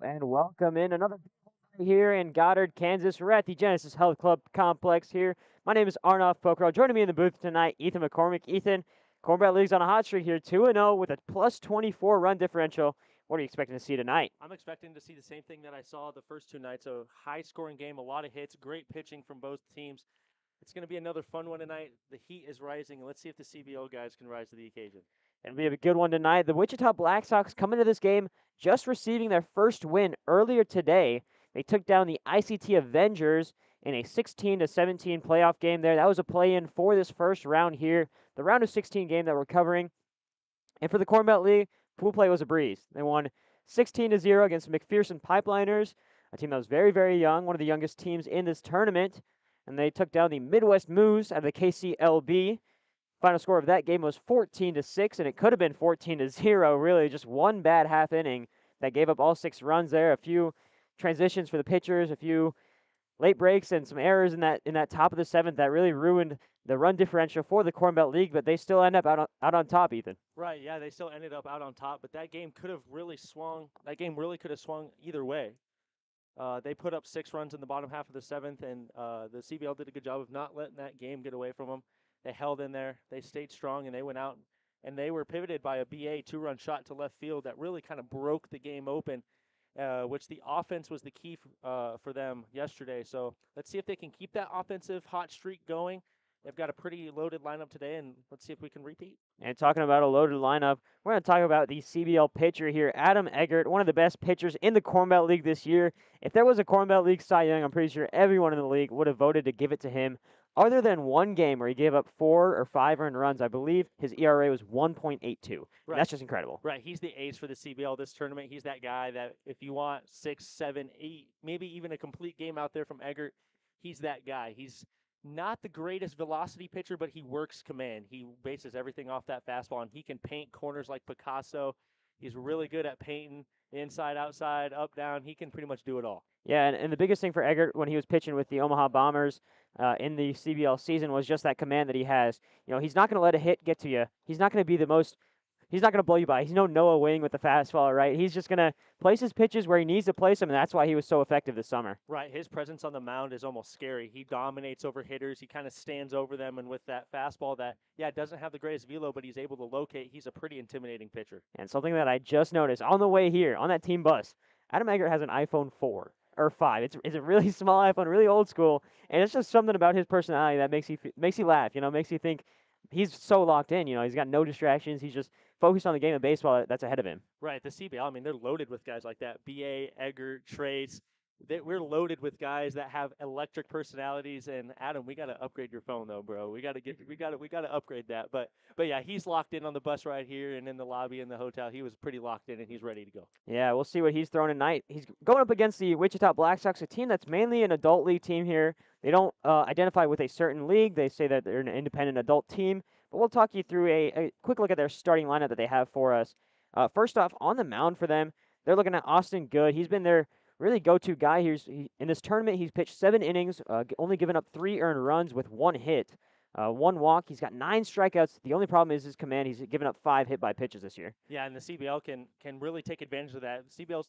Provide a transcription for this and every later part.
and welcome in another here in Goddard, Kansas. We're at the Genesis Health Club complex here. My name is Arnav Pokhrel. Joining me in the booth tonight, Ethan McCormick. Ethan, Cornbelt League's on a hot streak here, 2-0 with a plus 24 run differential. What are you expecting to see tonight? I'm expecting to see the same thing that I saw the first two nights. A high-scoring game, a lot of hits, great pitching from both teams. It's going to be another fun one tonight. The heat is rising. Let's see if the CBO guys can rise to the occasion. And we have a good one tonight. The Wichita Black Sox come into this game just receiving their first win earlier today. They took down the ICT Avengers in a 16-17 playoff game there. That was a play-in for this first round here, the round of 16 game that we're covering. And for the Corn Belt League, pool play was a breeze. They won 16-0 against McPherson Pipeliners, a team that was very, very young, one of the youngest teams in this tournament. And they took down the Midwest Moose out of the KCLB. Final score of that game was 14-6, and it could have been 14-0, really. Just one bad half inning that gave up all 6 runs there. A few transitions for the pitchers, a few late breaks, and some errors in that top of the 7th that really ruined the run differential for the Corn Belt League, but they still end up out on top, Ethan. Right, yeah, they still ended up out on top, but that game could have really swung. That game really could have swung either way. They put up 6 runs in the bottom half of the 7th, and the CBL did a good job of not letting that game get away from them. They held in there. They stayed strong, and they went out, and they were pivoted by a BA 2-run shot to left field that really kind of broke the game open, which the offense was the key for them yesterday. So let's see if they can keep that offensive hot streak going. They've got a pretty loaded lineup today, and let's see if we can repeat. And talking about a loaded lineup, we're going to talk about the CBL pitcher here, Adam Eggert, one of the best pitchers in the Corn Belt League this year. If there was a Corn Belt League Cy Young, I'm pretty sure everyone in the league would have voted to give it to him. Other than one game where he gave up 4 or 5 earned runs, I believe his ERA was 1.82. Right. That's just incredible. Right. He's the ace for the CBL this tournament. He's that guy that if you want 6, 7, 8, maybe even a complete game out there from Eggert, he's that guy. He's not the greatest velocity pitcher, but he works command. He bases everything off that fastball, and he can paint corners like Picasso. He's really good at painting inside, outside, up, down. He can pretty much do it all. Yeah, and the biggest thing for Eggert when he was pitching with the Omaha Bombers in the CBL season was just that command that he has. You know, he's not going to let a hit get to you. He's not going to be the most – he's not going to blow you by. He's no Noah Wing with the fastball, right? He's just going to place his pitches where he needs to place them, and that's why he was so effective this summer. Right. His presence on the mound is almost scary. He dominates over hitters. He kind of stands over them, and with that fastball that, doesn't have the greatest velo, but he's able to locate, he's a pretty intimidating pitcher. And something that I just noticed on the way here, on that team bus, Adam Eggert has an iPhone 4. Or 5. It's a really small iPhone, really old school, and it's just something about his personality that makes you laugh. You know, makes you think he's so locked in. You know, he's got no distractions. He's just focused on the game of baseball that's ahead of him. Right. The CBL, I mean, they're loaded with guys like that. BA, Eggert, Trace. We're loaded with guys that have electric personalities. And Adam, we got to upgrade your phone though, bro. We got to upgrade that. But yeah, he's locked in on the bus right here and in the lobby in the hotel. He was pretty locked in and he's ready to go. Yeah, we'll see what he's throwing tonight. He's going up against the Wichita Black Sox, a team that's mainly an adult league team here. They don't identify with a certain league. They say that they're an independent adult team. But we'll talk you through a quick look at their starting lineup that they have for us. First off, on the mound for them, they're looking at Austin Good. He's been their really go-to guy. In this tournament, he's pitched 7 innings, only given up 3 earned runs with 1 hit, 1 walk. He's got 9 strikeouts. The only problem is his command. He's given up 5 hit by pitches this year. Yeah, and the CBL can really take advantage of that.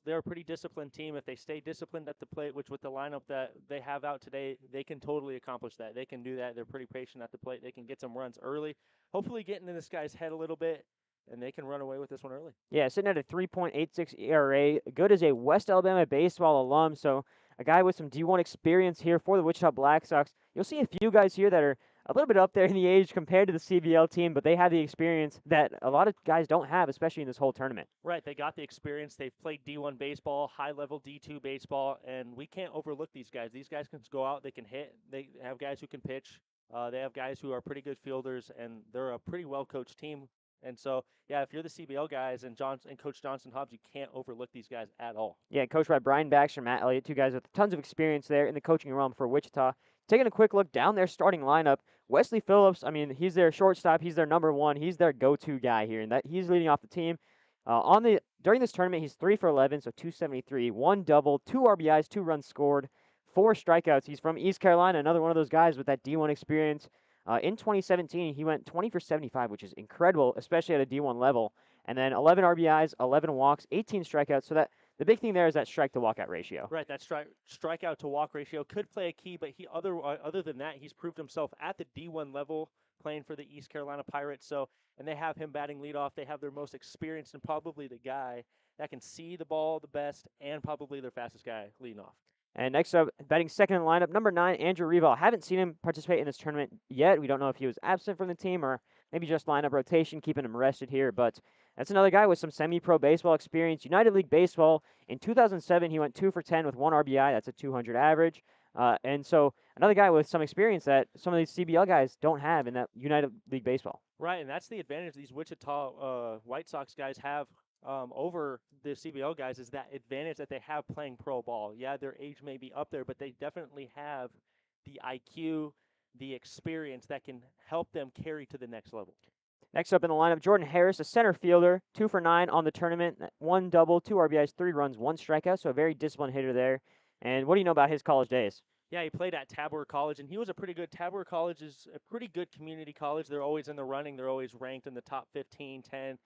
They're a pretty disciplined team. If they stay disciplined at the plate, which with the lineup that they have out today, they can totally accomplish that. They can do that. They're pretty patient at the plate. They can get some runs early, hopefully getting in this guy's head a little bit, and they can run away with this one early. Yeah, sitting at a 3.86 ERA. Good as a West Alabama baseball alum, so a guy with some D1 experience here for the Wichita Black Sox. You'll see a few guys here that are a little bit up there in the age compared to the CBL team, but they have the experience that a lot of guys don't have, especially in this whole tournament. Right, they got the experience. They've played D1 baseball, high-level D2 baseball, and we can't overlook these guys. These guys can go out, they can hit. They have guys who can pitch. They have guys who are pretty good fielders, and they're a pretty well-coached team. And so, yeah, if you're the CBL guys and Coach Johnston Hobbs, you can't overlook these guys at all. Yeah, coached by Brian Baxter and Matt Elliott, 2 guys with tons of experience there in the coaching realm for Wichita. Taking a quick look down their starting lineup, Wesley Phillips, I mean, he's their shortstop. He's their number 1. He's their go-to guy here, and that he's leading off the team. During this tournament, he's 3 for 11, so 273, 1 double, 2 RBIs, 2 runs scored, 4 strikeouts. He's from East Carolina, another one of those guys with that D1 experience. In 2017, he went 20 for 75, which is incredible, especially at a D1 level. And then 11 RBIs, 11 walks, 18 strikeouts. So the big thing there is that strike to walkout ratio. Right, that strikeout to walk ratio could play a key, but other than that, he's proved himself at the D1 level playing for the East Carolina Pirates. So, and they have him batting leadoff. They have their most experienced and probably the guy that can see the ball the best and probably their fastest guy leading off. And next up, batting second in the lineup, number 9, Andrew Reval. Haven't seen him participate in this tournament yet. We don't know if he was absent from the team or maybe just lineup rotation, keeping him rested here. But that's another guy with some semi-pro baseball experience. United League Baseball, in 2007, he went 2 for 10 with 1 RBI. That's a 200 average. And so another guy with some experience that some of these CBL guys don't have in that United League Baseball. Right, and that's the advantage these Wichita White Sox guys have over the CBL guys, is that advantage that they have playing pro ball. Yeah, their age may be up there, but they definitely have the IQ, the experience that can help them carry to the next level. Next up in the lineup, Jordan Harris, a center fielder, 2 for 9 on the tournament, 1 double, 2 RBIs, 3 runs, 1 strikeout, so a very disciplined hitter there. And what do you know about his college days? Yeah, he played at Tabor College, and he was Tabor College is a pretty good community college. They're always in the running. They're always ranked in the top 15, 10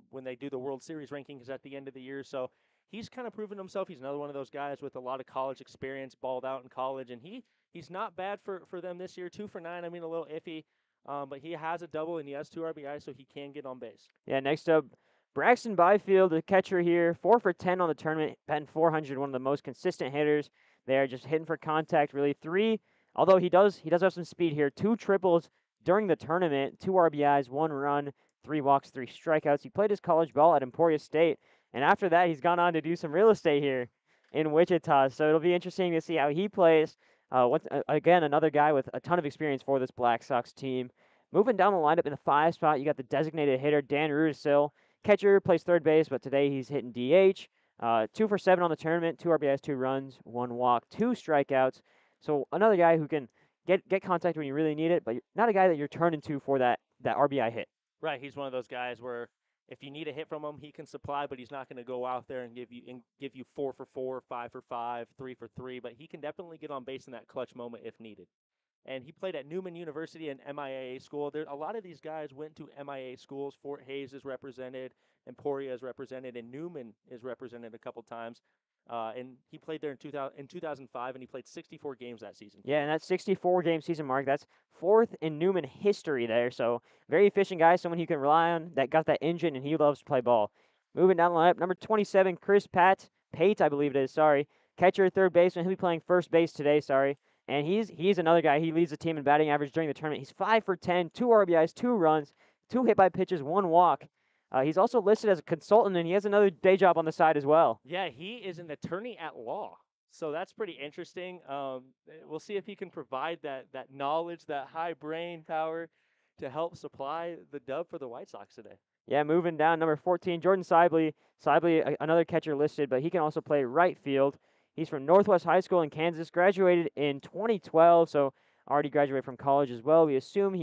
when they do the World Series rankings at the end of the year. So he's kind of proven himself. He's another one of those guys with a lot of college experience, balled out in college, and he's not bad for them this year. 2 for 9, I mean, a little iffy, but he has a double and he has 2 RBI, so he can get on base. Yeah, next up, Braxton Byfield, the catcher here, 4 for 10 on the tournament, batting 400, one of the most consistent hitters there, just hitting for contact, really. 3, although he does have some speed here, 2 triples during the tournament, 2 RBIs, 1 run, 3 walks, 3 strikeouts. He played his college ball at Emporia State, and after that, he's gone on to do some real estate here in Wichita. So it'll be interesting to see how he plays. Again, another guy with a ton of experience for this Black Sox team. Moving down the lineup in the 5 spot, you got the designated hitter, Dan Rudisil. Catcher, plays third base, but today he's hitting DH. 2 for 7 on the tournament, 2 RBIs, 2 runs, 1 walk, 2 strikeouts. So another guy who can get contact when you really need it, but not a guy that you're turning to for that RBI hit. Right, he's one of those guys where if you need a hit from him, he can supply, but he's not going to go out there and give you 4 for 4, 5 for 5, 3 for 3. But he can definitely get on base in that clutch moment if needed. And he played at Newman University and MIAA school. A lot of these guys went to MIAA schools. Fort Hays is represented, Emporia is represented, and Newman is represented a couple times. And he played there in 2005, and he played 64 games that season. Yeah, and that 64-game season mark, that's 4th in Newman history there. So very efficient guy, someone you can rely on, that got that engine, and he loves to play ball. Moving down the lineup, number 27, Chris Pate, I believe it is, sorry. Catcher, third baseman. He'll be playing first base today, sorry. And he's another guy. He leads the team in batting average during the tournament. He's 5 for 10, 2 RBIs, 2 runs, 2 hit by pitches, 1 walk. He's also listed as a consultant, and he has another day job on the side as well. Yeah, he is an attorney at law, so that's pretty interesting. We'll see if he can provide that knowledge, that high brain power to help supply the dub for the White Sox today. Yeah, moving down, number 14, Jordan Sibley. Sibley, another catcher listed, but he can also play right field. He's from Northwest High School in Kansas, graduated in 2012, so already graduated from college as well. We assume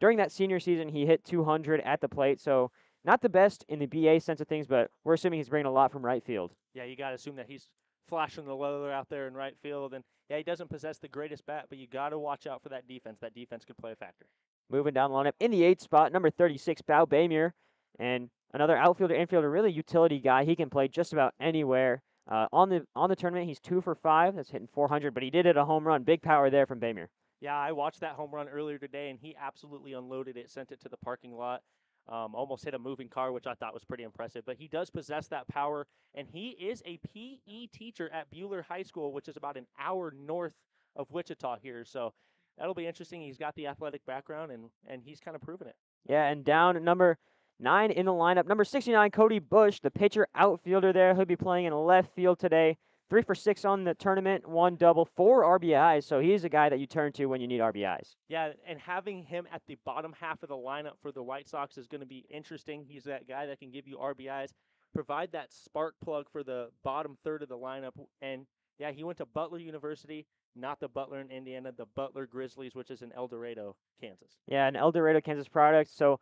during that senior season, he hit 200 at the plate, so not the best in the BA sense of things, but we're assuming he's bringing a lot from right field. Yeah, you got to assume that he's flashing the leather out there in right field. And, yeah, he doesn't possess the greatest bat, but you got to watch out for that defense. That defense could play a factor. Moving down the lineup, in the 8th spot, number 36, Bao Bamir, and another outfielder, infielder, really utility guy. He can play just about anywhere. On the tournament, he's 2 for 5. That's hitting 400, but he did hit a home run. Big power there from Bamir. Yeah, I watched that home run earlier today, and he absolutely unloaded it, sent it to the parking lot. Almost hit a moving car, which I thought was pretty impressive. But he does possess that power, and he is a PE teacher at Buhler High School, which is about an hour north of Wichita here. So that'll be interesting. He's got the athletic background, and he's kind of proven it. Yeah, and down at number 9 in the lineup, number 69, Cody Bush, the pitcher outfielder there. He'll be playing in left field today. 3 for 6 on the tournament, 1 double, 4 RBIs. So he's a guy that you turn to when you need RBIs. Yeah, and having him at the bottom half of the lineup for the White Sox is going to be interesting. He's that guy that can give you RBIs, provide that spark plug for the bottom third of the lineup. And, yeah, he went to Butler University, not the Butler in Indiana, the Butler Grizzlies, which is in El Dorado, Kansas. Yeah, an El Dorado, Kansas product. So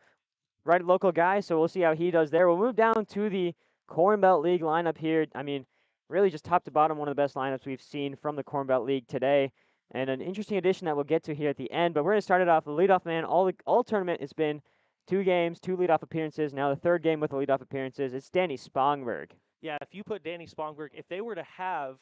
right local guy, so we'll see how he does there. We'll move down to the Corn Belt League lineup here. I mean, really just top to bottom, one of the best lineups we've seen from the Corn Belt League today. And an interesting addition that we'll get to here at the end. But we're going to start it off. The leadoff man, all tournament, it's been 2 games, 2 leadoff appearances. Now the third game with the leadoff appearances, it's Danny Spongberg. Yeah, if you put Danny Spongberg, if they were to have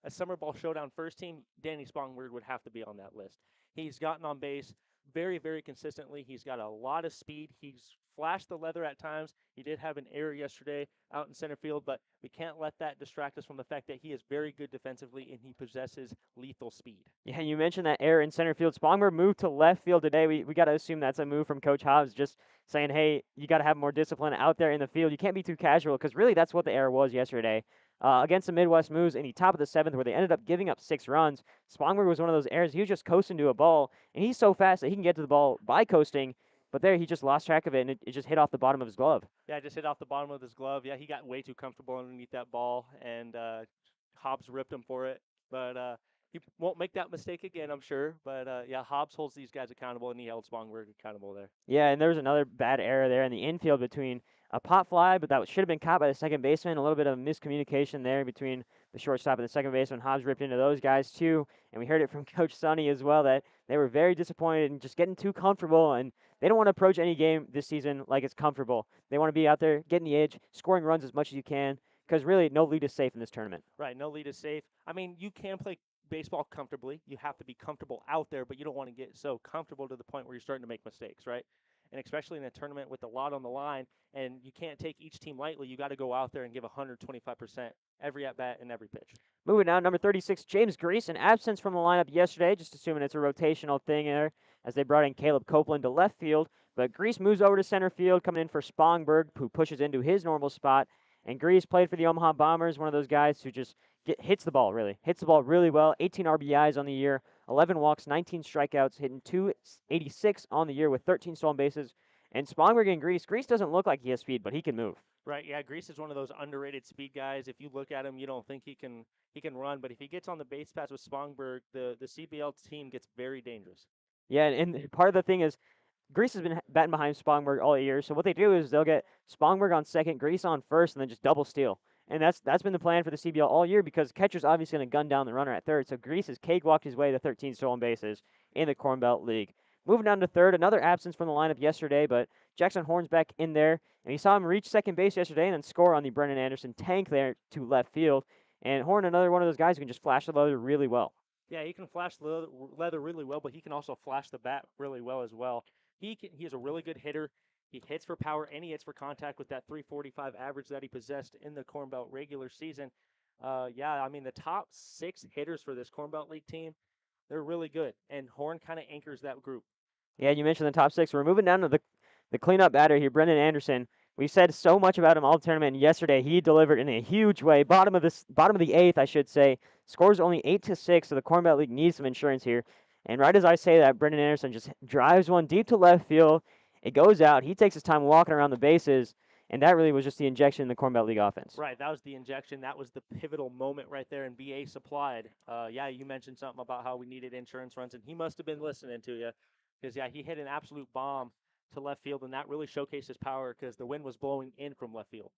a Summer Ball Showdown first team, Danny Spongberg would have to be on that list. He's gotten on base very, very consistently. He's got a lot of speed. He's flashed the leather at times. He did have an error yesterday out in center field, but we can't let that distract us from the fact that he is very good defensively and he possesses lethal speed. Yeah, you mentioned that error in center field. Spongberg moved to left field today. We got to assume that's a move from Coach Hobbs, just saying, hey, you got to have more discipline out there in the field. You can't be too casual, because really that's what the error was yesterday. Against the Midwest Moves in the top of the seventh, where they ended up giving up 6 runs. Spongberg was one of those errors. He was just coasting to a ball, and he's so fast that he can get to the ball by coasting, but there he just lost track of it, and it just hit off the bottom of his glove. Yeah, just hit off the bottom of his glove. Yeah, he got way too comfortable underneath that ball, and Hobbs ripped him for it. But he won't make that mistake again, I'm sure. But yeah, Hobbs holds these guys accountable, and he held Spongberg accountable there. Yeah, and there was another bad error there in the infield between a pop fly, but that should have been caught by the second baseman. A little bit of miscommunication there between the shortstop and the second baseman. Hobbs ripped into those guys too, and we heard it from Coach Sonny as well that they were very disappointed and just getting too comfortable, and they don't want to approach any game this season like it's comfortable. They want to be out there, getting the edge, scoring runs as much as you can, because really no lead is safe in this tournament. Right, no lead is safe. I mean, you can play baseball comfortably. You have to be comfortable out there, but you don't want to get so comfortable to the point where you're starting to make mistakes, right? And especially in a tournament with a lot on the line, and you can't take each team lightly. You got to go out there and give 125% every at bat and every pitch. Moving down, number 36, James Grease, an absence from the lineup yesterday, just assuming it's a rotational thing there, as they brought in Caleb Copeland to left field. But Grease moves over to center field, coming in for Spongberg, who pushes into his normal spot. And Grease played for the Omaha Bombers, one of those guys who just hits the ball really well. 18 RBIs on the year, 11 walks, 19 strikeouts, hitting .286 on the year with 13 stolen bases. And Spongberg and Grease doesn't look like he has speed, but he can move. Right, yeah, Grease is one of those underrated speed guys. If you look at him, you don't think he can run, but if he gets on the base paths with Spongberg, the CBL team gets very dangerous. Yeah, and part of the thing is Grease has been batting behind Spongberg all year, so what they do is they'll get Spongberg on second, Grease on first, and then just double steal. And that's been the plan for the CBL all year, because catcher's obviously going to gun down the runner at third, so Grease has cakewalked his way to 13 stolen bases in the Corn Belt League. Moving down to third, another absence from the lineup yesterday, but Jackson Horn's back in there, and you saw him reach second base yesterday and then score on the Brennan Anderson tank there to left field. And Horn, another one of those guys who can just flash the leather really well. Yeah, he can flash the leather really well, but he can also flash the bat really well as well. He is a really good hitter. He hits for power and he hits for contact with that 345 average that he possessed in the Corn Belt regular season. Yeah, I mean, the top 6 hitters for this Corn Belt League team, they're really good, and Horn kind of anchors that group. Yeah, you mentioned the top 6. We're moving down to the cleanup batter here, Brendan Anderson. We've said so much about him all tournament, and yesterday he delivered in a huge way. Bottom of the 8th, I should say. Scores only 8-6, so the Corn Belt League needs some insurance here. And right as I say that, Brendan Anderson just drives one deep to left field. It goes out. He takes his time walking around the bases, and that really was just the injection in the Corn Belt League offense. Right, that was the injection. That was the pivotal moment right there, and BA supplied. Yeah, you mentioned something about how we needed insurance runs, and he must have been listening to you, because, yeah, he hit an absolute bomb to left field, and that really showcased his power because the wind was blowing in from left field.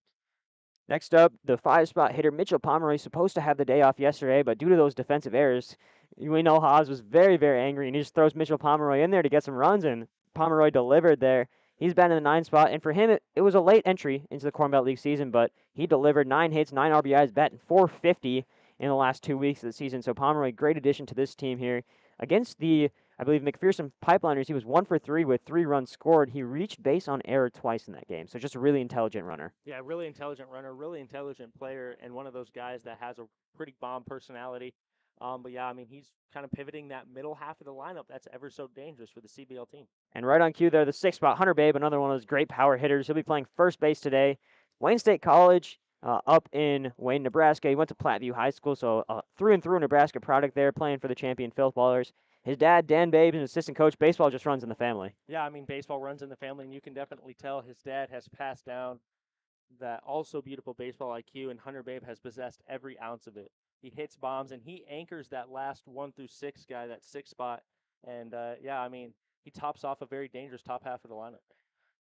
Next up, the 5-spot hitter Mitchell Pomeroy, supposed to have the day off yesterday, but due to those defensive errors, we know Hobbs was very, very angry, and he just throws Mitchell Pomeroy in there to get some runs, and Pomeroy delivered there. He's been in the 9 spot, and for him, it was a late entry into the Corn Belt League season, but he delivered 9 hits, 9 RBIs, batting .450 in the last 2 weeks of the season. So Pomeroy, great addition to this team here. Against the, I believe, McPherson Pipeliners, he was 1 for 3 with 3 runs scored. He reached base on error twice in that game, so just a really intelligent runner. Yeah, really intelligent runner, really intelligent player, and one of those guys that has a pretty bomb personality. But yeah, I mean, he's kind of pivoting that middle half of the lineup. That's ever so dangerous for the CBL team. And right on cue there, the 6th spot, Hunter Babe, another one of those great power hitters. He'll be playing first base today. Wayne State College up in Wayne, Nebraska. He went to Platteview High School, so through and through a Nebraska product there, playing for the champion Filth Ballers. His dad, Dan Babe, is an assistant coach. Baseball just runs in the family. Yeah, I mean, baseball runs in the family, and you can definitely tell his dad has passed down that also beautiful baseball IQ, and Hunter Babe has possessed every ounce of it. He hits bombs, and he anchors that last 1 through 6 guy, that 6 spot. And, yeah, I mean, he tops off a very dangerous top half of the lineup.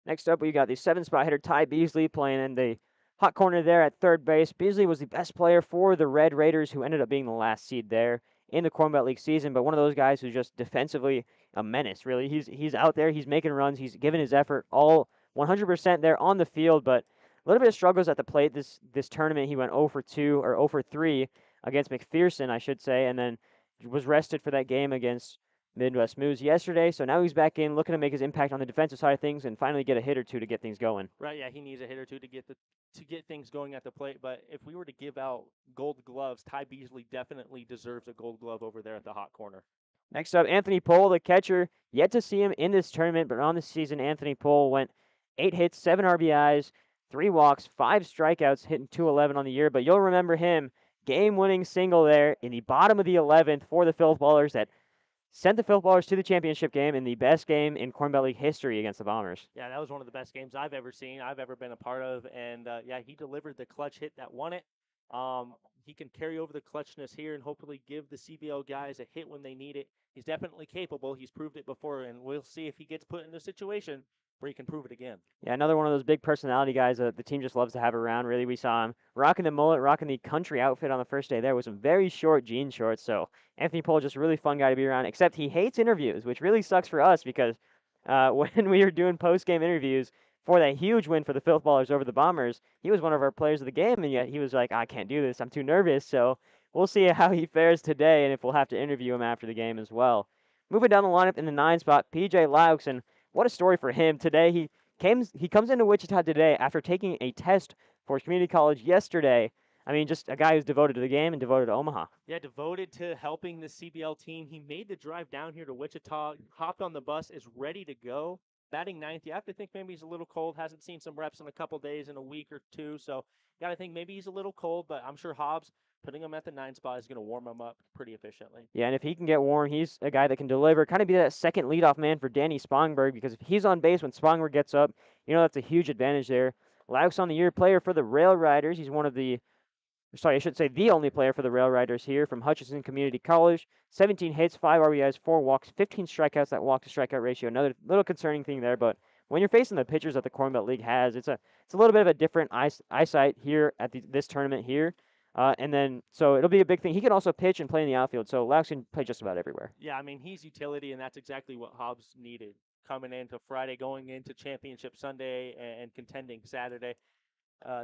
Next up, we got the 7-spot hitter Ty Beasley playing in the hot corner there at third base. Beasley was the best player for the Red Raiders, who ended up being the last seed there in the Corn Belt League season, but one of those guys who's just defensively a menace, really. He's out there, he's making runs, he's giving his effort all 100% there on the field, but little bit of struggles at the plate this tournament. He went 0 for 2 or 0 for 3 against McPherson, I should say, and then was rested for that game against Midwest Moose yesterday. So now he's back in, looking to make his impact on the defensive side of things and finally get a hit or two to get things going. Right, yeah, he needs a hit or two to get things going at the plate. But if we were to give out gold gloves, Ty Beasley definitely deserves a gold glove over there at the hot corner. Next up, Anthony Pohl, the catcher. Yet to see him in this tournament, but on the season, Anthony Pohl went 8 hits, 7 RBIs, 3 walks, 5 strikeouts, hitting .211 on the year. But you'll remember him, game-winning single there in the bottom of the 11th for the Filth Ballers that sent the Filth Ballers to the championship game in the best game in Corn Belt League history against the Bombers. Yeah, that was one of the best games I've ever seen, I've ever been a part of. And, yeah, he delivered the clutch hit that won it. He can carry over the clutchness here and hopefully give the CBL guys a hit when they need it. He's definitely capable. He's proved it before, and we'll see if he gets put in a situation where he can prove it again. Yeah, another one of those big personality guys that the team just loves to have around. Really, we saw him rocking the mullet, rocking the country outfit on the first day there with some very short jean shorts. So Anthony Pohl, just a really fun guy to be around, except he hates interviews, which really sucks for us because when we were doing post-game interviews for that huge win for the Filth Ballers over the Bombers, he was one of our players of the game, and yet he was like, I can't do this. I'm too nervous. So we'll see how he fares today and if we'll have to interview him after the game as well. Moving down the lineup in the 9 spot, PJ Laux, and what a story for him. Today, he comes into Wichita today after taking a test for his community college yesterday. I mean, just a guy who's devoted to the game and devoted to Omaha. Yeah, devoted to helping the CBL team. He made the drive down here to Wichita, hopped on the bus, is ready to go. Batting ninth, you have to think maybe he's a little cold. Hasn't seen some reps in a couple days, in a week or two. So you got to think maybe he's a little cold, but I'm sure Hobbs, putting him at the 9 spot, is going to warm him up pretty efficiently. Yeah, and if he can get warm, he's a guy that can deliver, kind of be that second leadoff man for Danny Spongberg, because if he's on base when Spongberg gets up, that's a huge advantage there. Laux on the year player for the Rail Riders. He's I should say the only player for the Rail Riders here from Hutchinson Community College. 17 hits, 5 RBIs, 4 walks, 15 strikeouts. That walk-to-strikeout ratio, another little concerning thing there. But when you're facing the pitchers that the Corn Belt League has, it's a little bit of a different eyesight here at this tournament here. And then, so it'll be a big thing. He can also pitch and play in the outfield, so Laux can play just about everywhere. Yeah, I mean, he's utility, and that's exactly what Hobbs needed coming into Friday, going into Championship Sunday, and contending Saturday.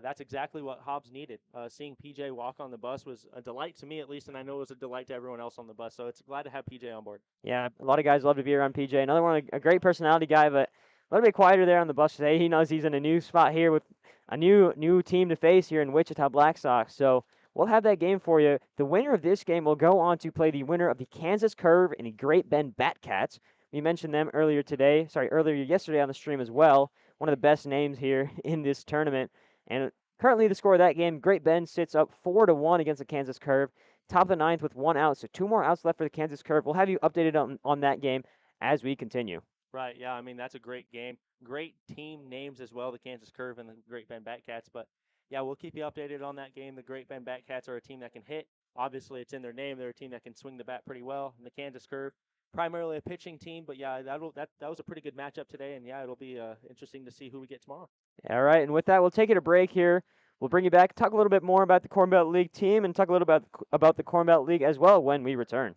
That's exactly what Hobbs needed. Seeing PJ walk on the bus was a delight to me, at least, and I know it was a delight to everyone else on the bus. So it's glad to have PJ on board. Yeah, a lot of guys love to be around PJ. Another one, a great personality guy, but a little bit quieter there on the bus today. He knows he's in a new spot here with a new team to face here in Wichita Black Sox. So we'll have that game for you. The winner of this game will go on to play the winner of the Kansas Curve and the Great Bend Batcats. We mentioned them earlier yesterday on the stream as well. One of the best names here in this tournament. And currently the score of that game, Great Bend sits up 4-1 against the Kansas Curve. Top of the 9th with 1 out, so 2 more outs left for the Kansas Curve. We'll have you updated on that game as we continue. Right, yeah, I mean, that's a great game. Great team names as well, the Kansas Curve and the Great Bend Batcats. But, yeah, we'll keep you updated on that game. The Great Bend Batcats are a team that can hit. Obviously, it's in their name. They're a team that can swing the bat pretty well. And the Kansas Curve, primarily a pitching team. But, yeah, that was a pretty good matchup today. And, yeah, it'll be interesting to see who we get tomorrow. All right, and with that, we'll take it a break here. We'll bring you back, talk a little bit more about the Corn Belt League team, and talk a little about the Corn Belt League as well when we return.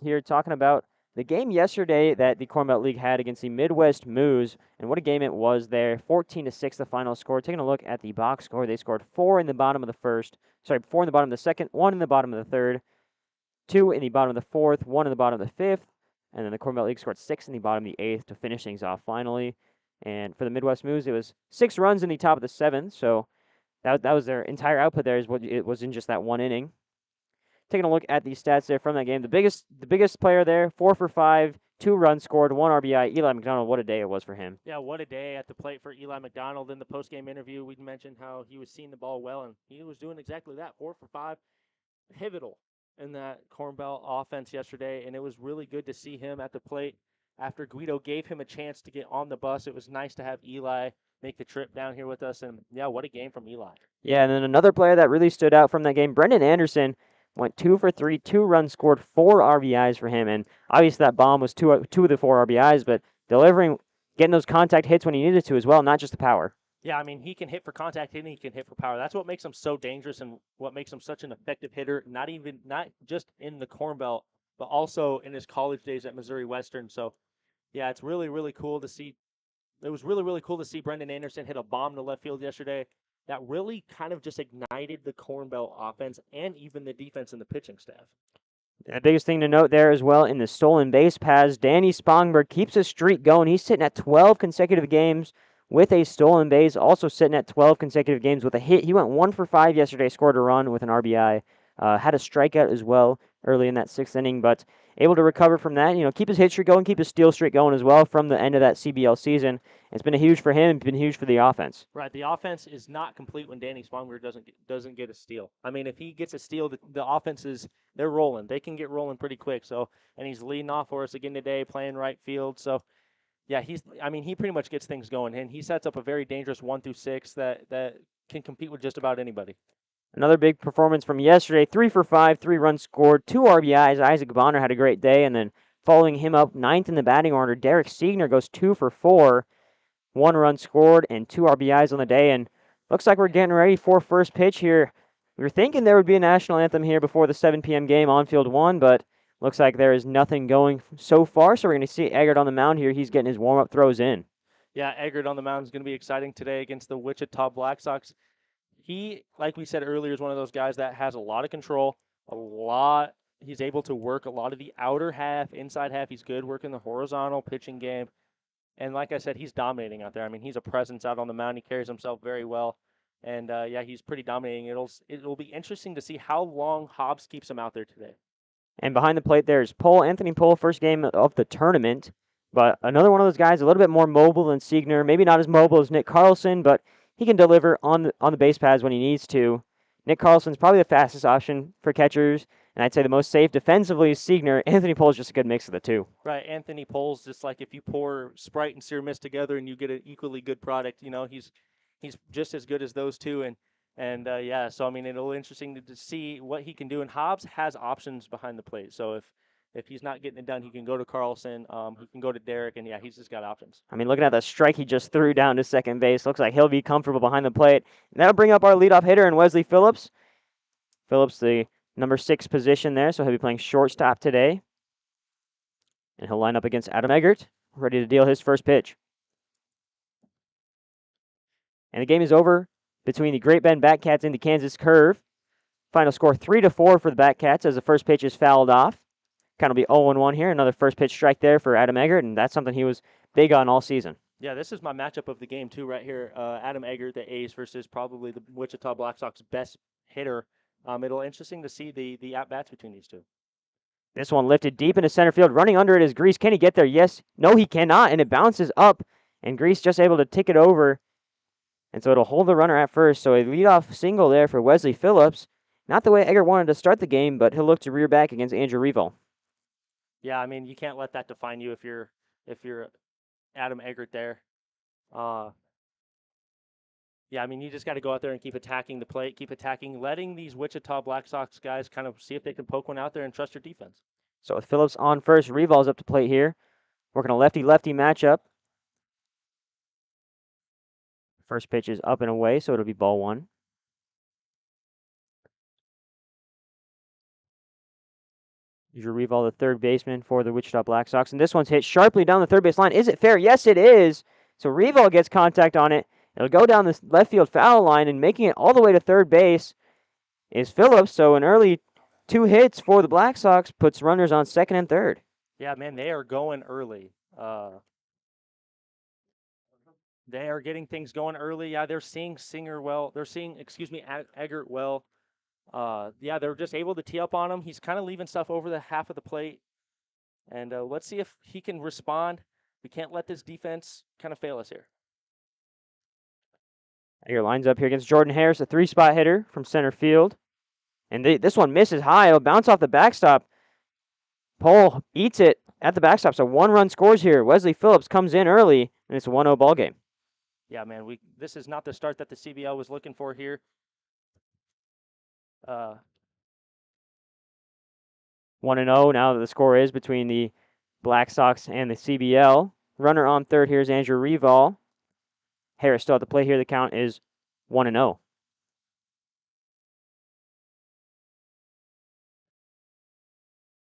Here talking about the game yesterday that the Corn Belt League had against the Midwest Moose, and what a game it was there. 14-6 the final score. Taking a look at the box score, they scored 4 in the bottom of the first. Sorry, 4 in the bottom of the second, 1 in the bottom of the third, 2 in the bottom of the fourth, 1 in the bottom of the fifth, and then the Corn Belt League scored 6 in the bottom of the eighth to finish things off finally. And for the Midwest Moose, it was 6 runs in the top of the seventh, so that was their entire output there. Is what it was in just that one inning. Taking a look at the stats there from that game, the biggest player there, 4 for 5, 2 runs scored, 1 RBI. Eli McDonald, what a day it was for him. Yeah, what a day at the plate for Eli McDonald. In the post-game interview, we mentioned how he was seeing the ball well, and he was doing exactly that. 4 for 5, pivotal in that Corn Belt offense yesterday, and it was really good to see him at the plate after Guido gave him a chance to get on the bus. It was nice to have Eli make the trip down here with us, and yeah, what a game from Eli. Yeah, and then another player that really stood out from that game, Brendan Anderson, went 2 for 3, 2 runs scored, 4 RBIs for him, and obviously that bomb was two of the 4 RBIs, but delivering, getting those contact hits when he needed to as well, not just the power. Yeah, I mean, he can hit for contact and he can hit for power. That's what makes him so dangerous and what makes him such an effective hitter, not just in the Corn Belt, but also in his college days at Missouri Western. So, yeah, it's really, really cool to see. It was really, really cool to see Brendan Anderson hit a bomb to left field yesterday. That really kind of just ignited the Corn Belt offense and even the defense and the pitching staff. The biggest thing to note there as well in the stolen base paths, Danny Spongberg keeps his streak going. He's sitting at 12 consecutive games with a stolen base, also sitting at 12 consecutive games with a hit. He went 1 for 5 yesterday, scored a run with an RBI, had a strikeout as well early in that 6th inning, but able to recover from that, keep his hit streak going, keep his steal streak going as well from the end of that CBL season. It's been huge for him, been huge for the offense. Right, the offense is not complete when Danny Spongberg doesn't get a steal. I mean, if he gets a steal, the offense they're rolling. They can get rolling pretty quick. So, and he's leading off for us again today, playing right field. So, yeah, he pretty much gets things going, and he sets up a very dangerous 1 through 6 that can compete with just about anybody. Another big performance from yesterday, 3 for 5, 3 runs scored, 2 RBIs. Isaac Bonner had a great day, and then following him up, 9th in the batting order, Derek Siegner goes 2 for 4, 1 run scored, and 2 RBIs on the day, and looks like we're getting ready for first pitch here. We were thinking there would be a national anthem here before the 7 p.m. game on field 1, but looks like there is nothing going so far, so we're going to see Eggert on the mound here. He's getting his warm-up throws in. Yeah, Eggert on the mound is going to be exciting today against the Wichita Black Sox. He, like we said earlier, is one of those guys that has a lot of control, he's able to work a lot of the outer half, inside half. He's good working the horizontal pitching game. And like I said, he's dominating out there. I mean, he's a presence out on the mound. He carries himself very well. And, yeah, he's pretty dominating. It'll be interesting to see how long Hobbs keeps him out there today. And behind the plate there is Anthony Pohl, first game of the tournament. But another one of those guys, a little bit more mobile than Siegner. Maybe not as mobile as Nick Carlson, but he can deliver on the base paths when he needs to. Nick Carlson's probably the fastest option for catchers, and I'd say the most safe defensively is Siegner. Anthony Pohl is just a good mix of the two. Right, Anthony Pohl's just like if you pour Sprite and Sear Mist together and you get an equally good product. He's just as good as those two, and yeah. So I mean, it'll be interesting to see what he can do. And Hobbs has options behind the plate, so if he's not getting it done, he can go to Carlson, he can go to Derek, and yeah, he's just got options. I mean, looking at the strike he just threw down to second base, looks like he'll be comfortable behind the plate. And that'll bring up our leadoff hitter in Wesley Phillips. Phillips, the number 6 position there, so he'll be playing shortstop today. And he'll line up against Adam Eggert, ready to deal his first pitch. And the game is over between the Great Bend Batcats and the Kansas Curve. Final score 3-4 for the Batcats as the first pitch is fouled off. Kind of be 0-1 here. Another first pitch strike there for Adam Eggert, and that's something he was big on all season. Yeah, this is my matchup of the game, too, right here. Adam Eggert, the ace, versus probably the Wichita Black Sox best hitter. It'll be interesting to see the at-bats between these two. This one lifted deep into center field. Running under it is Grease. Can he get there? Yes. No, he cannot, and it bounces up, and Grease just able to tick it over. And so it'll hold the runner at first. So a leadoff single there for Wesley Phillips. Not the way Eggert wanted to start the game, but he'll look to rear back against Andrew Revel. Yeah, I mean, you can't let that define you if you're Adam Eggert there. Yeah, I mean, you just got to go out there and keep attacking the plate, keep attacking, letting these Wichita Black Sox guys kind of see if they can poke one out there and trust your defense. So with Phillips on first, Revel's up to plate here. Working a lefty-lefty matchup. First pitch is up and away, so it'll be ball one. Here's Reval, the third baseman for the Wichita Black Sox. And this one's hit sharply down the third base line. Is it fair? Yes, it is. So Reval gets contact on it. It'll go down the left field foul line, and making it all the way to third base is Phillips. So an early 2 hits for the Black Sox puts runners on second and third. Yeah, man, they are going early. They are getting things going early. Yeah, they're seeing Singer well. They're seeing, Eggert well. Yeah, they're just able to tee up on him. He's kind of leaving stuff over the half of the plate. And let's see if he can respond. We can't let this defense kind of fail us here. Eggert lines up here against Jordan Harris, a 3-spot hitter from center field. And this one misses high. It'll bounce off the backstop. Pole eats it at the backstop. So 1 run scores here. Wesley Phillips comes in early, and it's a 1-0 ball game. Yeah, man, this is not the start that the CBL was looking for here. 1-0 now that the score is between the Black Sox and the CBL. Runner on third here is Andrew Reval. Harris still at the plate here. The count is 1-0.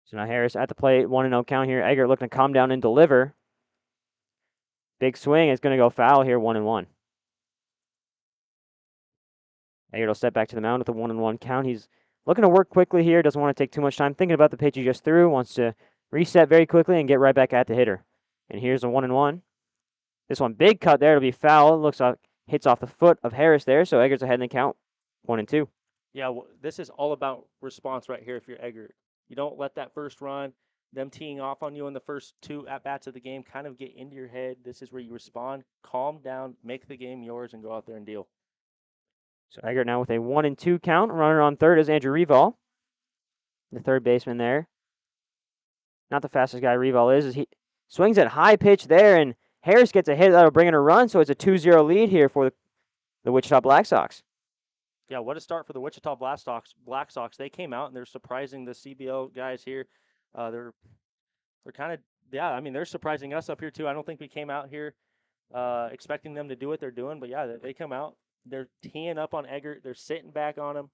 So now Harris at the plate, 1-0 count here. Eggert looking to calm down and deliver. Big swing. It's going to go foul here, 1-1. Eggert will step back to the mound with a 1-1 count. He's looking to work quickly here. Doesn't want to take too much time thinking about the pitch he just threw. Wants to reset very quickly and get right back at the hitter. And here's a 1-1. This one, big cut there. It'll be foul. It looks like hits off the foot of Harris there. So Eggert's ahead in the count, 1-2. Yeah, this is all about response right here if you're Eggert. You don't let that first run, them teeing off on you in the first 2 at-bats of the game, kind of get into your head. This is where you respond, calm down, make the game yours, and go out there and deal. So Eggert now with a 1-2 count. Runner on third is Andrew Reval, the third baseman there. Not the fastest guy Reval is. He swings at high pitch there, and Harris gets a hit that'll bring in a run, so it's a 2-0 lead here for the Wichita Black Sox. Yeah, what a start for the Wichita Black Sox. They came out and they're surprising the CBL guys here. They're kind of, yeah, I mean, they're surprising us up here too. I don't think we came out here expecting them to do what they're doing, but yeah, they come out. They're teeing up on Eggert. They're sitting back on him.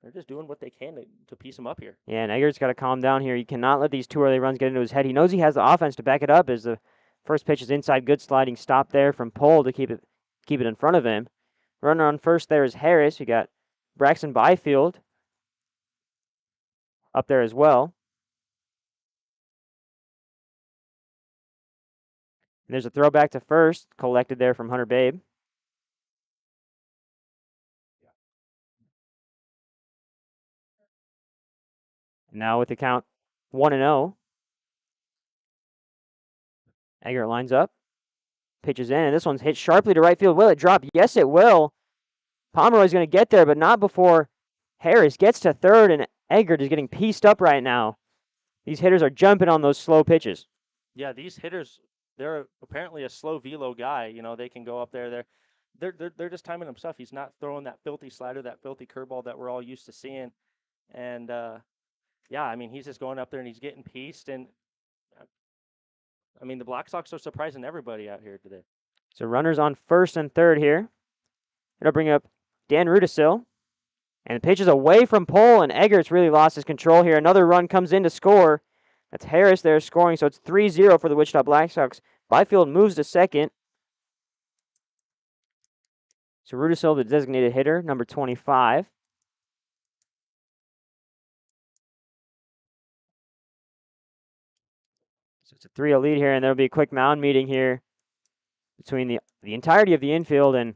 They're just doing what they can to piece him up here. Yeah, and Eggert's got to calm down here. He cannot let these 2 early runs get into his head. He knows he has the offense to back it up as the first pitch is inside. Good sliding stop there from Pole to keep it in front of him. Runner on first there is Harris. You got Braxton Byfield up there as well. And there's a throw back to first, collected there from Hunter Babe. Now with the count 1-0. Eggert lines up, pitches in, and this one's hit sharply to right field. Will it drop? Yes, it will. Pomeroy's going to get there, but not before Harris gets to third, and Eggert is getting pieced up right now. These hitters are jumping on those slow pitches. Yeah, these hitters, they're apparently a slow velo guy. You know, they can go up there. They're just timing himself. He's not throwing that filthy slider, that filthy curveball that we're all used to seeing. And yeah, I mean, he's just going up there and he's getting pieced. And I mean, the Black Sox are surprising everybody out here today. So runners on first and third here. It'll bring up Dan Rudisil. And the pitch is away from Pole, and Eggert's really lost his control here. Another run comes in to score. That's Harris there scoring, so it's 3-0 for the Wichita Black Sox. Byfield moves to second. So Rudisil, the designated hitter, number 25. So it's a 3-0 lead here, and there'll be a quick mound meeting here between the entirety of the infield, and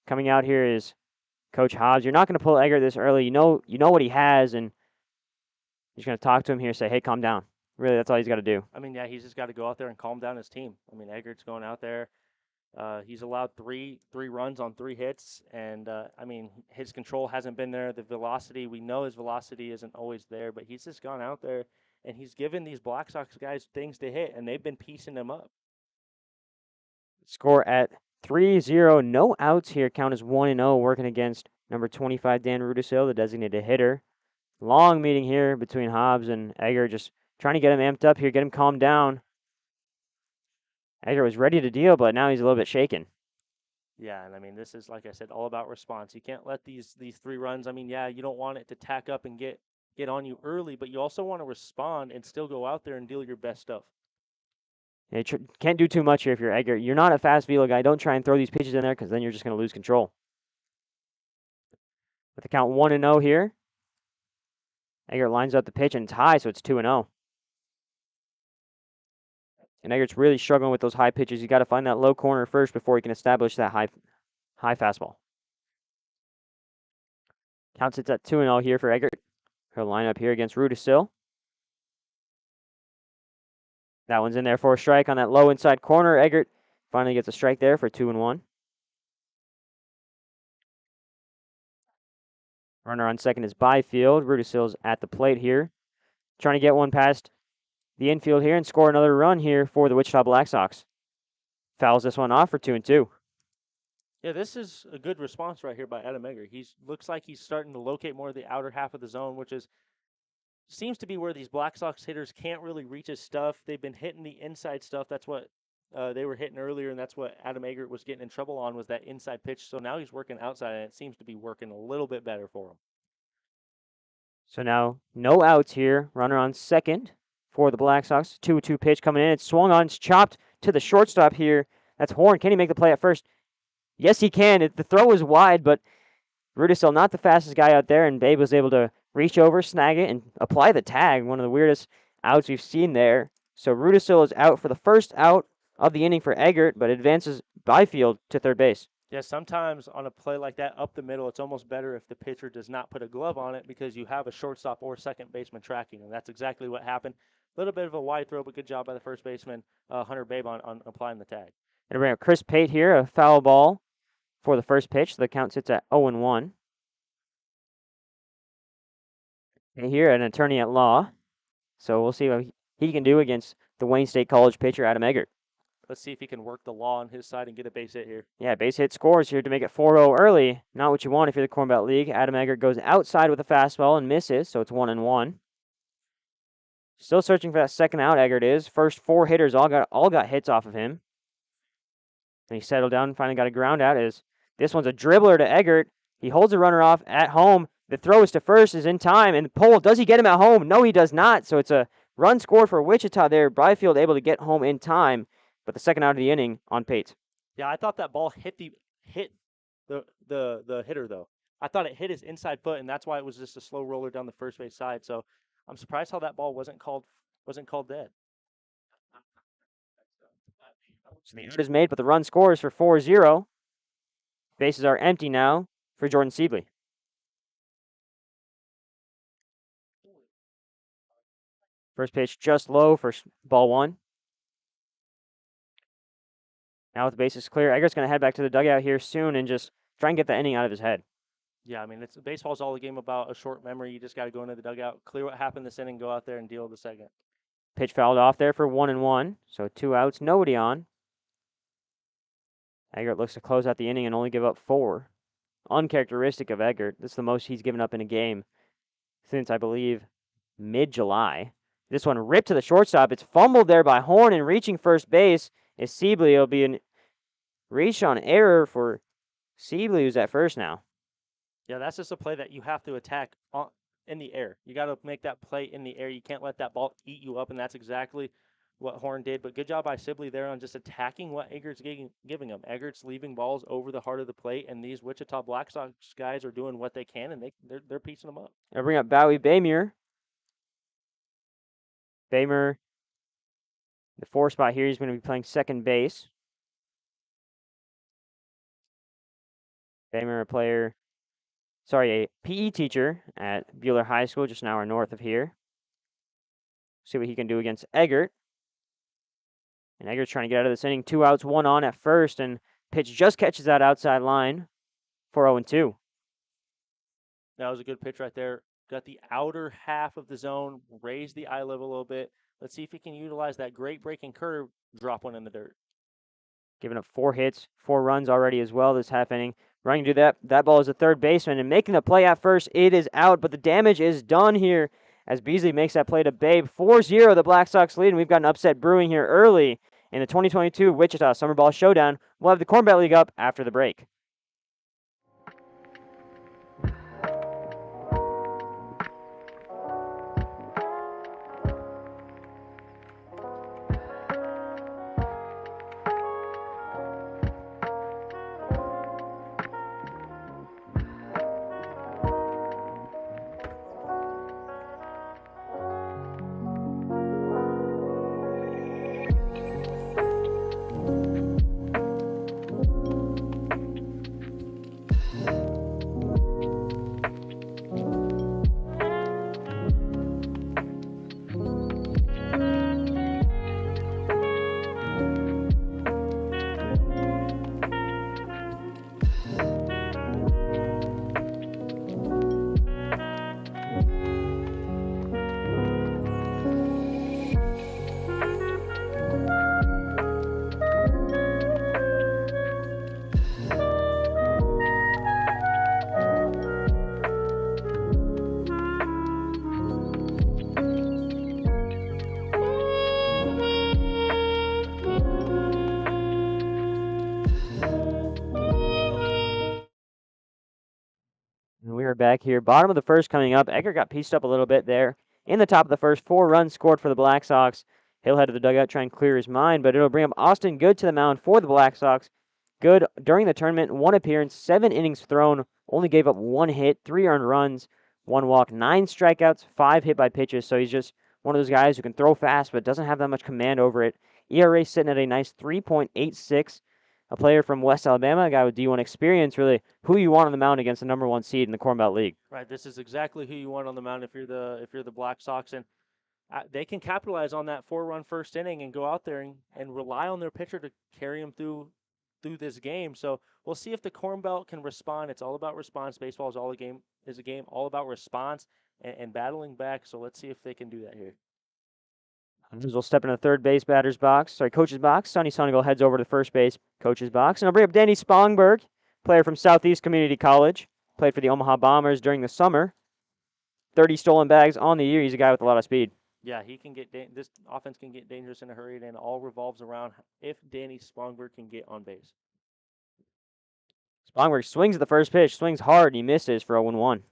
coming out here is Coach Hobbs. You're not going to pull Eggert this early. You know what he has, and you're going to talk to him here, say, hey, calm down. Really, that's all he's got to do. I mean, yeah, he's just got to go out there and calm down his team. I mean, Eggert's going out there. He's allowed three runs on 3 hits, and I mean, his control hasn't been there. The velocity, we know his velocity isn't always there, but he's just gone out there and he's given these Black Sox guys things to hit, and they've been piecing them up. Score at 3-0, no outs here. Count is 1-0, working against number 25 Dan Rudisil, the designated hitter. Long meeting here between Hobbs and Eggert, just trying to get him amped up here, get him calmed down. Eggert was ready to deal, but now he's a little bit shaken. Yeah, and I mean, this is, like I said, all about response. You can't let these 3 runs. I mean, yeah, you don't want it to tack up and get on you early, but you also want to respond and still go out there and deal your best stuff. You can't do too much here if you're Eggert. You're not a fast velo guy. Don't try and throw these pitches in there because then you're just going to lose control. With the count 1-0 here, Eggert lines up the pitch and it's high, so it's 2-0. And Eggert's really struggling with those high pitches. You got to find that low corner first before he can establish that high fastball. Count sits at 2-0 here for Eggert. He'll line up here against Rudisil. That one's in there for a strike on that low inside corner. Eggert finally gets a strike there for 2-1. Runner on second is Byfield. Rudisil's at the plate here, trying to get one past the infield here and score another run here for the Wichita Black Sox. Fouls this one off for 2-2. Yeah, this is a good response right here by Adam Eggert. He looks like he's starting to locate more of the outer half of the zone, which seems to be where these Black Sox hitters can't really reach his stuff. They've been hitting the inside stuff. That's what they were hitting earlier, and that's what Adam Eggert was getting in trouble on, was that inside pitch. So now he's working outside, and it seems to be working a little bit better for him. So now no outs here. Runner on second for the Black Sox. 2-2 pitch coming in. It's swung on. It's chopped to the shortstop here. That's Horn. Can he make the play at first? Yes, he can. The throw was wide, but Rudisil not the fastest guy out there, and Babe was able to reach over, snag it, and apply the tag. One of the weirdest outs we've seen there. So Rudisil is out for the first out of the inning for Eggert, but advances Byfield to third base. Yeah, sometimes on a play like that up the middle, it's almost better if the pitcher does not put a glove on it because you have a shortstop or second baseman tracking, and that's exactly what happened. A little bit of a wide throw, but good job by the first baseman, Hunter Babe, on applying the tag. Going to bring up Chris Pate here, a foul ball for the first pitch. The count sits at 0-1. And here, an attorney at law. So we'll see what he can do against the Wayne State College pitcher, Adam Eggert. Let's see if he can work the law on his side and get a base hit here. Yeah, base hit scores here to make it 4-0 early. Not what you want if you're the Corn Belt League. Adam Eggert goes outside with a fastball and misses, so it's 1-1. Still searching for that second out, Eggert is. First 4 hitters all got hits off of him. And he settled down and finally got a ground out. This one's a dribbler to Eggert. He holds the runner off at home. The throw is to first, is in time, and Pole, does he get him at home? No, he does not. So it's a run scored for Wichita there. Byfield able to get home in time, but the second out of the inning on Pate. Yeah, I thought that ball hit the hitter though. I thought it hit his inside foot, and that's why it was just a slow roller down the first base side. So I'm surprised how that ball wasn't called dead. So the out is made, but the run scores for 4-0. Bases are empty now for Jordan Sibley. First pitch just low for ball 1. Now with the bases clear, Eggert's going to head back to the dugout here soon and just try and get the inning out of his head. Yeah, I mean, baseball's all a game about a short memory. You just got to go into the dugout, clear what happened this inning, go out there and deal with the second. Pitch fouled off there for 1-1. So 2 outs, nobody on. Eggert looks to close out the inning and only give up 4. Uncharacteristic of Eggert. This is the most he's given up in a game since, I believe, mid-July. This one ripped to the shortstop. It's fumbled there by Horn, and reaching first base is Sibley. It'll be a reach on error for Sibley, who's at first now. Yeah, that's just a play that you have to attack in the air. You got to make that play in the air. You can't let that ball eat you up, and that's exactly what Horn did. But good job by Sibley there on just attacking what Eggert's giving him. Eggert's leaving balls over the heart of the plate, and these Wichita Black Sox guys are doing what they can, and they're piecing them up. I'll bring up Bowie Baymer. Baymer, the 4 spot here, he's going to be playing second base. Baymer, a PE teacher at Bueller High School, just an hour north of here. See what he can do against Eggert. And Eggert's trying to get out of this inning. 2 outs, 1 on at first, and pitch just catches that outside line for 0-2. That was a good pitch right there. Got the outer half of the zone, raised the eye level a little bit. Let's see if he can utilize that great breaking curve, drop one in the dirt. Giving up 4 hits, 4 runs already as well this half inning. Running to that. That ball is a third baseman and making the play at first. It is out, but the damage is done here as Beasley makes that play to Babe. 4-0, the Black Sox lead, and we've got an upset brewing here early in the 2022 Wichita Summer Ball Showdown. We'll have the Corn Belt League up after the break. And we are back here. Bottom of the first coming up. Egger got pieced up a little bit there. In the top of the first, 4 runs scored for the Black Sox. He'll head to the dugout, try and clear his mind, but it'll bring up Austin Good to the mound for the Black Sox. Good during the tournament, 1 appearance, 7 innings thrown, only gave up 1 hit, 3 earned runs, 1 walk, 9 strikeouts, 5 hit by pitches. So he's just one of those guys who can throw fast but doesn't have that much command over it. ERA sitting at a nice 3.86. A player from West Alabama, a guy with D1 experience, really who you want on the mound against the number 1 seed in the Corn Belt League. Right, this is exactly who you want on the mound if you're the Black Sox, and they can capitalize on that 4-run first inning and go out there and rely on their pitcher to carry them through this game. So we'll see if the Corn Belt can respond. It's all about response. Baseball is a game all about response and battling back. So let's see if they can do that here. Hunters will step into the third base coach's box. Sonny Sonnegal heads over to first base, coach's box. And I'll bring up Danny Spongberg, player from Southeast Community College. Played for the Omaha Bombers during the summer. 30 stolen bags on the year. He's a guy with a lot of speed. Yeah, he can get this offense can get dangerous in a hurry, and it all revolves around if Danny Spongberg can get on base. Spongberg swings at the first pitch, swings hard, and he misses for 0-1.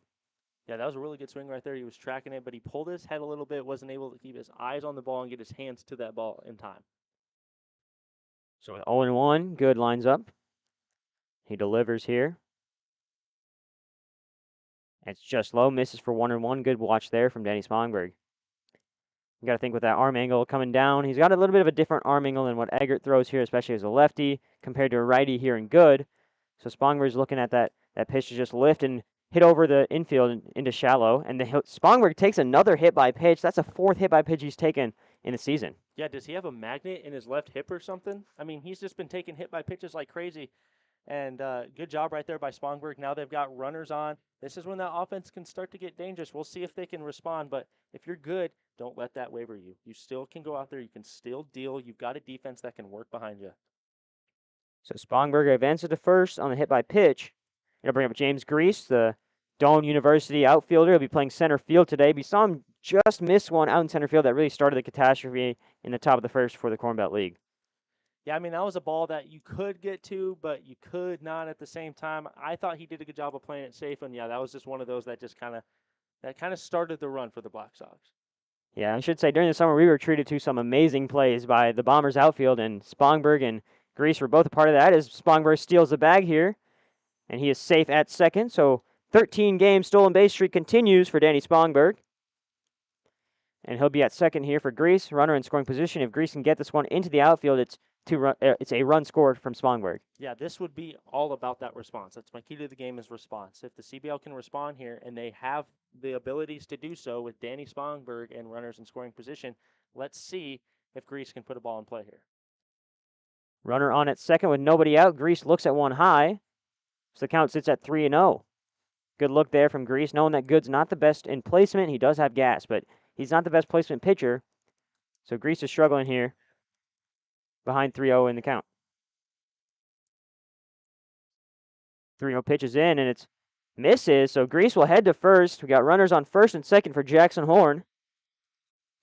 Yeah, that was a really good swing right there. He was tracking it, but he pulled his head a little bit, wasn't able to keep his eyes on the ball and get his hands to that ball in time. So with 0-1, Good lines up. He delivers here. It's just low, misses for 1-1. Good watch there from Danny Spongberg. You got to think with that arm angle coming down. He's got a little bit of a different arm angle than what Eggert throws here, especially as a lefty, compared to a righty here in Good. So Spongberg's looking at that pitch to just lift and hit over the infield and into shallow. And Spongberg takes another hit by pitch. That's a 4th hit by pitch he's taken in the season. Yeah, does he have a magnet in his left hip or something? I mean, he's just been taking hit by pitches like crazy. And good job right there by Spongberg. Now they've got runners on. This is when that offense can start to get dangerous. We'll see if they can respond. But if you're good, don't let that waver you. You still can go out there. You can still deal. You've got a defense that can work behind you. So Spongberg advances to first on the hit by pitch. It'll bring up James Grease, the Doane University outfielder. He'll be playing center field today. We saw him just miss one out in center field that really started the catastrophe in the top of the first for the Corn Belt League. Yeah, I mean, that was a ball that you could get to, but you could not at the same time. I thought he did a good job of playing it safe, and yeah, that was just one of those that just kind of started the run for the Black Sox. Yeah, I should say during the summer we were treated to some amazing plays by the Bombers outfield, and Spongberg and Grease were both a part of that as Spongberg steals the bag here, and he is safe at second. So 13-game stolen base streak continues for Danny Spongberg. And he'll be at second here for Grease, runner in scoring position. If Grease can get this one into the outfield, it's a run scored from Spongberg. Yeah, this would be all about that response. That's my key to the game is response. If the CBL can respond here, and they have the abilities to do so with Danny Spongberg and runners in scoring position, let's see if Grease can put a ball in play here. Runner on at second with nobody out. Grease looks at one high. So the count sits at 3-0. Good look there from Grease, knowing that Good's not the best in placement. He does have gas, but he's not the best placement pitcher. So Grease is struggling here behind 3-0 in the count. 3-0 pitches in, and it's misses. So Grease will head to first. We got runners on first and second for Jackson Horn.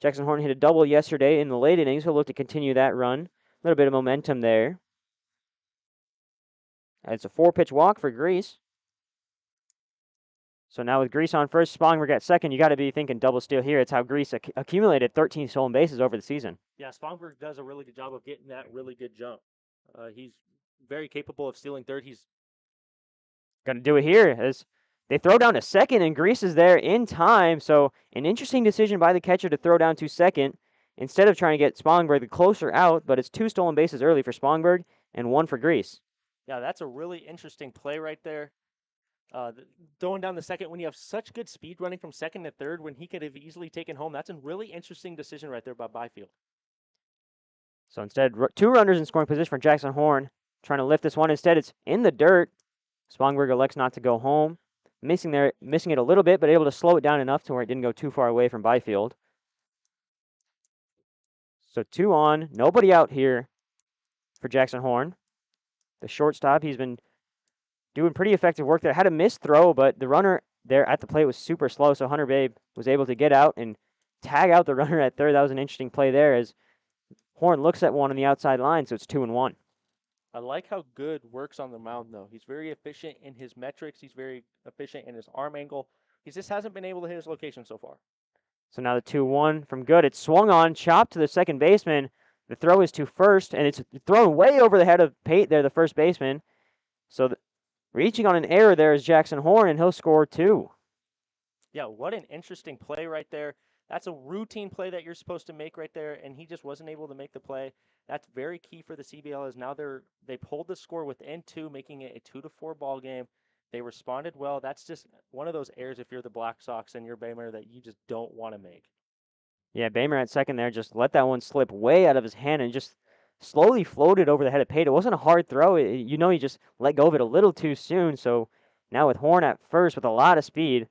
Jackson Horn hit a double yesterday in the late innings. He'll look to continue that run. little bit of momentum there. It's a 4-pitch walk for Grease. So now with Grease on first, Spongberg at second, you got to be thinking double steal here. It's how Grease accumulated 13 stolen bases over the season. Yeah, Spongberg does a really good job of getting that really good jump. He's very capable of stealing third. He's going to do it here as they throw down to second, and Grease is there in time. So an interesting decision by the catcher to throw down to second instead of trying to get Spongberg the closer out, but it's 2 stolen bases early for Spongberg and 1 for Grease. Yeah, that's a really interesting play right there. Throwing down the second when you have such good speed running from second to third when he could have easily taken home. That's a really interesting decision right there by Byfield. So instead, 2 runners in scoring position for Jackson Horn. Trying to lift this one. Instead, it's in the dirt. Spongberg elects not to go home. Missing it a little bit, but able to slow it down enough to where it didn't go too far away from Byfield. So 2 on, nobody out here for Jackson Horn. The shortstop, he's been doing pretty effective work there. Had a missed throw, but the runner there at the plate was super slow, so Hunter Babe was able to get out and tag out the runner at third. That was an interesting play there as Horn looks at one on the outside line, so it's 2-1. I like how Good works on the mound, though. He's very efficient in his metrics. He's very efficient in his arm angle. He just hasn't been able to hit his location so far. So now the 2-1 from Good. It's swung on, chopped to the second baseman. The throw is to first, and it's thrown way over the head of Pate there, the first baseman. So reaching on an error there is Jackson Horn, and he'll score 2. Yeah, what an interesting play right there. That's a routine play that you're supposed to make right there, and he just wasn't able to make the play. That's very key for the CBL. Is now they pulled the score within 2, making it a 2-4 ball game. They responded well. That's just one of those errors if you're the Black Sox and you're Bamer that you just don't want to make. Yeah, Bamer at second there just let that one slip way out of his hand and just slowly floated over the head of Pate. It wasn't a hard throw. He just let go of it a little too soon. So now with Horn at first with a lot of speed,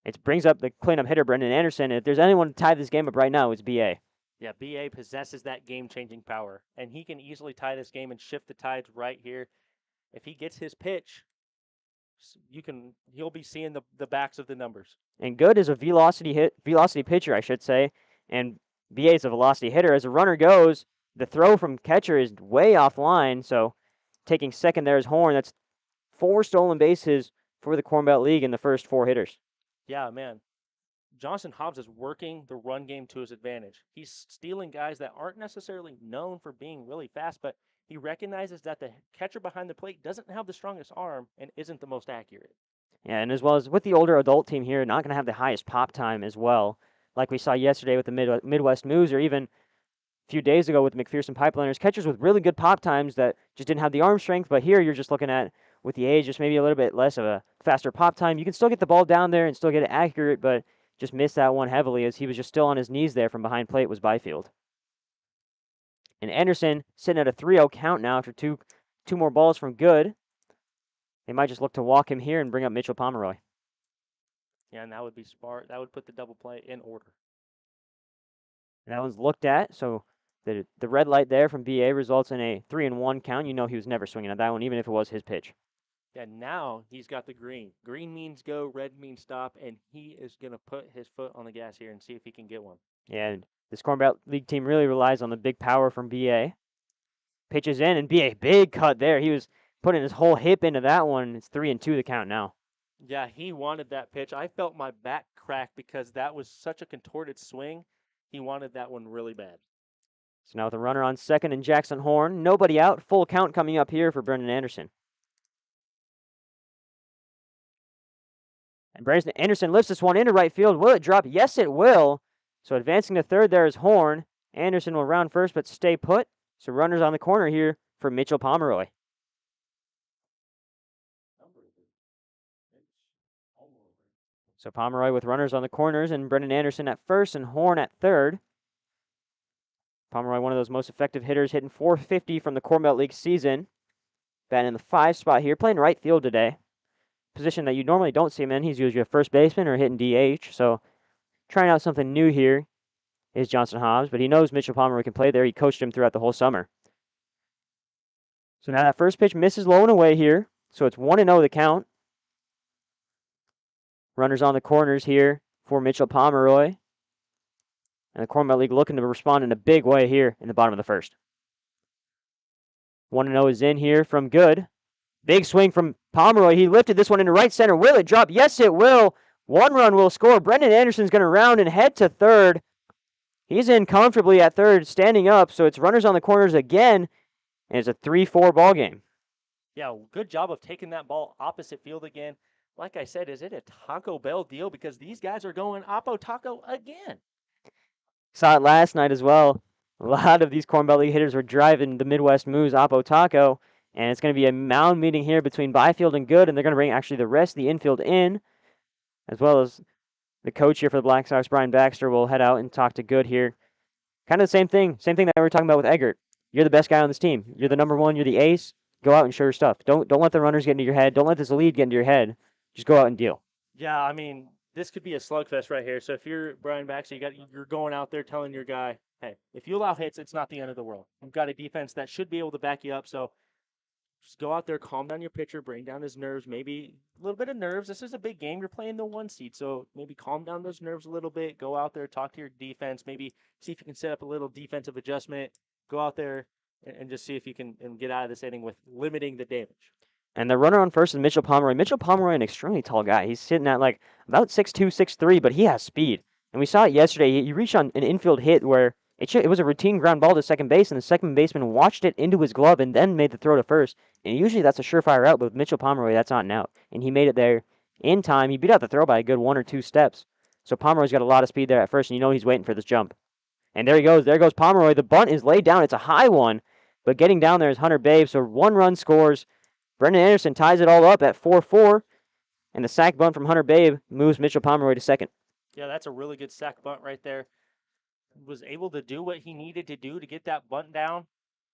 it brings up the cleanup hitter, Brendan Anderson. If there's anyone to tie this game up right now, it's B.A. Yeah, B.A. possesses that game-changing power, and he can easily tie this game and shift the tides right here. If he gets his pitch, he'll be seeing the backs of the numbers. And Good is a velocity pitcher, I should say, and B.A. is a velocity hitter. As the runner goes, the throw from catcher is way offline, so taking second there is Horn. That's 4 stolen bases for the Corn Belt League in the first 4 hitters. Yeah, man. Johnston Hobbs is working the run game to his advantage. He's stealing guys that aren't necessarily known for being really fast, but he recognizes that the catcher behind the plate doesn't have the strongest arm and isn't the most accurate. Yeah, and as well as with the older adult team here, not going to have the highest pop time as well, like we saw yesterday with the Midwest Moose, or even a few days ago with the McPherson Pipeliners. Catchers with really good pop times that just didn't have the arm strength, but here you're just looking at, with the age, just maybe a little bit less of a faster pop time. You can still get the ball down there and still get it accurate, but just missed that one heavily as he was just still on his knees there from behind plate was Byfield. And Anderson sitting at a 3-0 count now after two more balls from Good. They might just look to walk him here and bring up Mitchell Pomeroy. Yeah, and that would be smart. That would put the double play in order. And that one's looked at, so the red light there from BA results in a 3-1 count. You know he was never swinging at that one, even if it was his pitch. Yeah, now he's got the green. Green means go, red means stop, and he is going to put his foot on the gas here and see if he can get one. Yeah, and this Corn Belt League team really relies on the big power from BA. Pitches in, and BA, big cut there. He was putting his whole hip into that one. It's 3-2 the count now. Yeah, he wanted that pitch. I felt my back crack because that was such a contorted swing. He wanted that one really bad. So now with a runner on second and Jackson Horn, nobody out. Full count coming up here for Brendan Anderson. And Brendan Anderson lifts this one into right field. Will it drop? Yes, it will. So advancing to third there is Horn. Anderson will round first, but stay put. So runners on the corner here for Mitchell Pomeroy. So Pomeroy with runners on the corners and Brendan Anderson at first and Horn at third. Pomeroy, one of those most effective hitters, hitting .450 from the Corn Belt League season. Batting in the 5 spot here, playing right field today. Position that you normally don't see him in. He's usually a first baseman or hitting DH. So trying out something new here is Johnston Hobbs, but he knows Mitchell Pomeroy can play there. He coached him throughout the whole summer. So now that first pitch misses low and away here. So it's 1-0 the count. Runners on the corners here for Mitchell Pomeroy. And the Corn Belt League looking to respond in a big way here in the bottom of the first. 1-0 is in here from Good. Big swing from Pomeroy. He lifted this one into right center. Will it drop? Yes, it will. 1 run will score. Brendan Anderson's going to round and head to third. He's in comfortably at third, standing up, so it's runners on the corners again, and it's a 3-4 ball game. Yeah, good job of taking that ball opposite field again. Like I said, is it a Taco Bell deal? Because these guys are going Oppo Taco again. Saw it last night as well. A lot of these Corn Belt League hitters were driving the Midwest Moose Oppo Taco, and it's going to be a mound meeting here between Byfield and Good, and they're going to bring actually the rest of the infield in, as well as the coach here for the Black Sox, Brian Baxter, will head out and talk to Good here. Kind of the same thing that we were talking about with Eggert. You're the best guy on this team. You're the number one. You're the ace. Go out and show your stuff. Don't let the runners get into your head. Don't let this lead get into your head. Just go out and deal. Yeah, I mean, this could be a slugfest right here. So if you're Brian Baxter, you're going out there telling your guy, hey, if you allow hits, it's not the end of the world. You've got a defense that should be able to back you up. So just go out there, calm down your pitcher, bring down his nerves, maybe a little bit of nerves. This is a big game. You're playing the 1 seed, so maybe calm down those nerves a little bit. Go out there, talk to your defense, maybe see if you can set up a little defensive adjustment. Go out there and just see if you can get out of this inning with limiting the damage. And the runner on first is Mitchell Pomeroy. Mitchell Pomeroy, an extremely tall guy. He's sitting at like about 6'2", 6'3", but he has speed. And we saw it yesterday. He reached on an infield hit where it was a routine ground ball to second base, and the second baseman watched it into his glove and then made the throw to first. And usually that's a surefire out, but with Mitchell Pomeroy, that's not an out. And he made it there in time. He beat out the throw by a good 1 or 2 steps. So Pomeroy's got a lot of speed there at first, and you know he's waiting for this jump. And there he goes. There goes Pomeroy. The bunt is laid down. It's a high one, but getting down there is Hunter Babe. So 1 run scores. Brendan Anderson ties it all up at 4-4, and the sac bunt from Hunter Babe moves Mitchell Pomeroy to second. Yeah, that's a really good sac bunt right there. Was able to do what he needed to do to get that bunt down,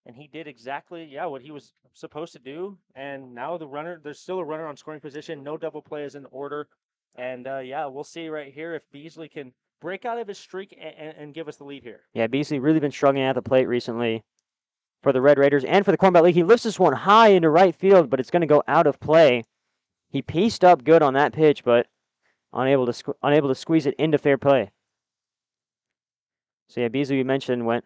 and he did exactly, what he was supposed to do. And now there's still a runner on scoring position. No double play is in order. And, we'll see right here if Beasley can break out of his streak and give us the lead here. Yeah, Beasley really been struggling at the plate recently for the Red Raiders and for the Corn Belt League. He lifts this one high into right field, but it's going to go out of play. He pieced up good on that pitch, but unable to squeeze it into fair play. So yeah, Beasley, we mentioned, went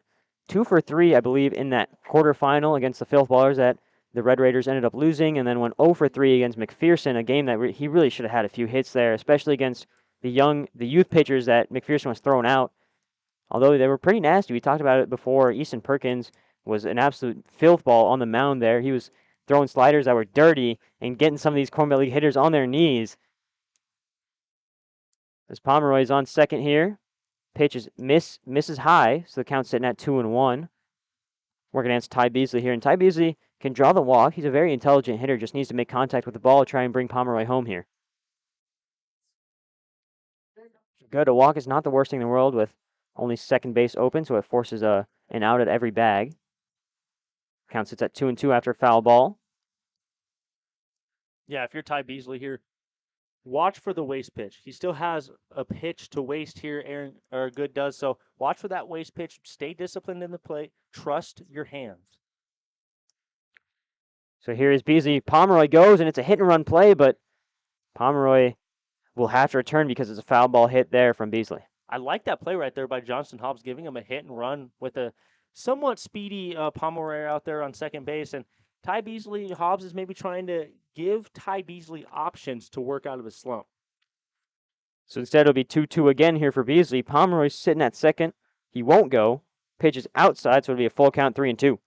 2 for 3, I believe, in that quarterfinal against the Filth Ballers that the Red Raiders ended up losing, and then went 0 for 3 against McPherson, a game that he really should have had a few hits there, especially against the youth pitchers that McPherson was throwing out. Although they were pretty nasty. We talked about it before. Easton Perkins was an absolute filth ball on the mound there. He was throwing sliders that were dirty and getting some of these Corn Belt League hitters on their knees. As Pomeroy's on second here. Pitch is misses high, so the count's sitting at 2-1. Working against Ty Beasley here, and Ty Beasley can draw the walk. He's a very intelligent hitter, just needs to make contact with the ball, try and bring Pomeroy home here. Good, a walk is not the worst thing in the world with only second base open, so it forces an out at every bag. Count sits at 2-2 after a foul ball. Yeah, if you're Ty Beasley here, watch for the waste pitch. He still has a pitch to waste here, Good does. So watch for that waste pitch. Stay disciplined in the plate. Trust your hands. So here is Beasley. Pomeroy goes, and it's a hit-and-run play, but Pomeroy will have to return because it's a foul ball hit there from Beasley. I like that play right there by Johnston Hobbs, giving him a hit and run with a somewhat speedy Pomeroy out there on second base. And Ty Beasley, Hobbs is maybe trying to give Ty Beasley options to work out of his slump. So instead it'll be 2-2 again here for Beasley. Pomeroy's sitting at second. He won't go. Pitch is outside, so it'll be a full count, 3-2.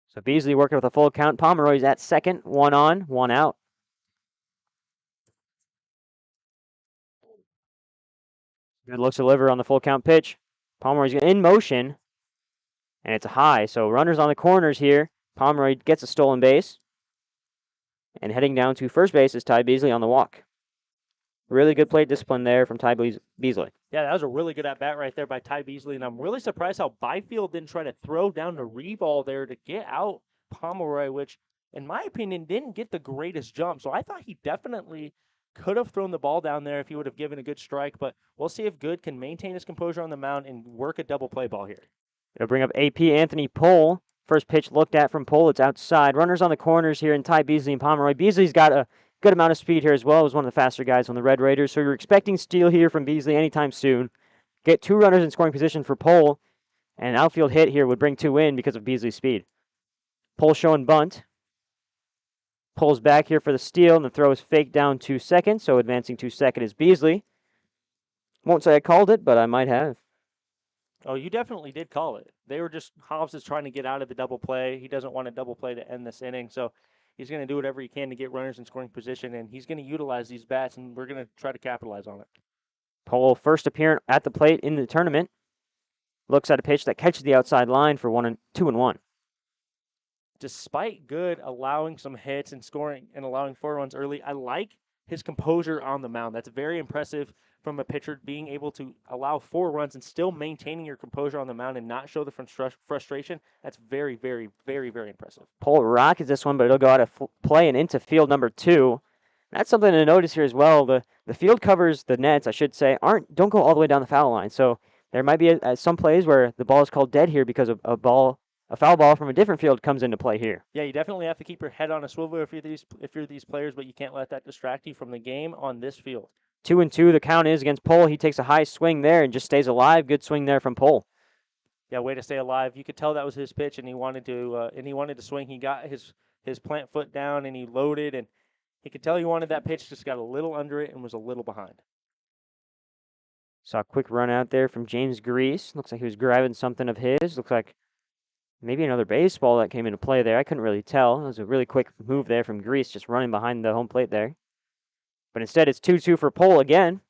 So Beasley working with a full count. Pomeroy's at second, 1 on, 1 out. Good looks to liver on the full count pitch. Pomeroy's in motion, and it's a high. So runners on the corners here. Pomeroy gets a stolen base. And heading down to first base is Ty Beasley on the walk. Really good plate discipline there from Ty Beasley. Yeah, that was a really good at-bat right there by Ty Beasley, and I'm really surprised how Byfield didn't try to throw down the re-ball there to get out Pomeroy, which, in my opinion, didn't get the greatest jump. So I thought he definitely could have thrown the ball down there if he would have given a good strike, but we'll see if Good can maintain his composure on the mound and work a double play ball here. It'll bring up AP Anthony Pohl. First pitch looked at from Pohl. It's outside. Runners on the corners here in Ty Beasley and Pomeroy. Beasley's got good amount of speed here as well. He was one of the faster guys on the Red Raiders, so you're expecting steal here from Beasley anytime soon. Get 2 runners in scoring position for Pole, and an outfield hit here would bring 2 in because of Beasley's speed. Pole showing bunt. Pulls back here for the steal, and the throw is faked down 2 seconds, so advancing to second is Beasley. Won't say I called it, but I might have. Oh, you definitely did call it. They were just, Hobbs is trying to get out of the double play. He doesn't want a double play to end this inning, so he's going to do whatever he can to get runners in scoring position, and he's going to utilize these bats, and we're going to try to capitalize on it. Pole, first appearance at the plate in the tournament. Looks at a pitch that catches the outside line for 2-1. Despite Good allowing some hits and scoring and allowing 4 runs early, I like his composure on the mound. That's very impressive from a pitcher, being able to allow 4 runs and still maintaining your composure on the mound and not show the frustration. That's very, very, very, very impressive. Pole rockets this one, but it'll go out of play and into field number 2. That's something to notice here as well. The field covers, the nets, I should say, don't go all the way down the foul line. So there might be some plays where the ball is called dead here because of a foul ball from a different field comes into play here. Yeah, you definitely have to keep your head on a swivel if you're these players, but you can't let that distract you from the game on this field. 2-2, the count is against Pole. He takes a high swing there and just stays alive. Good swing there from Pole. Yeah, way to stay alive. You could tell that was his pitch, and he wanted to swing. He got his plant foot down, and he loaded, and he could tell he wanted that pitch. Just got a little under it and was a little behind. Saw a quick run out there from James Grease. Looks like he was grabbing something of his. Looks like maybe another baseball that came into play there. I couldn't really tell. It was a really quick move there from Grease, just running behind the home plate there. But instead, it's 2-2 for Pole again.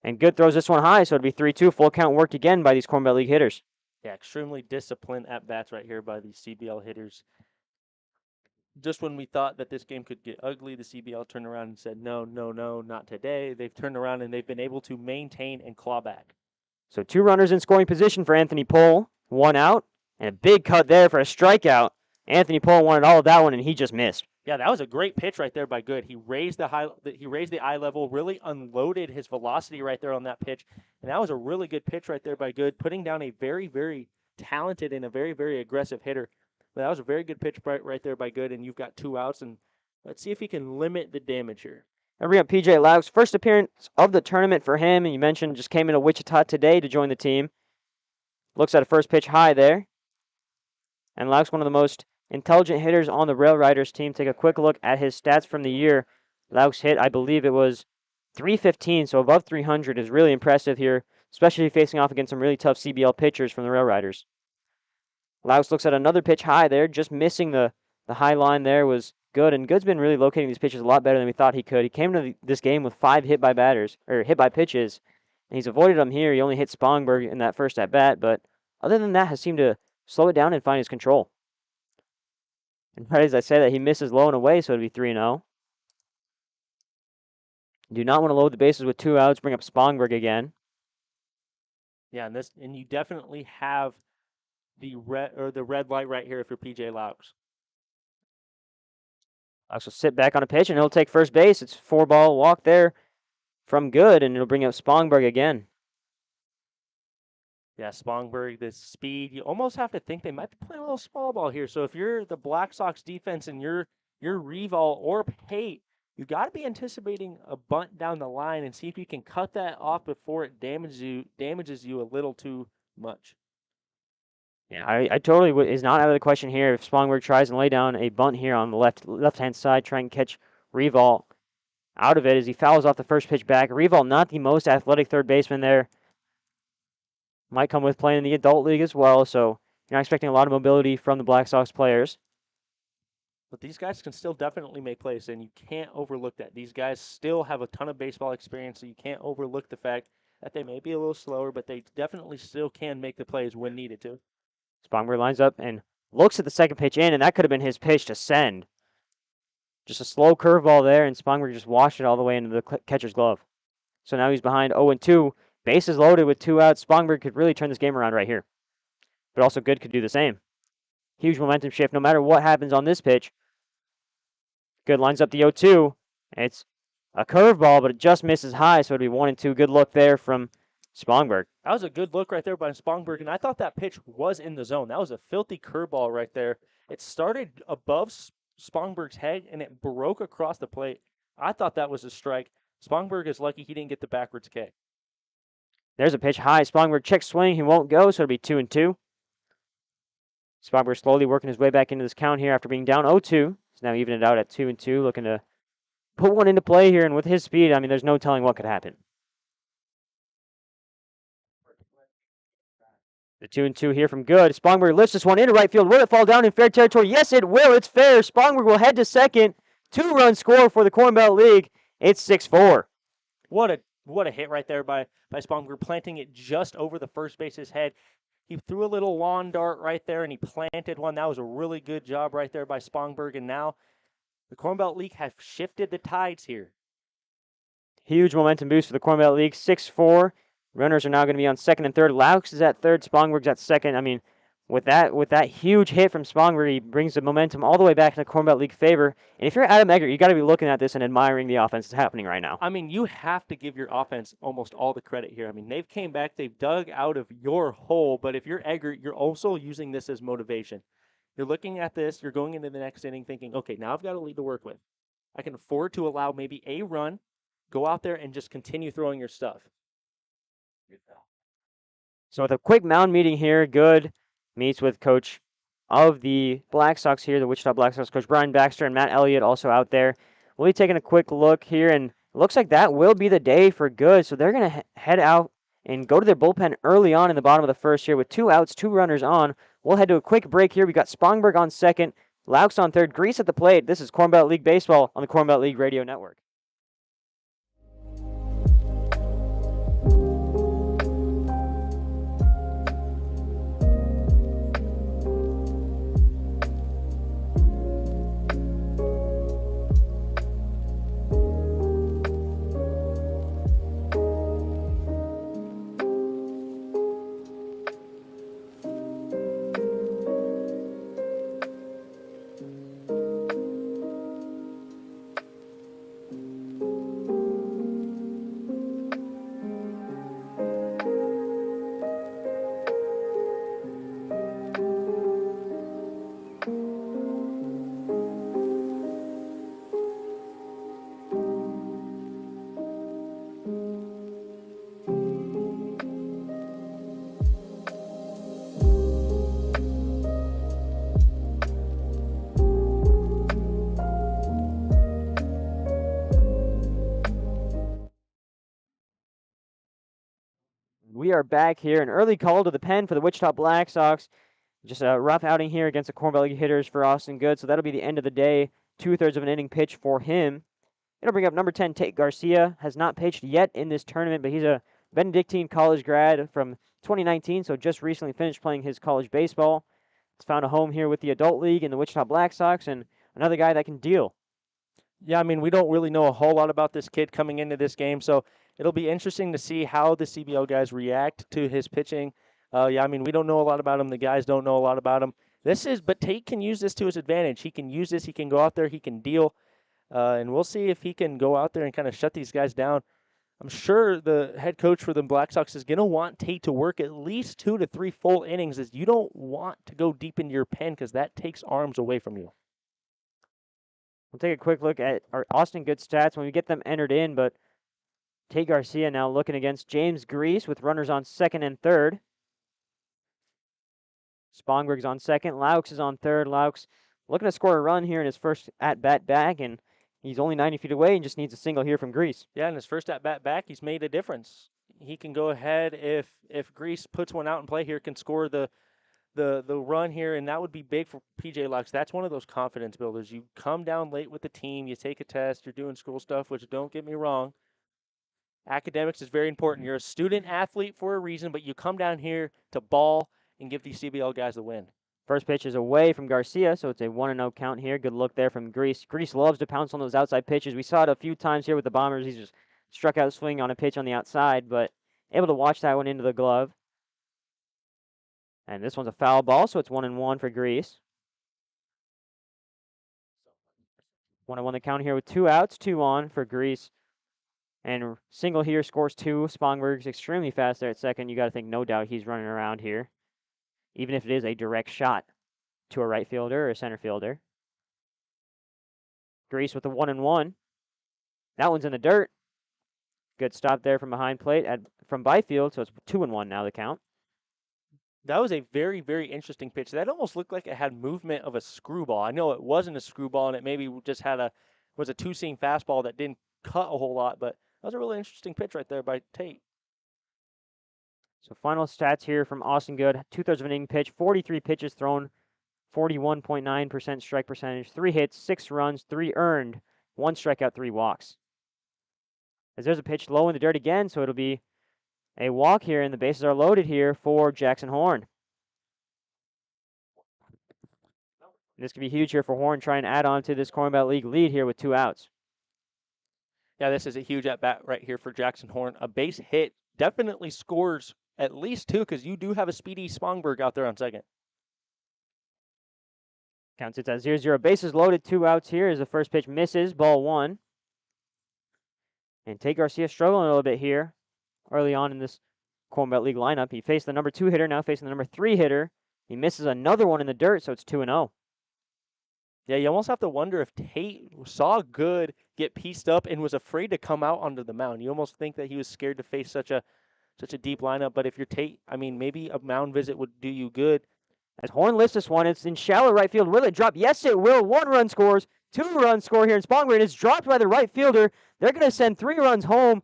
And Good throws this one high, so it'll be 3-2. Full count worked again by these Corn Belt League hitters. Yeah, extremely disciplined at-bats right here by these CBL hitters. Just when we thought that this game could get ugly, the CBL turned around and said, no, not today. They've turned around and they've been able to maintain and claw back. So 2 runners in scoring position for Anthony Pole. 1 out, and a big cut there for a strikeout. Anthony Pole wanted all of that one, and he just missed. Yeah, that was a great pitch right there by Good. He raised the eye level, really unloaded his velocity right there on that pitch, and that was a really good pitch right there by Good, putting down a very, very talented and a very, very aggressive hitter. But that was a very good pitch right there by Good, and you've got 2 outs, and let's see if he can limit the damage here. I bring up PJ Laux, first appearance of the tournament for him, and you mentioned just came into Wichita today to join the team. Looks at a first pitch high there. And Laux, one of the most intelligent hitters on the Rail Riders team. Take a quick look at his stats from the year. Laux hit, I believe it was 315, so above 300 is really impressive here, especially facing off against some really tough CBL pitchers from the Rail Riders. Laux looks at another pitch high there, just missing the high line there was Good, and Good's been really locating these pitches a lot better than we thought he could. He came to this game with 5 hit by pitches, and he's avoided them here. He only hit Spongberg in that first at bat, but other than that, has seemed to slow it down and find his control. And right as I say that, he misses low and away, so it'll be 3-0. Do not want to load the bases with 2 outs, bring up Spongberg again. Yeah, and you definitely have the red light right here if you're PJ Laux. Laux will sit back on a pitch, and he'll take first base. It's 4-ball walk there from Good, and it'll bring up Spongberg again. Yeah, Spongberg, the speed. You almost have to think they might be playing a little small ball here. So if you're the Black Sox defense and you're Revol or Pate, you got to be anticipating a bunt down the line and see if you can cut that off before it damages you a little too much. Yeah, I totally is not out of the question here. If Spongberg tries and lay down a bunt here on the left-hand side, try and catch Revol out of it as he fouls off the first pitch back. Revol, not the most athletic third baseman there. Might come with playing in the adult league as well, so you're not expecting a lot of mobility from the Black Sox players. But these guys can still definitely make plays, and you can't overlook that. These guys still have a ton of baseball experience, so you can't overlook the fact that they may be a little slower, but they definitely still can make the plays when needed to. Spongberg lines up and looks at the second pitch in, and that could have been his pitch to send. Just a slow curveball there, and Spongberg just washed it all the way into the catcher's glove. So now he's behind 0-2. Bases loaded with 2 outs. Spongberg could really turn this game around right here. But also Good could do the same. Huge momentum shift no matter what happens on this pitch. Good lines up the 0-2. It's a curveball, but it just misses high, so it'll be 1-2. Good look there from Spongberg. That was a good look right there by Spongberg, and I thought that pitch was in the zone. That was a filthy curveball right there. It started above Spongberg's head, and it broke across the plate. I thought that was a strike. Spongberg is lucky he didn't get the backwards K. There's a pitch high. Spongberg checks swing. He won't go, so it'll be 2-2. Spongberg slowly working his way back into this count here after being down 0-2. He's now evening it out at 2-2, looking to put one into play here. And with his speed, I mean, there's no telling what could happen. The 2-2 here from Good. Spongberg lifts this one into right field. Will it fall down in fair territory? Yes, it will. It's fair. Spongberg will head to second. 2-run score for the Corn Belt League. It's 6-4. What a hit right there by Spongberg, planting it just over the first base's head. He threw a little lawn dart right there, and he planted one. That was a really good job right there by Spongberg, and now the Corn Belt League have shifted the tides here. Huge momentum boost for the Corn Belt League. 6-4. Runners are now going to be on second and third. Laux is at third. Spongberg's at second. I mean, with that huge hit from Spongberg, he brings the momentum all the way back in the Corn Belt League favor. And if you're Adam Eggert, you got to be looking at this and admiring the offense that's happening right now. I mean, you have to give your offense almost all the credit here. I mean, they've came back, they've dug out of your hole, but if you're Eggert, you're also using this as motivation. You're looking at this, you're going into the next inning thinking, okay, now I've got a lead to work with. I can afford to allow maybe a run, go out there and just continue throwing your stuff. So with a quick mound meeting here, Good meets with coach of the Black Sox here, the Wichita Black Sox, Coach Brian Baxter and Matt Elliott also out there. We'll be taking a quick look here, and it looks like that will be the day for Good. So they're going to head out and go to their bullpen early on in the bottom of the first here with 2 outs, 2 runners on. We'll head to a quick break here. We got Spongberg on second, Laux on third, Grease at the plate. This is Corn Belt League Baseball on the Corn Belt League Radio Network. We are back here. An early call to the pen for the Wichita Black Sox. Just a rough outing here against the Corn Belt League hitters for Austin Good. So that'll be the end of the day. 2/3 of an inning pitch for him. It'll bring up number 10, Tate Garcia. Has not pitched yet in this tournament, but he's a Benedictine college grad from 2019, so just recently finished playing his college baseball. He's found a home here with the adult league and the Wichita Black Sox, and another guy that can deal. Yeah, I mean, we don't really know a whole lot about this kid coming into this game, so it'll be interesting to see how the CBL guys react to his pitching. Yeah, I mean, we don't know a lot about him. The guys don't know a lot about him. But Tate can use this to his advantage. He can use this. He can go out there. He can deal. And we'll see if he can go out there and kind of shut these guys down. I'm sure the head coach for the Black Sox is going to want Tate to work at least 2 to 3 full innings, as you don't want to go deep into your pen because that takes arms away from you. We'll take a quick look at our Austin Good stats when we get them entered in, but Tate Garcia now looking against James Grease with runners on second and third. Spongberg's on second. Laux is on third. Laux looking to score a run here in his first at-bat back, and he's only 90 feet away and just needs a single here from Grease. Yeah, in his first at-bat back, he's made a difference. He can go ahead, if Grease puts one out in play here, can score the run here, and that would be big for PJ Laux. That's one of those confidence builders. You come down late with the team, you take a test, you're doing school stuff, which don't get me wrong. Academics is very important. You're a student athlete for a reason, but you come down here to ball and give these CBL guys the win. First pitch is away from Garcia, so it's a 1-0 count here. Good look there from Grease. Grease loves to pounce on those outside pitches. We saw it a few times here with the Bombers. He's just struck out swing on a pitch on the outside, but able to watch that one into the glove. And this one's a foul ball, so it's 1-1 for Grease. 1-1 the count here with 2 outs, 2 on for Grease. And single here scores 2. Spongberg's extremely fast there at second. You got to think no doubt he's running around here, even if it is a direct shot to a right fielder or a center fielder. Grease with the 1-1. That one's in the dirt. Good stop there from behind plate from Byfield, so it's 2-1 now the count. That was a very, very interesting pitch. That almost looked like it had movement of a screwball. I know it wasn't a screwball, and it maybe just was a two-seam fastball that didn't cut a whole lot, but that was a really interesting pitch right there by Tate. So final stats here from Austin Good. 2/3 of an inning pitch, 43 pitches thrown, 41.9% strike percentage, 3 hits, 6 runs, 3 earned, 1 strikeout, 3 walks. As there's a pitch low in the dirt again, so it'll be a walk here, and the bases are loaded here for Jackson Horn. This could be huge here for Horn, trying to add on to this Corn Belt League lead here with 2 outs. Yeah, this is a huge at-bat right here for Jackson Horn. A base hit definitely scores at least 2 because you do have a speedy Spongberg out there on second. Count sits at 0-0. Bases loaded, 2 outs here as the first pitch misses, ball 1. And Tate Garcia struggling a little bit here early on in this Corn Belt League lineup. He faced the number 2 hitter, now facing the number 3 hitter. He misses another one in the dirt, so it's 2-0. Yeah, you almost have to wonder if Tate saw Good get pieced up and was afraid to come out onto the mound. You almost think that he was scared to face such a deep lineup. But if you're Tate, I mean, maybe a mound visit would do you good. As Horn lifts this one, it's in shallow right field. Will it drop? Yes, it will. 1 run scores. 2 runs score here in Spongberg, and it's dropped by the right fielder. They're going to send 3 runs home.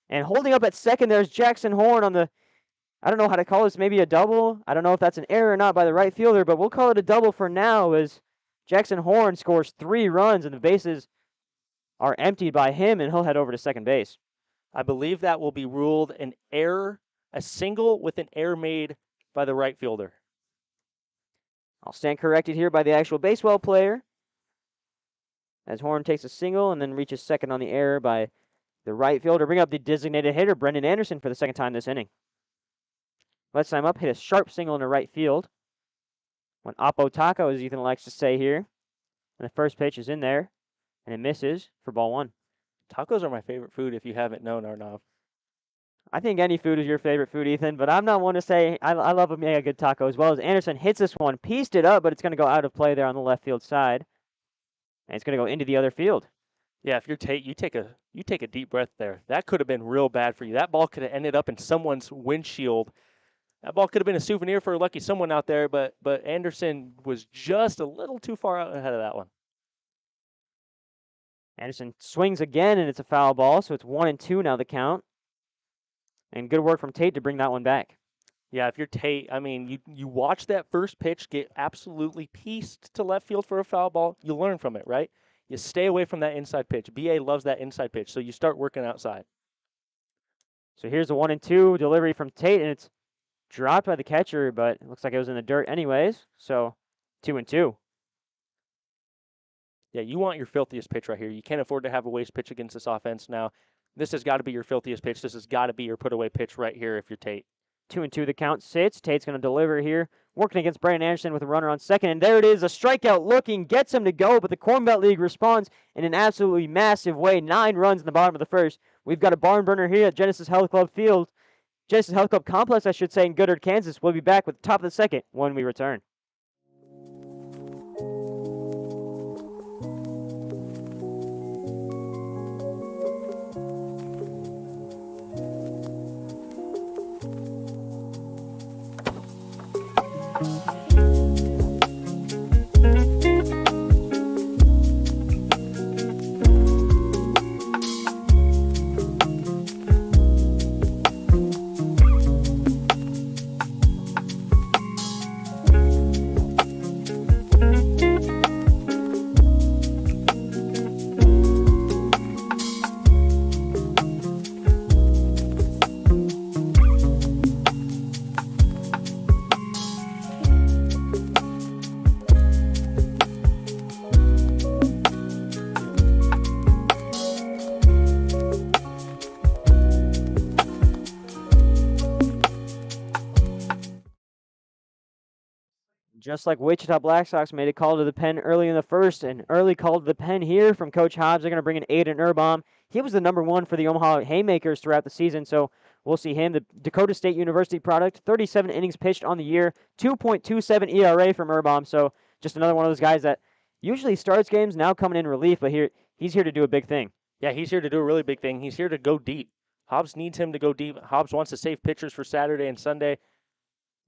And holding up at second, there's Jackson Horn on the, I don't know how to call this, maybe a double. I don't know if that's an error or not by the right fielder, but we'll call it a double for now as Jackson Horn scores 3 runs, and the bases are emptied by him, and he'll head over to second base. I believe that will be ruled an error, a single with an error made by the right fielder. I'll stand corrected here by the actual baseball player as Horn takes a single and then reaches second on the error by the right fielder. Bring up the designated hitter, Brendan Anderson, for the second time this inning. Last time up, hit a sharp single into right field. Went Oppo Taco, as Ethan likes to say here. And the first pitch is in there, and it misses for ball 1. Tacos are my favorite food if you haven't known, Arnav. I think any food is your favorite food, Ethan, but I'm not one to say I love a good taco as well. As Anderson hits this one, pieced it up, but it's going to go out of play there on the left field side. And it's going to go into the other field. Yeah, if you're Tate, you take a deep breath there. That could have been real bad for you. That ball could have ended up in someone's windshield. That ball could have been a souvenir for a lucky someone out there, but Anderson was just a little too far out ahead of that one. Anderson swings again, and it's a foul ball, so it's 1-2 now the count. And good work from Tate to bring that one back. Yeah, if you're Tate, I mean, you watch that first pitch get absolutely pieced to left field for a foul ball. You learn from it, right? You stay away from that inside pitch. BA loves that inside pitch, so you start working outside. So here's the 1-2 delivery from Tate, and it's dropped by the catcher, but it looks like it was in the dirt anyways. So 2-2. Yeah, you want your filthiest pitch right here. You can't afford to have a waste pitch against this offense now. This has got to be your filthiest pitch. This has got to be your put-away pitch right here if you're Tate. 2-2 the count sits. Tate's going to deliver here. Working against Brandon Anderson with a runner on second. And there it is. A strikeout looking. Gets him to go. But the Corn Belt League responds in an absolutely massive way. 9 runs in the bottom of the first. We've got a barn burner here at Genesis Health Club Field. Genesis Health Club Complex, I should say, in Goodard, Kansas. We'll be back with the top of the second when we return. Just like Wichita Black Sox made a call to the pen early in the first, an early call to the pen here from Coach Hobbs. They're going to bring in Aiden Erbaum. He was the number 1 for the Omaha Haymakers throughout the season, so we'll see him. The Dakota State University product, 37 innings pitched on the year, 2.27 ERA from Erbaum, so just another one of those guys that usually starts games, now coming in relief, but he's here to do a big thing. Yeah, he's here to do a really big thing. He's here to go deep. Hobbs needs him to go deep. Hobbs wants to save pitchers for Saturday and Sunday.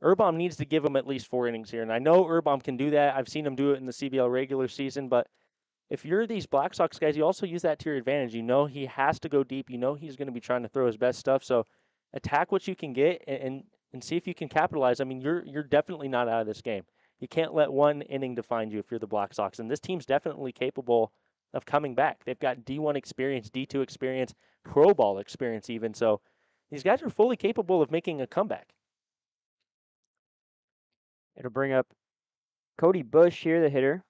Urban needs to give him at least 4 innings here, and I know Urban can do that. I've seen him do it in the CBL regular season, but if you're these Black Sox guys, you also use that to your advantage. You know he has to go deep. You know he's going to be trying to throw his best stuff. So attack what you can get and see if you can capitalize. I mean, you're definitely not out of this game. You can't let one inning define you if you're the Black Sox. And this team's definitely capable of coming back. They've got D1 experience, D2 experience, pro ball experience even. So these guys are fully capable of making a comeback. It'll bring up Cody Bush here, the hitter.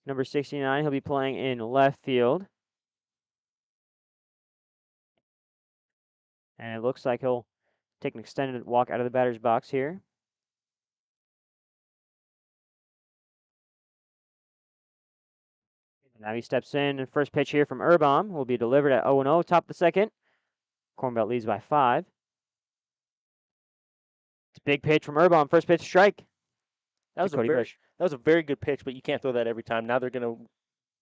Number 69, he'll be playing in left field. And it looks like he'll take an extended walk out of the batter's box here. Now he steps in, and first pitch here from Urban will be delivered at 0-0, top of the second. Corn Belt leads by 5. It's a big pitch from Urban, first pitch strike. That was a very good pitch, but you can't throw that every time. Now they're going to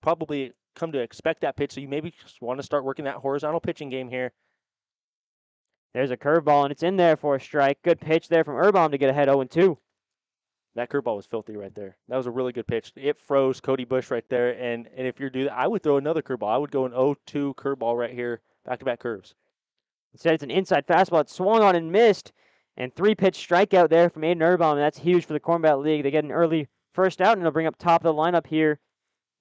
probably come to expect that pitch, so you maybe just want to start working that horizontal pitching game here. There's a curveball, and it's in there for a strike. Good pitch there from Urban to get ahead 0-2. That curveball was filthy right there. That was a really good pitch. It froze Cody Bush right there, and if you're doing that, I would throw another curveball. I would go an 0-2 curveball right here, back-to-back curves. Instead, it's an inside fastball. It swung on and missed, and 3-pitch strikeout there from Aiden Urban. That's huge for the Corn Belt League. They get an early first out, and they'll bring up top of the lineup here.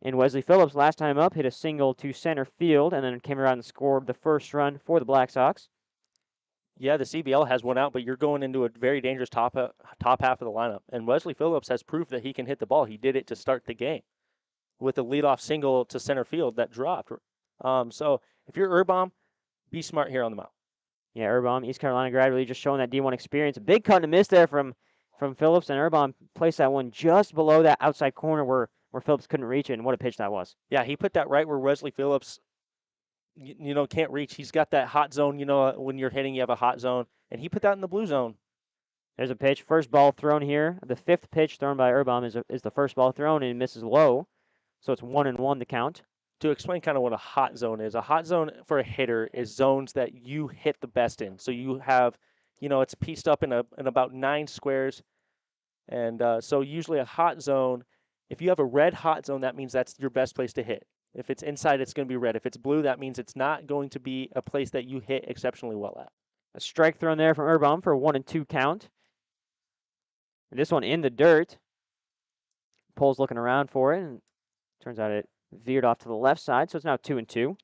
And Wesley Phillips, last time up, hit a single to center field, and then came around and scored the first run for the Black Sox. Yeah, the CBL has one out, but you're going into a very dangerous top half of the lineup. And Wesley Phillips has proved that he can hit the ball. He did it to start the game with a leadoff single to center field that dropped. So if you're Urban, be smart here on the mound. Yeah, Urban, East Carolina grad, really just showing that D1 experience. A big cut and a miss there from Phillips, and Urban placed that one just below that outside corner where Phillips couldn't reach it, and what a pitch that was. Yeah, he put that right where Wesley Phillips can't reach. He's got that hot zone, when you're hitting, you have a hot zone, and he put that in the blue zone. There's a pitch. First ball thrown here. The 5th pitch thrown by Urban is the first ball thrown, and misses low. So it's 1-1 the count. To explain kind of what a hot zone is, a hot zone for a hitter is zones that you hit the best in. So you have, it's pieced up in about 9 squares. And so usually a hot zone, if you have a red hot zone, that means that's your best place to hit. If it's inside, it's going to be red. If it's blue, that means it's not going to be a place that you hit exceptionally well at. A strike thrown there from Urban for a 1-2 count. And this one in the dirt. Pole's looking around for it, and turns out it veered off to the left side, so it's now 2-2.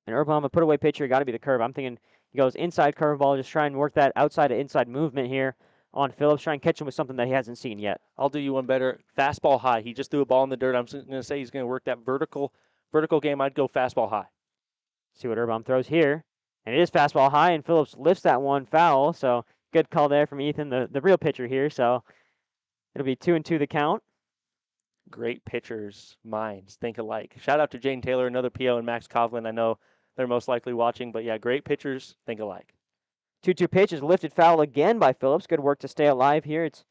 And Urban, a put-away pitcher, got to be the curve. I'm thinking he goes inside curveball, just try and work that outside to inside movement here on Phillips, try and catch him with something that he hasn't seen yet. I'll do you one better. Fastball high. He just threw a ball in the dirt. I'm going to say he's going to work that vertical game. I'd go fastball high. See what Urban throws here. And it is fastball high, and Phillips lifts that one foul. So good call there from Ethan, the real pitcher here. So it'll be 2-2 the count. Great pitchers' minds think alike. Shout out to Jane Taylor, another PO, and Max Kovlin. I know they're most likely watching, but yeah, great pitchers think alike. 2-2 pitch is lifted foul again by Phillips. Good work to stay alive here. It's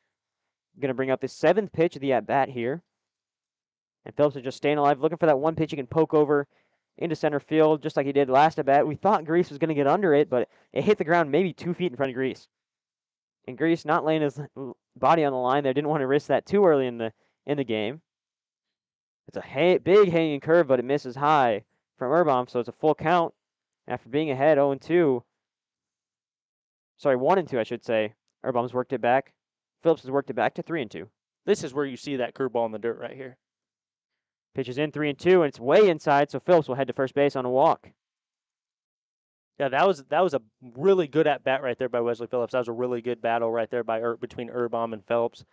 going to bring up the 7th pitch of the at-bat here. And Phillips is just staying alive, looking for that one pitch he can poke over into center field, just like he did last at-bat. We thought Grease was going to get under it, but it hit the ground maybe 2 feet in front of Grease. And Grease not laying his body on the line there, didn't want to risk that too early in the game. It's a big hanging curve, but it misses high from Urban, so it's a full count after being ahead 0-2. Sorry, 1-2, I should say. Urban's worked it back. Phillips has worked it back to 3-2. This is where you see that curveball in the dirt right here. Pitch is in 3-2, and it's way inside, so Phillips will head to first base on a walk. Yeah, that was a really good at bat right there by Wesley Phillips. That was a really good battle right there between Urban and Phillips.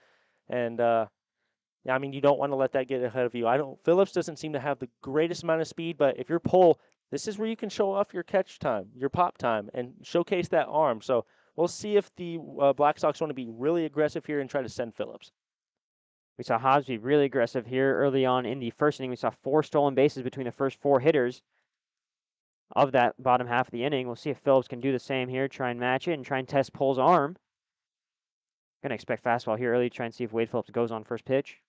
And yeah, I mean, you don't want to let that get ahead of you. Phillips doesn't seem to have the greatest amount of speed, but if you're Pole, this is where you can show off your catch time, your pop time, and showcase that arm. So we'll see if the Black Sox want to be really aggressive here and try to send Phillips. We saw Hobbs be really aggressive here early on in the first inning. We saw 4 stolen bases between the first 4 hitters of that bottom half of the inning. We'll see if Phillips can do the same here, try and match it, and try and test Pole's arm. Going to expect fastball here early, try and see if Wade Phillips goes on first pitch.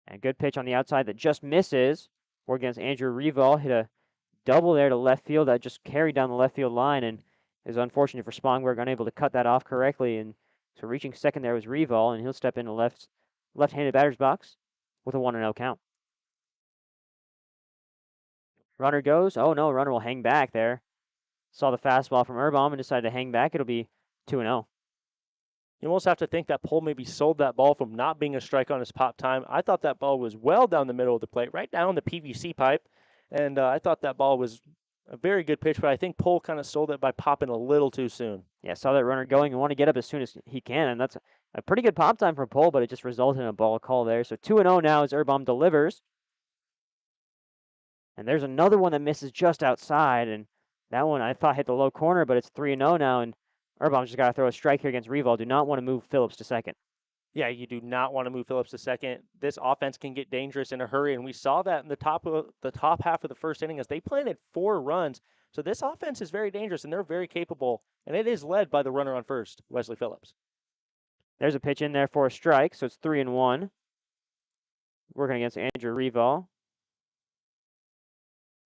And a good pitch on the outside that just misses. We're against Andrew Reval. Hit a double there to left field that just carried down the left field line and is unfortunate for Spongberg, unable to cut that off correctly. And so reaching second there was Reval, and he'll step into left-handed batter's box with a 1-0 count. Runner goes. Oh, no, runner will hang back there. Saw the fastball from Urbaum and decided to hang back. It'll be 2-0. You almost have to think that Pole maybe sold that ball from not being a strike on his pop time. I thought that ball was well down the middle of the plate, right down the PVC pipe. And I thought that ball was a very good pitch, but I think Pole kind of sold it by popping a little too soon. Yeah, saw that runner going and want to get up as soon as he can, and that's a pretty good pop time for Pole, but it just resulted in a ball call there. So 2-0 now as Urbaum delivers. And there's another one that misses just outside, and that one I thought hit the low corner, but it's 3-0 now, and Urbaum's just got to throw a strike here against Reval. Do not want to move Phillips to second. Yeah, you do not want to move Phillips to second. This offense can get dangerous in a hurry, and we saw that in the top half of the first inning as they planted 4 runs. So this offense is very dangerous, and they're very capable, and it is led by the runner on first, Wesley Phillips. There's a pitch in there for a strike, so it's 3-1. Working against Andrew Reval.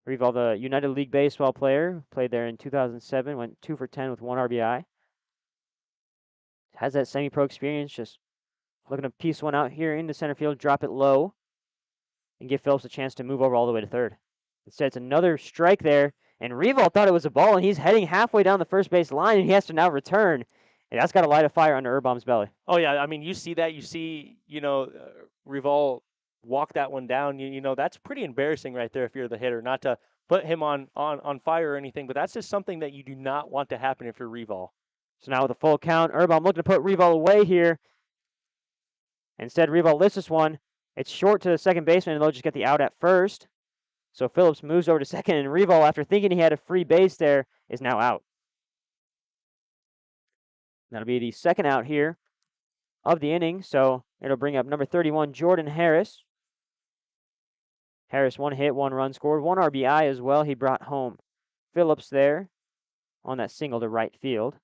Reval, the United League Baseball player, played there in 2007, went 2 for 10 with 1 RBI. Has that semi-pro experience, just looking to piece one out here into center field, drop it low, and give Phillips a chance to move over all the way to third. Instead, it's another strike there, and Reval thought it was a ball, and he's heading halfway down the first base line, and he has to now return. And that's got to light a fire under Urbaum's belly. Oh, yeah, I mean, you see that. You see, Reval walk that one down. You know, that's pretty embarrassing right there if you're the hitter, not to put him on fire or anything, but that's just something that you do not want to happen if you're Reval. So now with a full count, Urbaum looking to put Reval away here. Instead, Reval lifts this one. It's short to the second baseman, and they'll just get the out at first. So Phillips moves over to second, and Reval, after thinking he had a free base there, is now out. That'll be the second out here of the inning, so it'll bring up number 31, Jordan Harris. Harris, 1 hit, 1 run scored, 1 RBI as well. He brought home Phillips there on that single to right field.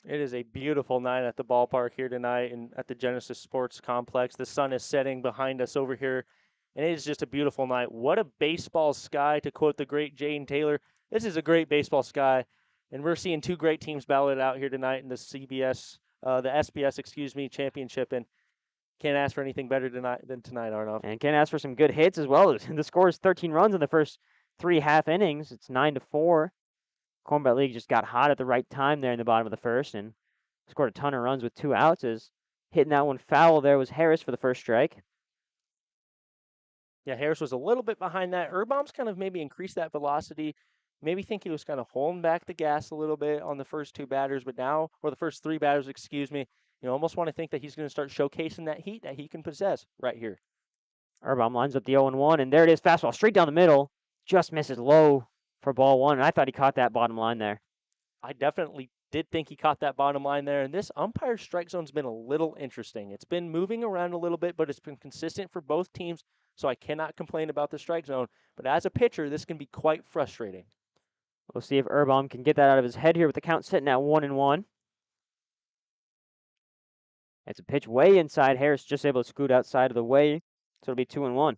It is a beautiful night at the ballpark here tonight and at the Genesis Sports Complex. The sun is setting behind us over here, and it is just a beautiful night. What a baseball sky, to quote the great Jane Taylor. This is a great baseball sky, and we're seeing 2 great teams battle it out here tonight in the SBS, championship, and can't ask for anything better than tonight, Arnav. And can't ask for some good hits as well. The score is 13 runs in the first 3 half innings. It's 9-4. Corn Belt League just got hot at the right time there in the bottom of the first and scored a ton of runs with 2 outs. As hitting that one foul there was Harris for the first strike. Yeah, Harris was a little bit behind that. Urbaum's kind of maybe increased that velocity. Maybe think he was kind of holding back the gas a little bit on the first 2 batters, but now, or the first 3 batters, excuse me, you almost want to think that he's going to start showcasing that heat that he can possess right here. Urbaum lines up the 0-1, and there it is, fastball straight down the middle. Just misses low for ball 1, and I thought he caught that bottom line there. I definitely did think he caught that bottom line there, and this umpire strike zone's been a little interesting. It's been moving around a little bit, but it's been consistent for both teams, so I cannot complain about the strike zone. But as a pitcher, this can be quite frustrating. We'll see if Urbaum can get that out of his head here with the count sitting at 1-1. It's a pitch way inside. Harris just able to scoot outside of the way, so it'll be 2-1.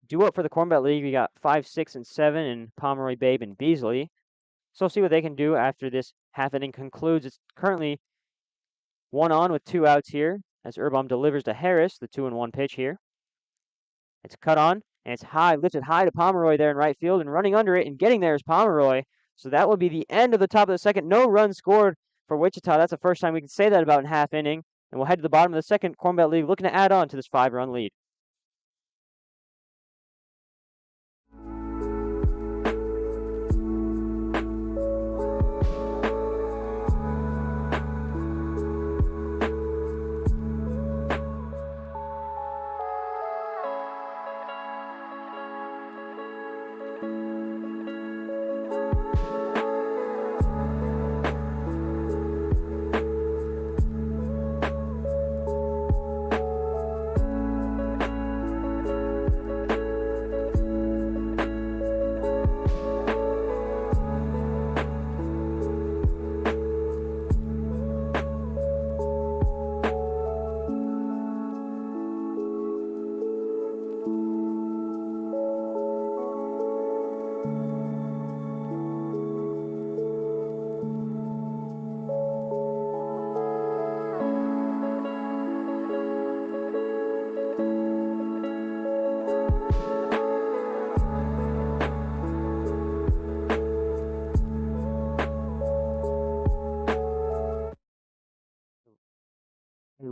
Due up for the Corn Belt League, we got 5, 6, and 7 in Pomeroy, Babe, and Beasley. So we'll see what they can do after this half inning concludes. It's currently 1 on with 2 outs here as Urbaum delivers to Harris, the 2-1 pitch here. It's cut on, and it's high, lifted high to Pomeroy there in right field, and running under it and getting there is Pomeroy. So that will be the end of the top of the second. No runs scored for Wichita. That's the first time we can say that about in half inning. And we'll head to the bottom of the second. Corn Belt League looking to add on to this 5-run lead.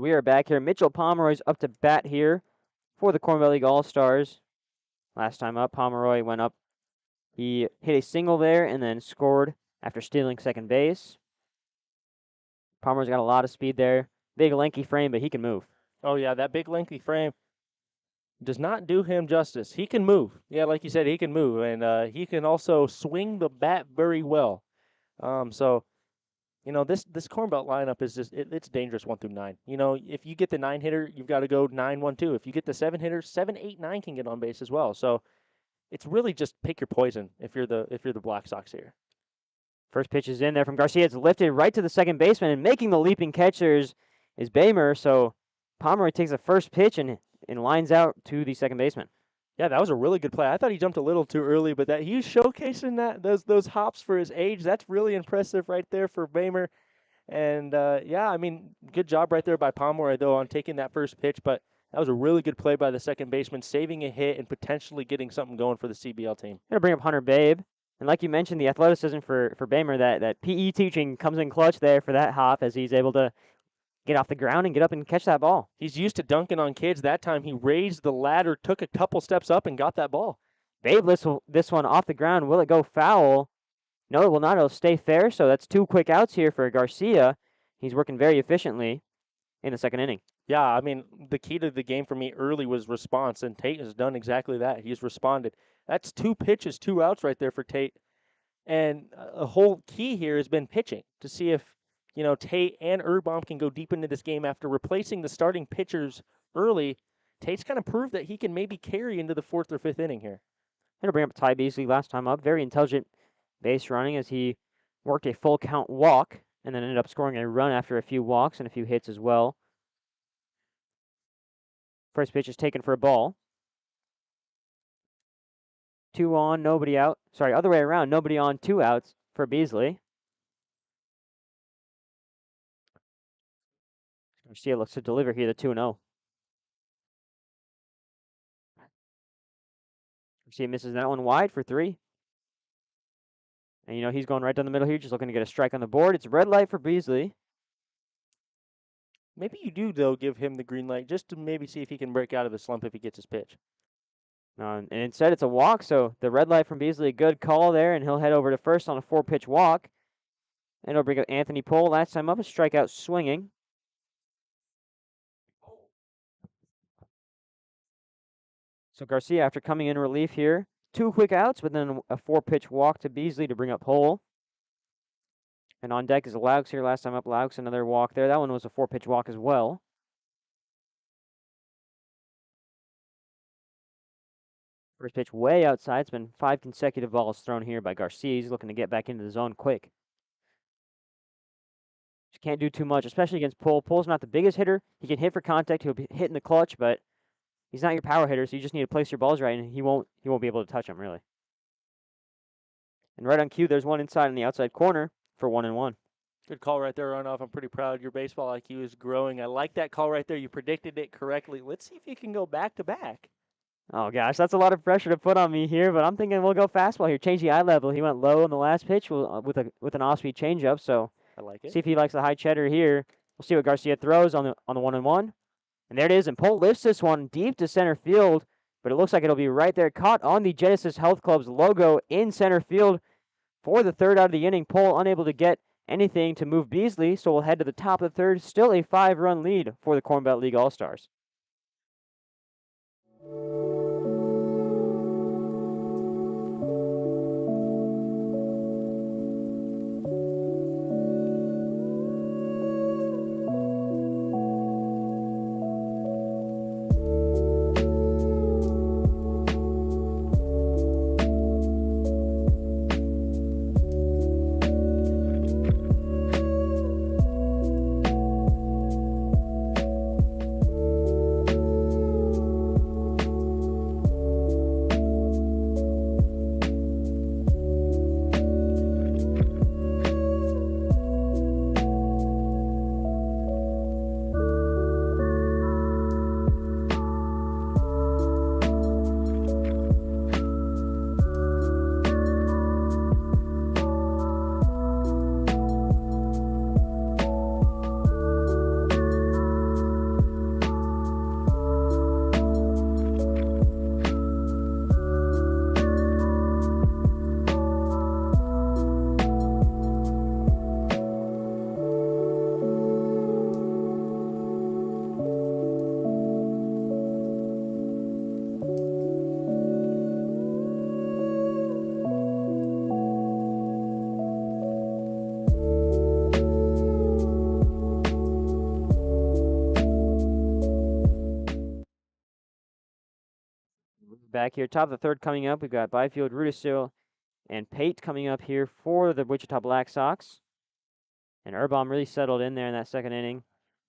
we are back here. Mitchell Pomeroy's up to bat here for the Corn Belt League All-Stars. Last time up, Pomeroy went up. He hit a single there and then scored after stealing second base. Pomeroy's got a lot of speed there. Big, lanky frame, but he can move. Oh, yeah, that big, lengthy frame does not do him justice. He can move. Yeah, like you said, he can move, and he can also swing the bat very well. So, you know, this Corn Belt lineup is just, it's dangerous 1 through 9. You know, if you get the 9 hitter, you've got to go 9, 1, 2. If you get the 7 hitter, 7, 8, 9 can get on base as well. So it's really just pick your poison if you're the Black Sox here. First pitch is in there from Garcia. It's lifted right to the second baseman, and making the leaping catchers is Bamer. So Pomeroy takes the first pitch and lines out to the second baseman. Yeah, that was a really good play. I thought he jumped a little too early, but that he's showcasing those hops for his age. That's really impressive right there for Bamer. And yeah, I mean, good job right there by Pomeroy though on taking that first pitch. But that was a really good play by the second baseman, saving a hit and potentially getting something going for the CBL team. Gonna bring up Hunter Babe, and like you mentioned, the athleticism for Bamer, that PE teaching comes in clutch there for that hop as he's able to get off the ground and get up and catch that ball. He's used to dunking on kids. That time he raised the ladder, took a couple steps up, and got that ball. Babe lifts this one off the ground. Will it go foul? No, it will not. It'll stay fair. So that's 2 quick outs here for Garcia. He's working very efficiently in the second inning. Yeah, I mean, the key to the game for me early was response, and Tate has done exactly that. He's responded. That's 2 pitches, 2 outs right there for Tate. And a whole key here has been pitching to see if, you know, Tate and Erbaum can go deep into this game after replacing the starting pitchers early. Tate's kind of proved that he can maybe carry into the 4th or 5th inning here. Going to bring up Ty Beasley last time up. Very intelligent base running as he worked a full count walk and then ended up scoring a run after a few walks and a few hits as well. First pitch is taken for a ball. 2 on, nobody out. Sorry, other way around. Nobody on, 2 outs for Beasley. Garcia looks to deliver here the 2-0. Garcia misses that one wide for 3. And, you know, he's going right down the middle here, just looking to get a strike on the board. It's a red light for Beasley. Maybe you do, though, give him the green light just to maybe see if he can break out of the slump if he gets his pitch. And instead, it's a walk, so the red light from Beasley, a good call there, and he'll head over to first on a 4-pitch walk. And it'll bring up Anthony Pohl. Last time up, a strikeout swinging. So Garcia, after coming in relief here, 2 quick outs, but then a 4-pitch walk to Beasley to bring up Pohl. And on deck is Laux here. Last time up, Laux, another walk there. That one was a 4-pitch walk as well. First pitch way outside. It's been 5 consecutive balls thrown here by Garcia. He's looking to get back into the zone quick. Just can't do too much, especially against Pohl. Pohl's not the biggest hitter. He can hit for contact. He'll be hitting the clutch, but he's not your power hitter, so you just need to place your balls right, and he won't be able to touch them, really. And right on cue, there's one inside in the outside corner for 1-1. Good call right there, Arnav. I'm pretty proud. Your baseball IQ is growing. I like that call right there. You predicted it correctly. Let's see if you can go back-to-back. Oh, gosh, that's a lot of pressure to put on me here, but I'm thinking we'll go fastball here. Change the eye level. He went low on the last pitch with an off-speed changeup, so I like it. See if he likes the high cheddar here. We'll see what Garcia throws on the 1-1. And there it is, and Pohl lifts this one deep to center field, but it looks like it'll be right there, caught on the Genesis Health Club's logo in center field for the 3rd out of the inning. Pohl unable to get anything to move Beasley, so we'll head to the top of the 3rd. Still a 5-run lead for the Corn Belt League All-Stars. back here. Top of the third coming up. We've got Byfield, Rudisil, and Pate coming up here for the Wichita Black Sox. And Urbaum really settled in there in that second inning.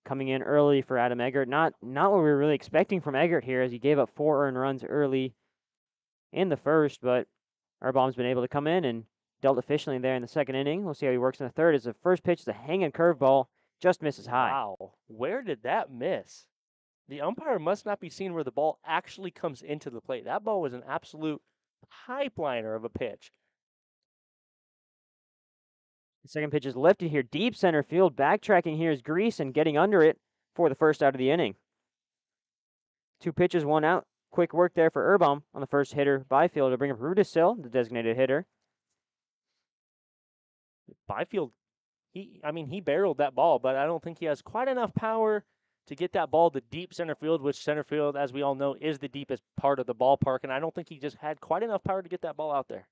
Coming in early for Adam Eggert. Not what we were really expecting from Eggert here, as he gave up 4 earned runs early in the first, but Urbaum's been able to come in and dealt efficiently there in the second inning. We'll see how he works in the third. As the first pitch is a hanging curveball, just misses high. Wow, where did that miss? The umpire must not be seeing where the ball actually comes into the plate. That ball was an absolute pipeliner of a pitch. The second pitch is lifted here, deep center field. Backtracking here is Grease and getting under it for the first out of the inning. 2 pitches, 1 out. Quick work there for Urbaum on the first hitter. Byfield to bring up Rudisil, the designated hitter. Byfield, he barreled that ball, but I don't think he has quite enough power to get that ball to deep center field, which center field, as we all know, is the deepest part of the ballpark, and I don't think he just had quite enough power to get that ball out there.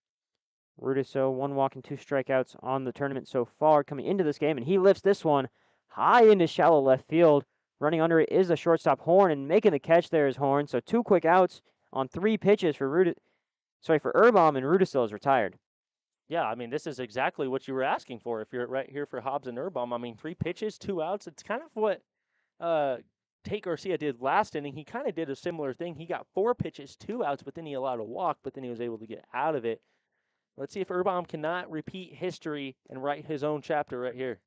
Rudisil, 1 walk and 2 strikeouts on the tournament so far coming into this game, and he lifts this one high into shallow left field. Running under it is the shortstop Horn, and making the catch there is Horn. So 2 quick outs on 3 pitches for Urbaum, and Rudisil is retired. Yeah, I mean, this is exactly what you were asking for if you're right here for Hobbs and Urbaum. I mean, 3 pitches, 2 outs. It's kind of what Tate Garcia did last inning. He kind of did a similar thing. He got 4 pitches, 2 outs, but then he allowed a walk, but then he was able to get out of it. Let's see if Urbaum cannot repeat history and write his own chapter right here.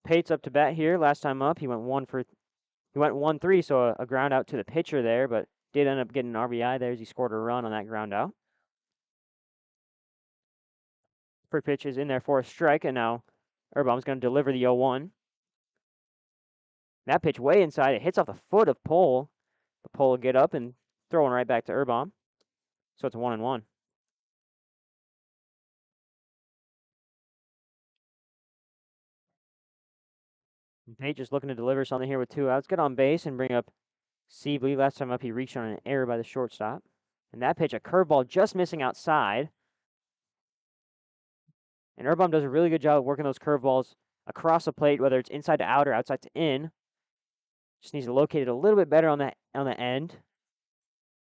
Pate's up to bat here. Last time up, he went 1-3, so a ground out to the pitcher there, but did end up getting an RBI there as he scored a run on that ground out. First pitch is in there for a strike, and now Urbaum's going to deliver the 0-1. That pitch way inside. It hits off the foot of Pole. But Pole will get up and throw one right back to Urbaum. So it's a 1-1. Pate just looking to deliver something here with 2 outs. Get on base and bring up Sibley. Last time up, he reached on an error by the shortstop. And that pitch, a curveball just missing outside. And Urbaum does a really good job of working those curveballs across the plate, whether it's inside to out or outside to in. Just needs to locate it a little bit better on the end.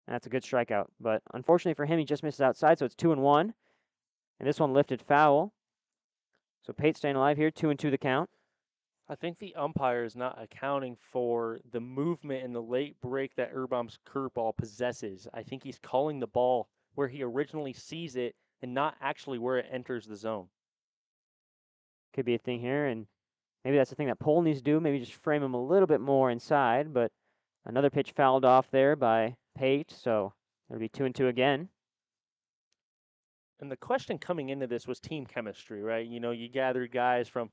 And that's a good strikeout. But unfortunately for him, he just misses outside, so it's 2-1. And this one lifted foul. So Pate staying alive here, 2-2 the count. I think the umpire is not accounting for the movement in the late break that Urbaum's curveball possesses. I think he's calling the ball where he originally sees it and not actually where it enters the zone. Could be a thing here, and maybe that's the thing that Pole needs to do. Maybe just frame him a little bit more inside, but another pitch fouled off there by Pate, so it'll be 2-2 again. And the question coming into this was team chemistry, right? You know, you gathered guys from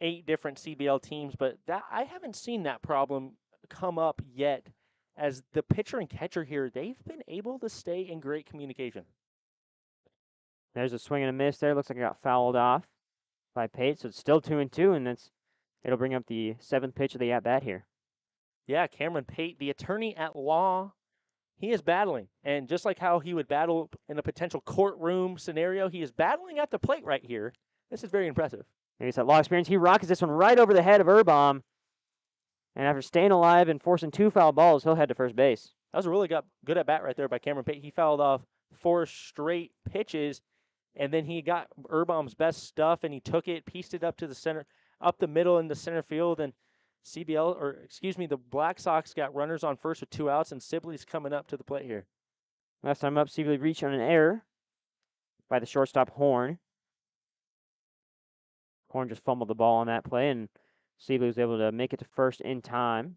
8 different CBL teams, but that I haven't seen that problem come up yet. As the pitcher and catcher here, they've been able to stay in great communication. There's a swing and a miss there. Looks like it got fouled off by Pate, so it's still 2-2, and it'll bring up the 7th pitch of the at-bat here. Yeah, Cameron Pate, the attorney at law, he is battling. And just like how he would battle in a potential courtroom scenario, he is battling at the plate right here. This is very impressive. Maybe it's that law experience. He rockets this one right over the head of Urbaum. And after staying alive and forcing 2 foul balls, he'll head to first base. That was a really good at bat right there by Cameron Pate. He fouled off 4 straight pitches, and then he got Urbaum's best stuff, and he took it, pieced it up to the center, up the middle in the center field, and the Black Sox got runners on first with 2 outs, and Sibley's coming up to the plate here. Last time up, Sibley reached on an error by the shortstop Horn. Horn just fumbled the ball on that play, and Sibley was able to make it to first in time.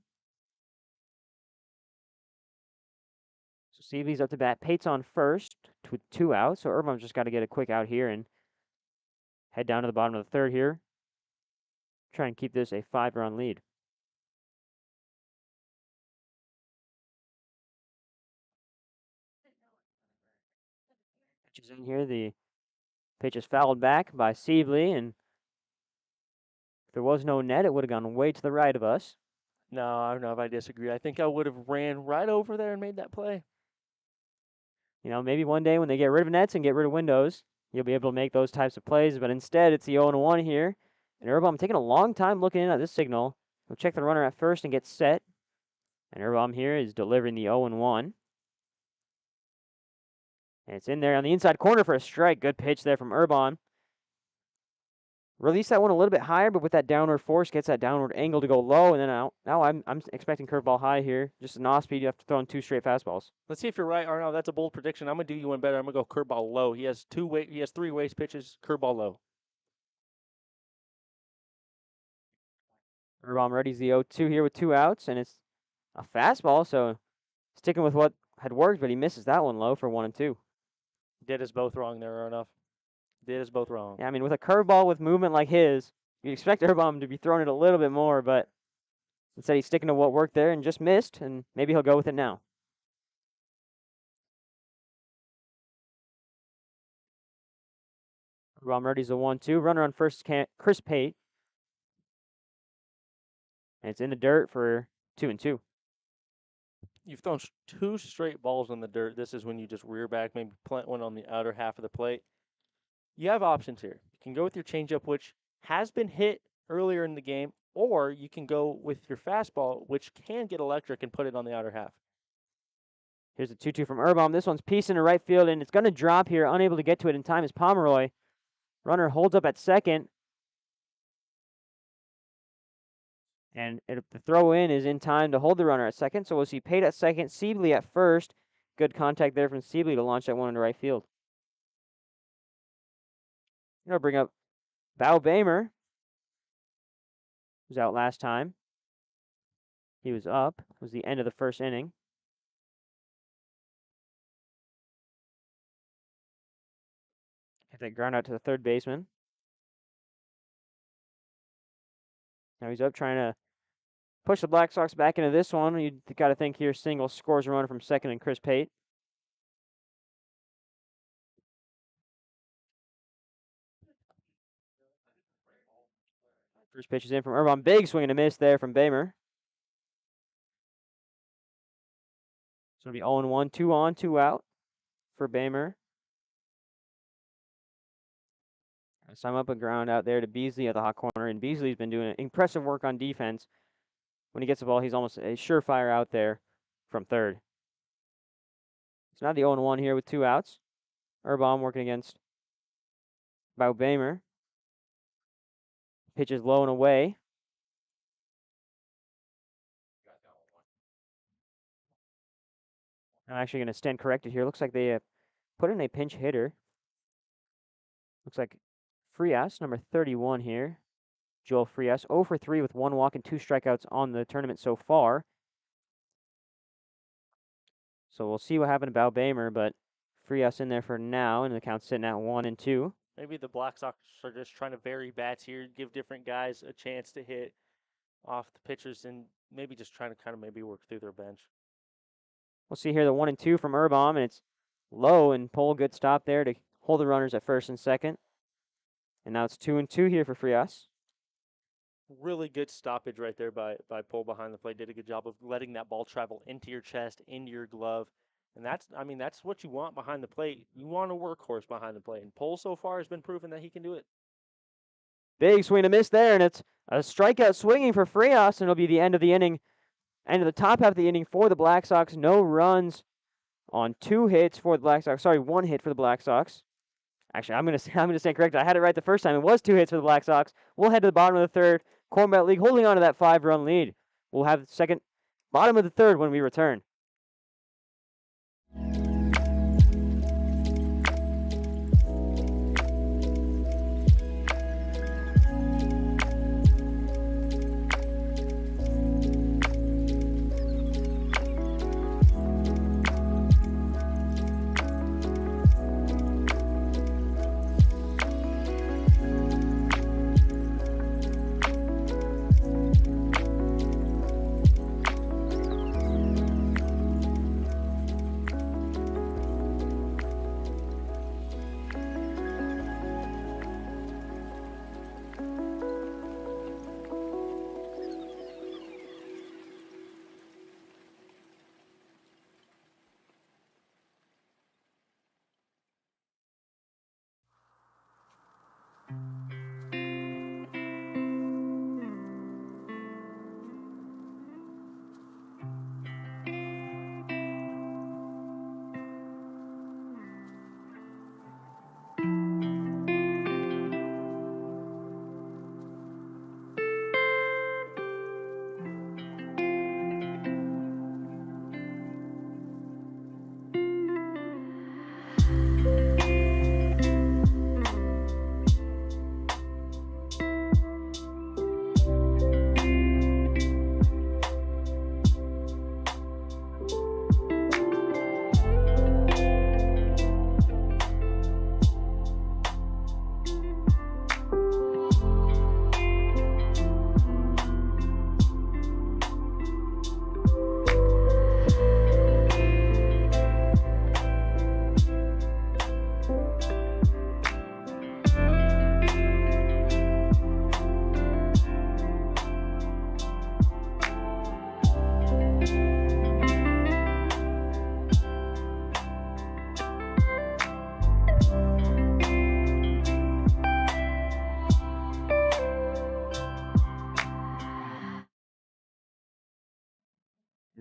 So Sibley's up to bat. Pate's on first with 2 outs, so Urbaum's just got to get a quick out here and head down to the bottom of the third here. Try and keep this a 5-run lead. Pitches in here. The pitch is fouled back by Sibley, and if there was no net, it would have gone way to the right of us. No, I don't know if I disagree. I think I would have ran right over there and made that play. You know, maybe one day when they get rid of nets and get rid of windows, you'll be able to make those types of plays, but instead it's the 0-1 here. And Urbaum taking a long time looking in at this signal. He'll check the runner at first and get set. And Urbaum here is delivering the 0-1. And it's in there on the inside corner for a strike. Good pitch there from Urban. Release that one a little bit higher, but with that downward force, gets that downward angle to go low. And then now I'm expecting curveball high here. Just an off speed. You have to throw in 2 straight fastballs. Let's see if you're right, Arnav. That's a bold prediction. I'm gonna do you one better. I'm gonna go curveball low. He has 3 waste pitches. Curveball low. Urban ready's the 0-2 here with 2 outs, and it's a fastball. So sticking with what had worked, but he misses that one low for 1-2. Did us both wrong there, Arnav. Did us both wrong. Yeah, I mean, with a curveball with movement like his, you'd expect Urban to be throwing it a little bit more, but instead he's sticking to what worked there and just missed, and maybe he'll go with it now. Urban ready's the 1-2. Runner on first, Chris Pate. And it's in the dirt for 2-2. You've thrown 2 straight balls in the dirt. This is when you just rear back, maybe plant one on the outer half of the plate. You have options here. You can go with your changeup, which has been hit earlier in the game, or you can go with your fastball, which can get electric, and put it on the outer half. Here's a 2-2 from Urban. This one's pieced into right field, and it's going to drop here. Unable to get to it in time is Pomeroy. Runner holds up at second. And the throw in is in time to hold the runner at second. So we'll see Pate at second, Sibley at first. Good contact there from Sibley to launch that one into right field. I'll bring up Bao Bamer, who's out last time. He was up. It was the end of the first inning. Hit that ground out to the third baseman. Now he's up trying to push the Black Sox back into this one. You got to think here single scores a runner from second and Chris Pate. First pitch is in from Urban. Big swing and a miss there from Bamer. So it'll be 0-1, 2 on, 2 out for Bamer. So I'm up a ground out there to Beasley at the hot corner, and Beasley's been doing impressive work on defense. When he gets the ball, he's almost a surefire out there from third. So now the 0-1 here with 2 outs. Urban working against Bao Bamer. Pitches low and away. I'm actually going to stand corrected here. Looks like they put in a pinch hitter. Looks like Frias, number 31 here. Joel Frias, 0 for 3 with 1 walk and 2 strikeouts on the tournament so far. So we'll see what happened to Bao Bamer, but Frias in there for now, and the count's sitting at 1-2. Maybe the Black Sox are just trying to vary bats here, give different guys a chance to hit off the pitchers, and maybe just trying to kind of maybe work through their bench. We'll see here the 1-2 from Urban, and it's low, and Pole, good stop there to hold the runners at first and second. And now it's 2-2 here for Frias. Really good stoppage right there by Pole behind the plate. Did a good job of letting that ball travel into your chest, into your glove. And that's what you want behind the plate. You want a workhorse behind the plate. And Pole so far has been proven that he can do it. Big swing and a miss there, and it's a strikeout swinging for Frias, and it'll be the end of the inning. End of the top half of the inning for the Black Sox. No runs on 2 hits for the Black Sox. Sorry, 1 hit for the Black Sox. Actually, I'm gonna stand corrected. I had it right the first time. It was 2 hits for the Black Sox. We'll head to the bottom of the third. Cornbelt League holding on to that 5-run lead. We'll have the second, bottom of the third when we return.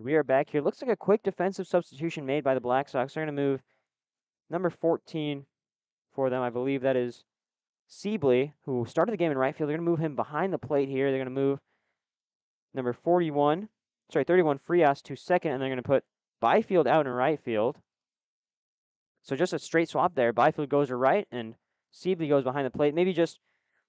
We are back here. Looks like a quick defensive substitution made by the Black Sox. They're going to move number 14 for them. I believe that is Sibley, who started the game in right field. They're going to move him behind the plate here. They're going to move number 31 Frias to second, and they're going to put Byfield out in right field. So just a straight swap there. Byfield goes to right, and Sibley goes behind the plate. Maybe just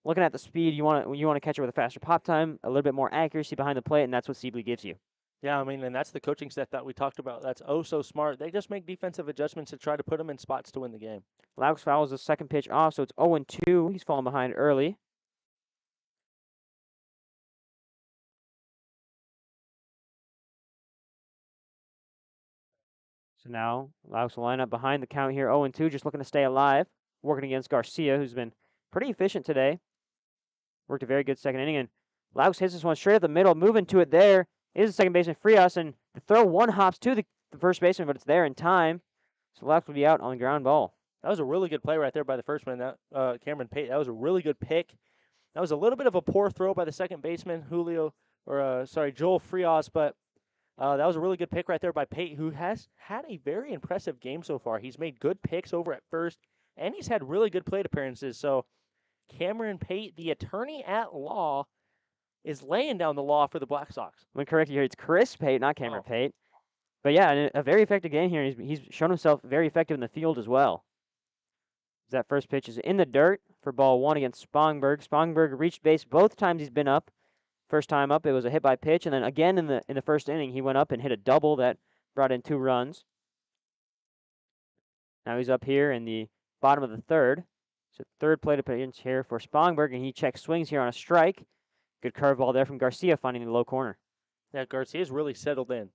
looking at the speed, you want to catch it with a faster pop time, a little bit more accuracy behind the plate, and that's what Sibley gives you. Yeah, I mean, and that's the coaching staff that we talked about. That's oh so smart. They just make defensive adjustments to try to put them in spots to win the game. Laux fouls the second pitch off, so it's 0-2. He's falling behind early. So now Laux will line up behind the count here, 0-2, just looking to stay alive, working against Garcia, who's been pretty efficient today. Worked a very good second inning, and Laux hits this one straight up the middle, moving to it there. Is the second baseman Frias, and the throw one hops to the first baseman, but it's there in time. So Laux will be out on the ground ball. That was a really good play right there by the first man, that Cameron Pate. That was a really good pick. That was a little bit of a poor throw by the second baseman, Joel Frias, but that was a really good pick right there by Pate, who has had a very impressive game so far. He's made good picks over at first, and he's had really good plate appearances. So Cameron Pate, the attorney at law, is laying down the law for the Black Sox. I'm going to correct you here. It's Chris Pate, not Cameron Pate. But yeah, a very effective game here. He's shown himself very effective in the field as well. That first pitch is in the dirt for ball one against Spongberg. Spongberg reached base both times he's been up. First time up, it was a hit by pitch, and then again in the first inning, he went up and hit a double that brought in 2 runs. Now he's up here in the bottom of the third. So third plate appearance here for Spongberg, and he checks swings here on a strike. Good curveball there from Garcia, finding the low corner. Yeah, Garcia's really settled in.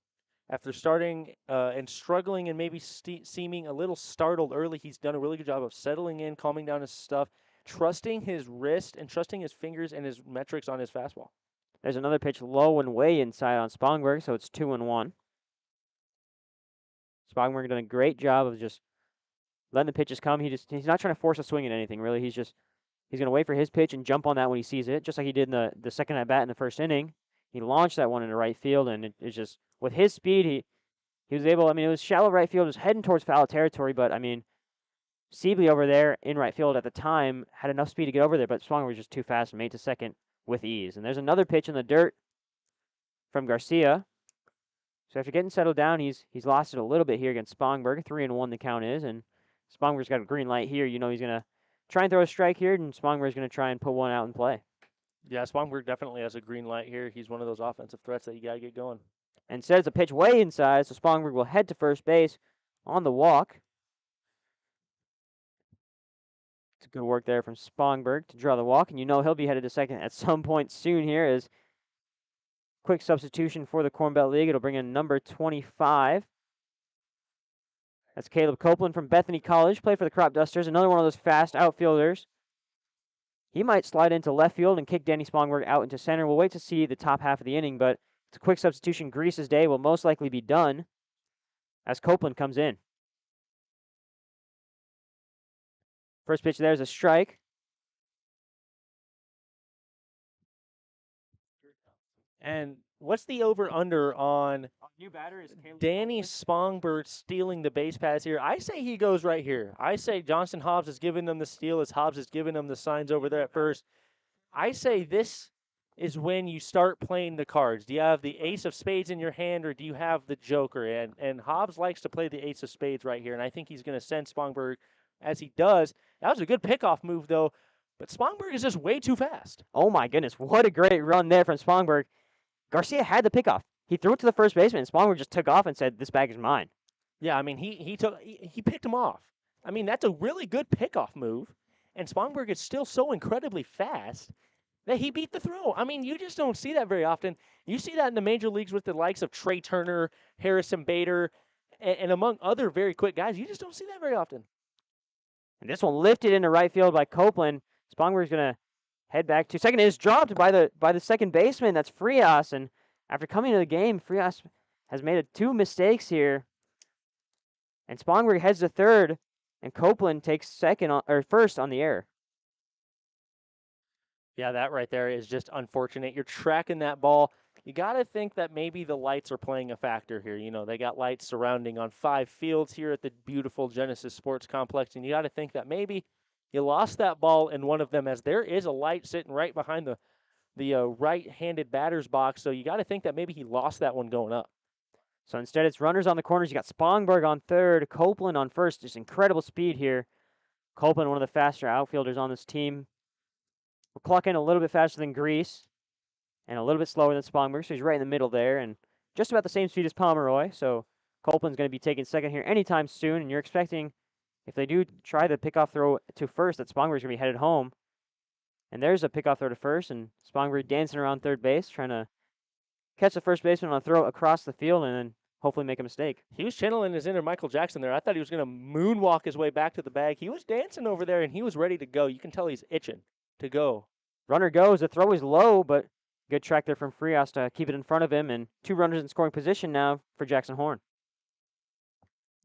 After starting and struggling and maybe seeming a little startled early, he's done a really good job of settling in, calming down his stuff, trusting his wrist and trusting his fingers and his metrics on his fastball. There's another pitch low and way inside on Spongberg, so it's 2-1. Spongberg done a great job of just letting the pitches come. He's not trying to force a swing at anything, really. He's going to wait for his pitch and jump on that when he sees it, just like he did in the second at bat in the first inning. He launched that one into right field, and it's just, with his speed, he was able, it was shallow right field, it was heading towards foul territory, but, Sibley over there in right field at the time had enough speed to get over there, but Spongberg was just too fast and made to second with ease. And there's another pitch in the dirt from Garcia. So after getting settled down, he's lost it a little bit here against Spongberg. 3-1 the count is, and Spongberg's got a green light here. You know he's going to try and throw a strike here, and Spongberg's going to try and put one out in play. Yeah, Spongberg definitely has a green light here. He's one of those offensive threats that you got to get going. And says a pitch way inside, so Spongberg will head to first base on the walk. It's good work there from Spongberg to draw the walk, and you know he'll be headed to second at some point soon here as quick substitution for the Corn Belt League. It'll bring in number 25. That's Caleb Copeland from Bethany College, played for the Crop Dusters, another one of those fast outfielders. He might slide into left field and kick Danny Spongberg out into center. We'll wait to see the top half of the inning, but it's a quick substitution. Grease's day will most likely be done as Copeland comes in. First pitch there is a strike. And what's the over-under on new batter is Danny Spongberg stealing the base pass here? I say he goes right here. I say Johnston Hobbs is giving them the steal as Hobbs is giving them the signs over there at first. I say this is when you start playing the cards. Do you have the ace of spades in your hand, or do you have the joker? And Hobbs likes to play the ace of spades right here, and I think he's going to send Spongberg as he does. That was a good pickoff move, though, but Spongberg is just way too fast. Oh, my goodness. What a great run there from Spongberg. Garcia had the pickoff. He threw it to the first baseman, and Spongberg just took off and said, "This bag is mine." Yeah, he picked him off. That's a really good pickoff move, and Spongberg is still so incredibly fast that he beat the throw. You just don't see that very often. You see that in the major leagues with the likes of Trey Turner, Harrison Bader, and among other very quick guys. You just don't see that very often. And this one lifted into right field by Copeland. Spongberg's going to head back to second. It is dropped by the second baseman. That's Frias. And after coming to the game, Frias has made 2 mistakes here. And Spongberg heads to third, and Copeland takes first on the error. Yeah, that right there is just unfortunate. You're tracking that ball. you got to think that maybe the lights are playing a factor here. You know, they got lights surrounding on 5 fields here at the beautiful Genesis Sports Complex, and you got to think that maybe you lost that ball in one of them, as there is a light sitting right behind the right-handed batter's box. So you got to think that maybe he lost that one going up. So instead, it's runners on the corners. You got Spongberg on third, Copeland on first. Just incredible speed here. Copeland, one of the faster outfielders on this team. We're clocking a little bit faster than Grease and a little bit slower than Spongberg, so he's right in the middle there, and just about the same speed as Pomeroy. So Copeland's going to be taking second here anytime soon, and you're expecting, if they do try the pickoff throw to first, that Spongberg's going to be headed home. And there's a pickoff throw to first, and Spongberg dancing around third base, trying to catch the first baseman on a throw across the field and then hopefully make a mistake. He was channeling his inner Michael Jackson there. I thought he was going to moonwalk his way back to the bag. He was dancing over there, and he was ready to go. You can tell he's itching to go. Runner goes. The throw is low, but good track there from Frias to keep it in front of him, and 2 runners in scoring position now for Jackson Horn.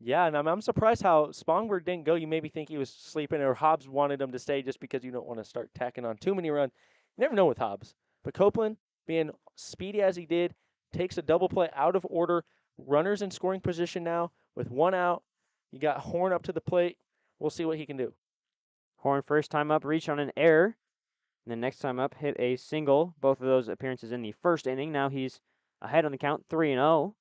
Yeah, and I'm surprised how Spongberg didn't go. You maybe think he was sleeping, or Hobbs wanted him to stay just because you don't want to start tacking on too many runs. You never know with Hobbs. But Copeland, being speedy as he did, takes a double play out of order. Runners in scoring position now with 1 out. You got Horn up to the plate. We'll see what he can do. Horn first time up, reached on an error. And then next time up, hit a single. Both of those appearances in the first inning. Now he's ahead on the count, 3-0.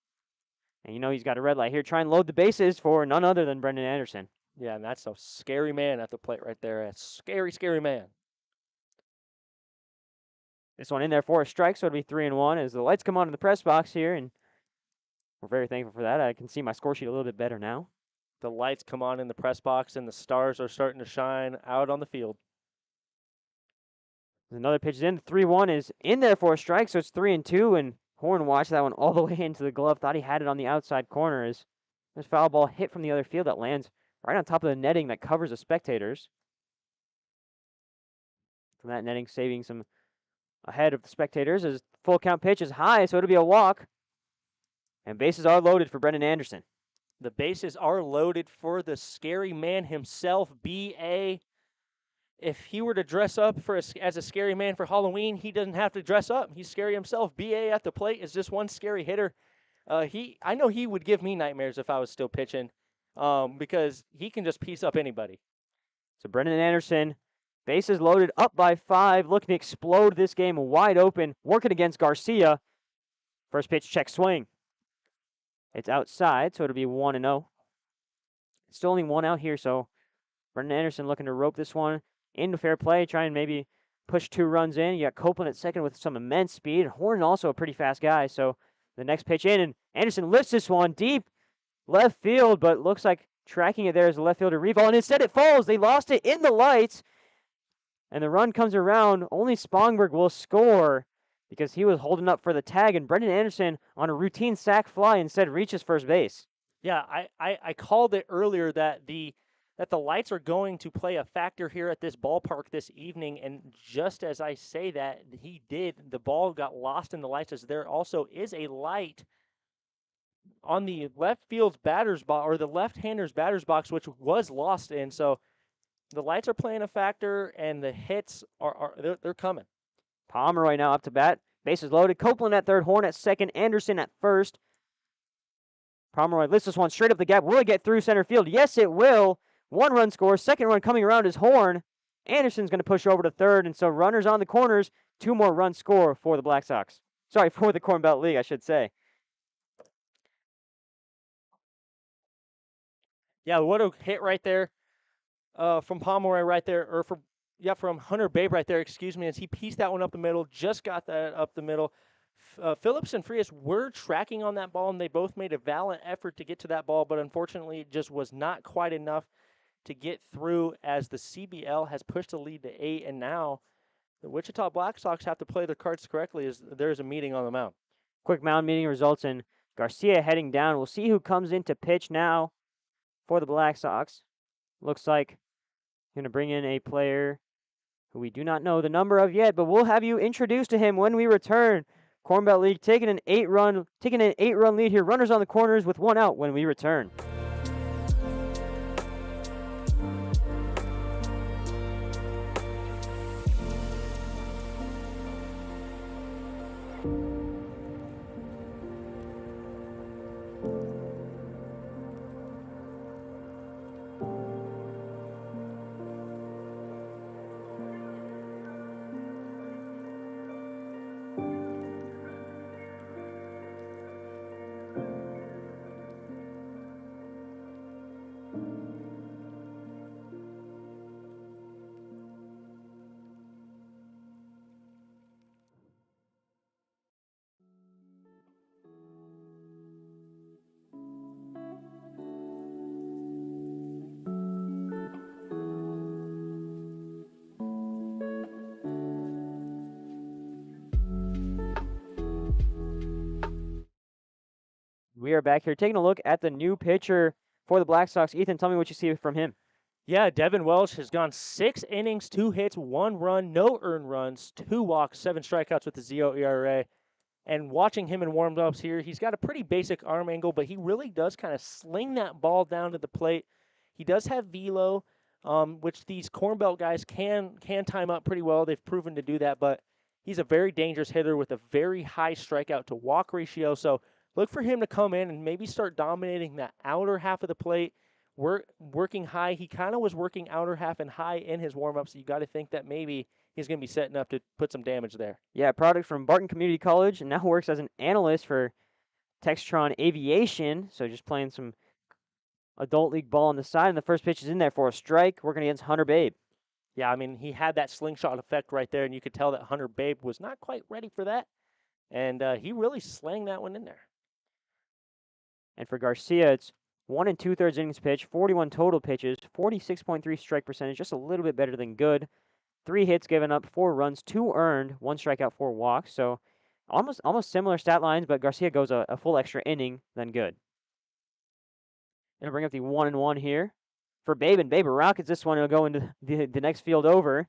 And you know he's got a red light here. Try and load the bases for none other than Brendan Anderson. Yeah, and that's a scary man at the plate right there. A scary, scary man. This one in there for a strike, so it'll be 3-1 as the lights come on in the press box here, and we're very thankful for that. I can see my score sheet a little bit better now. The lights come on in the press box, and the stars are starting to shine out on the field. Another pitch is in. 3-1 is in there for a strike, so it's 3-2, and Horn watched that one all the way into the glove. Thought he had it on the outside corner as this foul ball hit from the other field that lands right on top of the netting that covers the spectators. From that netting, saving some ahead of the spectators as full count pitch is high, so it'll be a walk. And bases are loaded for Brendan Anderson. The bases are loaded for the scary man himself, B.A. If he were to dress up as a scary man for Halloween, he doesn't have to dress up. He's scary himself. B.A. at the plate is just one scary hitter. I know he would give me nightmares if I was still pitching because he can just piece up anybody. So Brendan Anderson, bases loaded, up by 5, looking to explode this game wide open, working against Garcia. First pitch, check swing. It's outside, so it'll be 1-0. Still only 1 out here, so Brendan Anderson looking to rope this one into fair play, try and maybe push 2 runs in. You got Copeland at second with some immense speed. Horn also a pretty fast guy, so the next pitch in, and Anderson lifts this one deep left field, but looks like tracking it there as the left fielder Reval, and instead it falls. They lost it in the lights, and the run comes around. Only Spongberg will score because he was holding up for the tag, and Brendan Anderson on a routine sac fly instead reaches first base. Yeah, I called it earlier that the lights are going to play a factor here at this ballpark this evening, and just as I say that, he did. The ball got lost in the lights, as there also is a light on the left field's batter's box, or the left-hander's batter's box, which was lost in. So the lights are playing a factor, and the hits they're coming. Pomeroy now up to bat. Bases loaded. Copeland at third, Horn at second, Anderson at first. Pomeroy lifts this one straight up the gap. Will it get through center field? Yes, it will. 1 run score. Second run coming around is Horn. Anderson's going to push over to third, and so runners on the corners. 2 more runs score for the Black Sox. Sorry, for the Corn Belt League, I should say. Yeah, what a hit right there from Pomeroy right there, or from Hunter Babe right there, excuse me, as he pieced that one up the middle, just got that up the middle. Phillips and Frias were tracking on that ball, and they both made a valiant effort to get to that ball, but unfortunately it just was not quite enough to get through, as the CBL has pushed the lead to 8, and now the Wichita Black Sox have to play their cards correctly as there's a meeting on the mound. Quick mound meeting results in Garcia heading down. We'll see who comes in to pitch now for the Black Sox. Looks like going to bring in a player who we do not know the number of yet, but we'll have you introduced to him when we return. Corn Belt League taking an 8-run lead here. Runners on the corners with 1 out when we return. We are back here taking a look at the new pitcher for the Black Sox. Ethan, tell me what you see from him. Yeah, Devin Welsh has gone 6 innings, 2 hits, 1 run, no earned runs, 2 walks, 7 strikeouts with a 0 ERA. And watching him in warm-ups here, he's got a pretty basic arm angle, but he really does kind of sling that ball down to the plate. He does have velo, which these Corn Belt guys can time up pretty well. They've proven to do that, but he's a very dangerous hitter with a very high strikeout to walk ratio. So look for him to come in and maybe start dominating that outer half of the plate, working high. He kind of was working outer half and high in his warm-ups. So you got to think that maybe he's going to be setting up to put some damage there. Yeah, product from Barton Community College, and now works as an analyst for Textron Aviation. So just playing some adult league ball on the side, and the first pitch is in there for a strike, working against Hunter Babe. Yeah, I mean, he had that slingshot effect right there, and you could tell that Hunter Babe was not quite ready for that, and he really slang that one in there. And for Garcia, it's 1 2/3 innings pitch, 41 total pitches, 46.3 strike percentage, just a little bit better than good. 3 hits given up, 4 runs, 2 earned, 1 strikeout, 4 walks. So almost similar stat lines, but Garcia goes a full extra inning than good. It'll bring up the 1-1 here for Babe, and Babe rockets this one. It'll go into the next field over.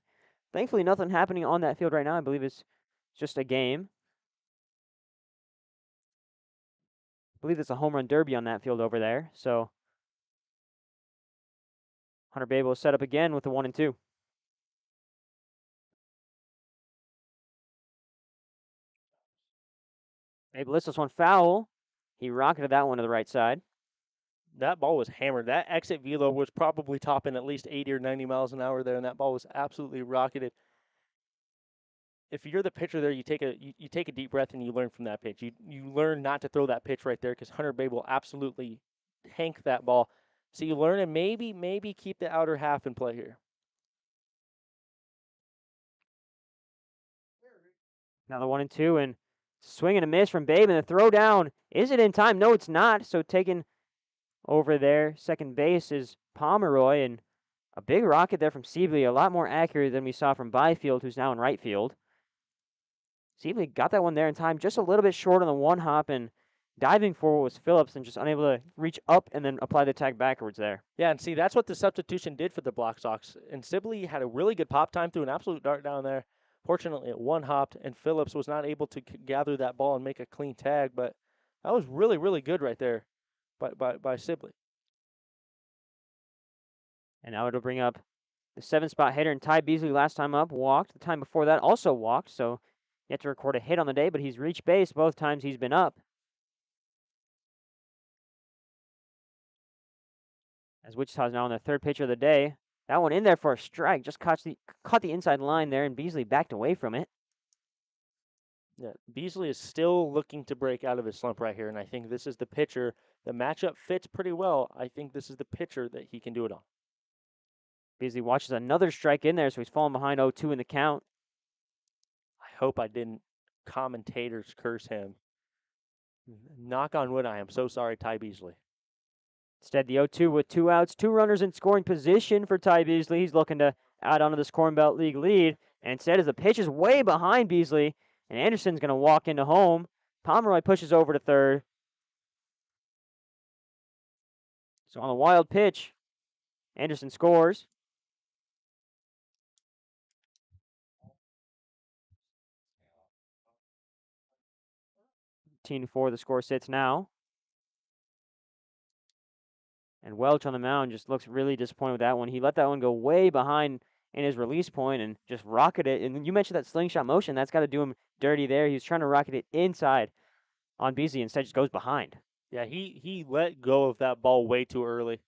Thankfully, nothing happening on that field right now. I believe it's just a game. I believe it's a home run derby on that field over there. So Hunter Babe will set up again with the 1-2. Babe lifts this one foul. He rocketed that one to the right side. That ball was hammered. That exit velo was probably topping at least 80 or 90 miles an hour there, and that ball was absolutely rocketed. If you're the pitcher there, you take a deep breath and you learn from that pitch. You learn not to throw that pitch right there because Hunter Babe will absolutely tank that ball. So you learn and maybe keep the outer half in play here. Now the 1-2, and swing and a miss from Babe, and the throw down. Is it in time? No, it's not. So taken over there, second base is Pomeroy, and a big rocket there from Sibley, a lot more accurate than we saw from Byfield, who's now in right field. Sibley got that one there in time, just a little bit short on the one hop, and diving forward was Phillips, and just unable to reach up and then apply the tag backwards there. Yeah, and see, that's what the substitution did for the Black Sox. And Sibley had a really good pop time, threw an absolute dart down there. Fortunately, it one hopped, and Phillips was not able to gather that ball and make a clean tag, but that was really, really good right there by Sibley. And now it'll bring up the 7-spot hitter, and Ty Beasley last time up walked. The time before that also walked, so yet to record a hit on the day, but he's reached base both times he's been up. As Wichita's now on their third pitch of the day. That one in there for a strike. Just caught the inside line there, and Beasley backed away from it. Yeah, Beasley is still looking to break out of his slump right here, and I think this is the pitcher. The matchup fits pretty well. I think this is the pitcher that he can do it on. Beasley watches another strike in there, so he's falling behind 0-2 in the count. I hope I didn't commentators curse him. Knock on wood, I am so sorry, Ty Beasley. Instead, the 0-2 with 2 outs, 2 runners in scoring position for Ty Beasley. He's looking to add on to this Corn Belt League lead. And instead, as the pitch is way behind Beasley, and Anderson's going to walk into home, Pomeroy pushes over to third. So on a wild pitch, Anderson scores. 18-4, the score sits now. And Welch on the mound just looks really disappointed with that one. He let that one go way behind in his release point and just rocketed it. And you mentioned that slingshot motion. That's got to do him dirty there. He was trying to rocket it inside on Beasley. Instead, just goes behind. Yeah, he let go of that ball way too early.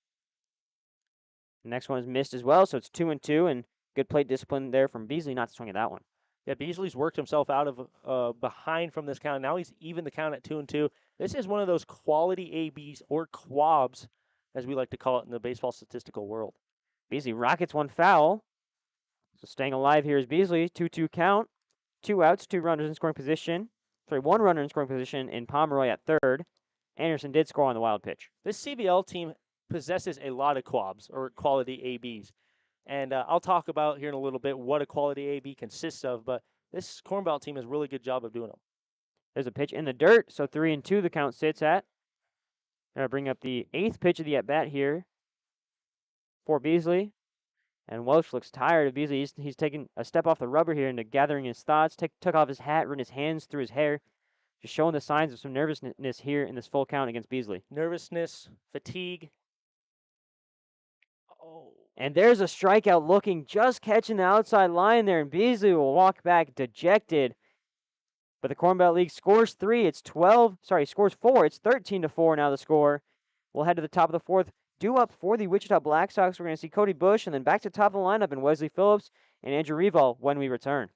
The next one is missed as well, so it's 2-2, and good plate discipline there from Beasley not to swing at that one. Yeah, Beasley's worked himself out of behind from this count. Now he's even the count at 2-2. This is one of those quality ABs or quabs, as we like to call it in the baseball statistical world. Beasley rockets one foul. So staying alive here is Beasley. 2-2 count. 2 outs, 2 runners in scoring position. 1 runner in scoring position in Pomeroy at third. Anderson did score on the wild pitch. This CBL team possesses a lot of quabs or quality ABs. And I'll talk about here in a little bit what a quality AB consists of, but this Corn Belt team has a really good job of doing them. There's a pitch in the dirt, so 3-2 the count sits at. Gonna bring up the 8th pitch of the at-bat here for Beasley. And Welch looks tired of Beasley. He's taking a step off the rubber here into gathering his thoughts. Took off his hat, run his hands through his hair. Just showing the signs of some nervousness here in this full count against Beasley. Nervousness, fatigue. Oh. And there's a strikeout looking, just catching the outside line there, and Beasley will walk back dejected. But the Corn Belt League scores 3. It's 12. Sorry, scores 4. It's 13-4 now the score. We'll head to the top of the 4th. Due up for the Wichita Black Sox, we're going to see Cody Bush, and then back to top of the lineup in Wesley Phillips and Andrew Reval when we return.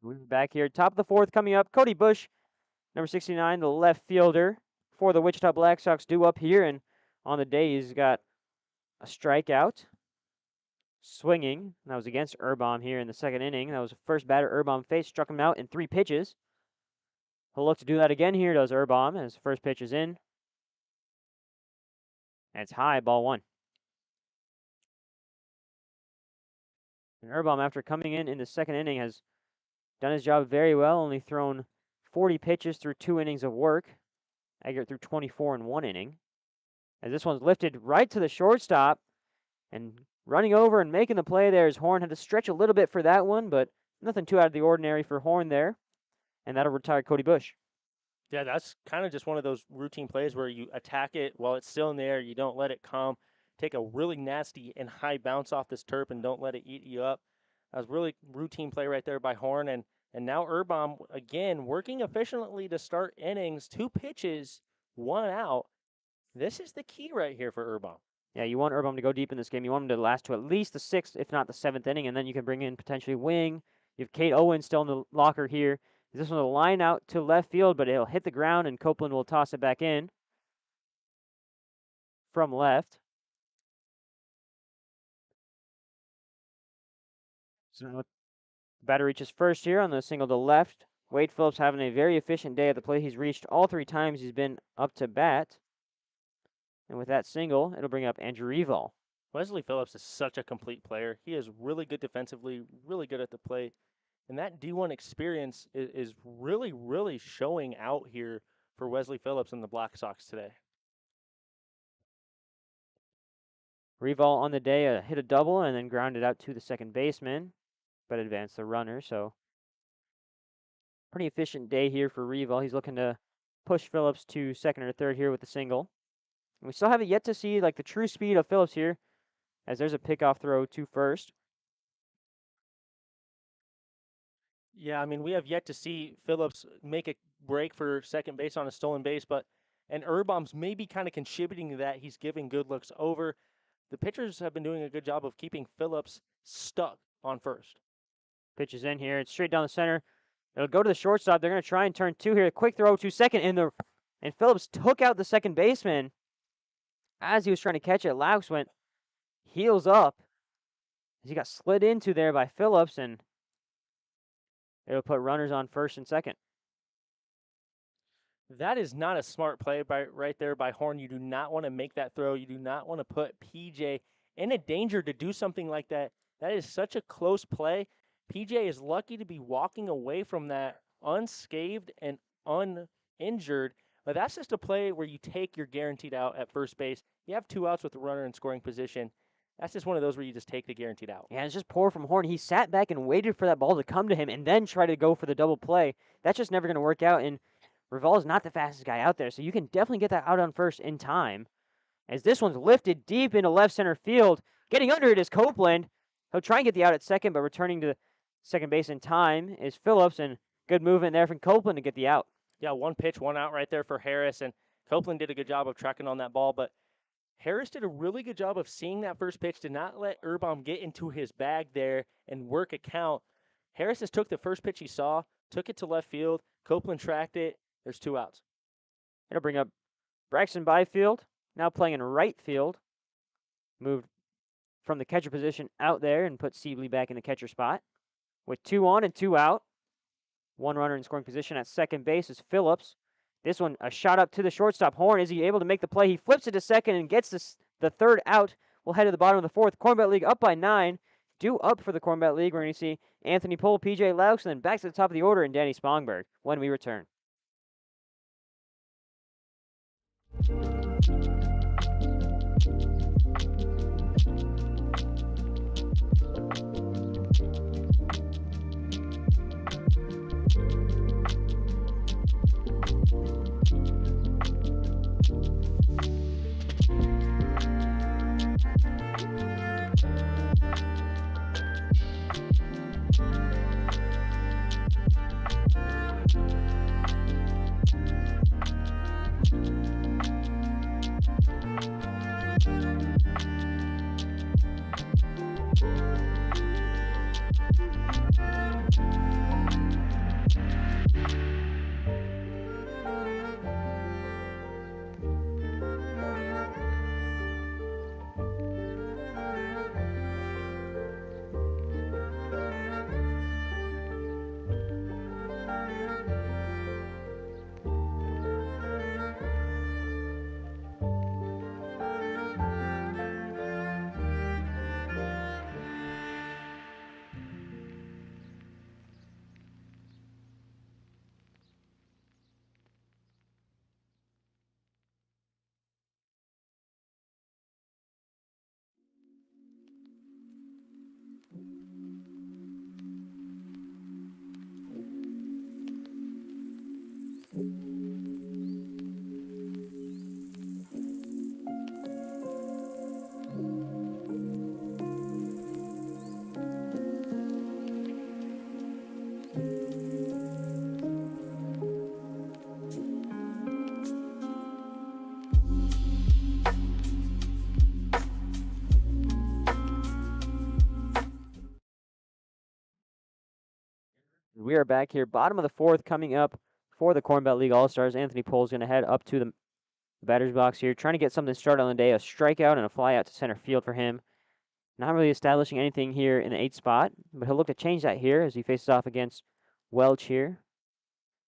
We're back here. Top of the 4th coming up. Cody Bush, number 69, the left fielder for the Wichita Black Sox, due up here. And on the day, he's got a strikeout. Swinging. That was against Urbaum here in the 2nd inning. That was the first batter Urbaum faced. Struck him out in 3 pitches. He'll look to do that again here, does Urbaum, as first pitch is in. And it's high, ball 1. And Urbaum, after coming in the 2nd inning, has done his job very well, only thrown 40 pitches through 2 innings of work. Eggert threw 24 in 1 inning. As this one's lifted right to the shortstop, and running over and making the play there is Horn. Had to stretch a little bit for that one, but nothing too out of the ordinary for Horn there. And that'll retire Cody Bush. Yeah, that's kind of just one of those routine plays where you attack it while it's still in the air. You don't let it come. Take a really nasty and high bounce off this turf and don't let it eat you up. That was really routine play right there by Horn. And now Urbaum, again, working efficiently to start innings. 2 pitches, 1 out. This is the key right here for Urbaum. Yeah, you want Urbaum to go deep in this game. You want him to last to at least the 6th, if not the 7th inning, and then you can bring in potentially Wing. You have Kate Owen still in the locker here. This one's a line out to left field, but it'll hit the ground, and Copeland will toss it back in from left. So the batter reaches first here on the single to left. Wade Phillips having a very efficient day at the plate. He's reached all 3 times he's been up to bat. And with that single, it'll bring up Andrew Reval. Wesley Phillips is such a complete player. He is really good defensively, really good at the plate. And that D1 experience is really, really showing out here for Wesley Phillips and the Black Sox today. Reval on the day hit a double and then grounded out to the second baseman, but advanced the runner. So pretty efficient day here for Reval. He's looking to push Phillips to second or third here with the single. And we still haven't yet to see like the true speed of Phillips here, as there's a pickoff throw to first. Yeah, I mean, we have yet to see Phillips make a break for second base on a stolen base, and Urbaum's maybe kind of contributing to that. He's giving good looks over. The pitchers have been doing a good job of keeping Phillips stuck on first. Pitch is in here. It's straight down the center. It'll go to the shortstop. They're going to try and turn 2 here. Quick throw to second, and Phillips took out the second baseman as he was trying to catch it. Laux went heels up as he got slid into there by Phillips, and it'll put runners on first and second. That is not a smart play right there by Horn. You do not want to make that throw. You do not want to put PJ in a danger to do something like that. That is such a close play. PJ is lucky to be walking away from that unscathed and uninjured. But that's just a play where you take your guaranteed out at first base. You have 2 outs with the runner in scoring position. That's just one of those where you just take the guaranteed out. Yeah, it's just poor from Horn. He sat back and waited for that ball to come to him and then try to go for the double play. That's just never going to work out, and Raval's not the fastest guy out there, so you can definitely get that out on first in time. As this one's lifted deep into left center field. Getting under it is Copeland. He'll try and get the out at second, but returning to second base in time is Phillips, and good movement there from Copeland to get the out. Yeah, 1 pitch, 1 out right there for Harris, and Copeland did a good job of tracking on that ball, but Harris did a really good job of seeing that first pitch, did not let Urbaum get into his bag there and work a count. Harris just took the first pitch he saw, took it to left field. Copeland tracked it. There's 2 outs. It'll bring up Braxton Byfield, now playing in right field. Moved from the catcher position out there and put Sibley back in the catcher spot. With 2 on and 2 out. 1 runner in scoring position at second base is Phillips. This one, a shot up to the shortstop. Horn, is he able to make the play? He flips it to second and gets the third out. We'll head to the bottom of the fourth. Corn Belt League up by 9. Due up for the Corn Belt League. We're going to see Anthony Pohl, PJ Laux, and then back to the top of the order and Danny Spongberg when we return. We are back here, bottom of the fourth, coming up for the Corn Belt League All-Stars. Anthony Pohl's going to head up to the batter's box here, trying to get something started on the day. A strikeout and a fly out to center field for him. Not really establishing anything here in the 8th spot, but he'll look to change that here as he faces off against Welch here.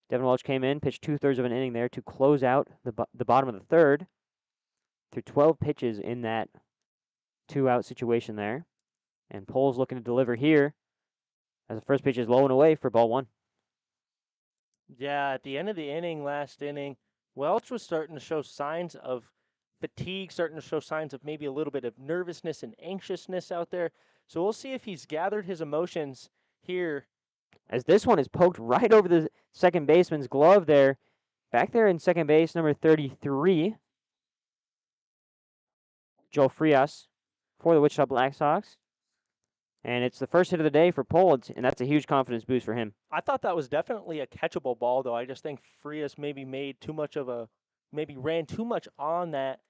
Devin Welch came in, pitched 2/3 of an inning there to close out the bottom of the third through 12 pitches in that 2-out situation there. And Pohl's looking to deliver here as the first pitch is low and away for ball 1. Yeah, at the end of the inning, last inning, Welch was starting to show signs of fatigue, starting to show signs of maybe a little bit of nervousness and anxiousness out there. So we'll see if he's gathered his emotions here. As this one is poked right over the second baseman's glove there. Back there in second base, number 33, Joe Frias for the Wichita Black Sox. And it's the first hit of the day for Pohl, and that's a huge confidence boost for him. I thought that was definitely a catchable ball, though. I just think Frias maybe ran too much on that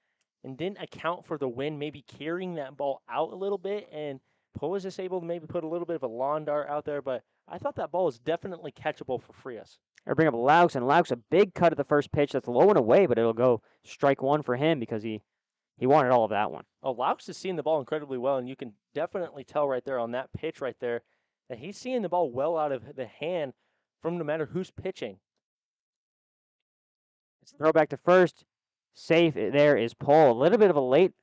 and didn't account for the wind, maybe carrying that ball out a little bit. And Pohl was just able to maybe put a little bit of a lawn dart out there, but I thought that ball was definitely catchable for Frias. I bring up Laux, and Laux a big cut at the first pitch. That's low and away, but it'll go strike 1 for him because he wanted all of that one. Oh, Laux is seeing the ball incredibly well, and you can definitely tell right there on that pitch right there that he's seeing the ball well out of the hand from no matter who's pitching. It's a throw back to first. Safe there is Pohl. A little bit of a late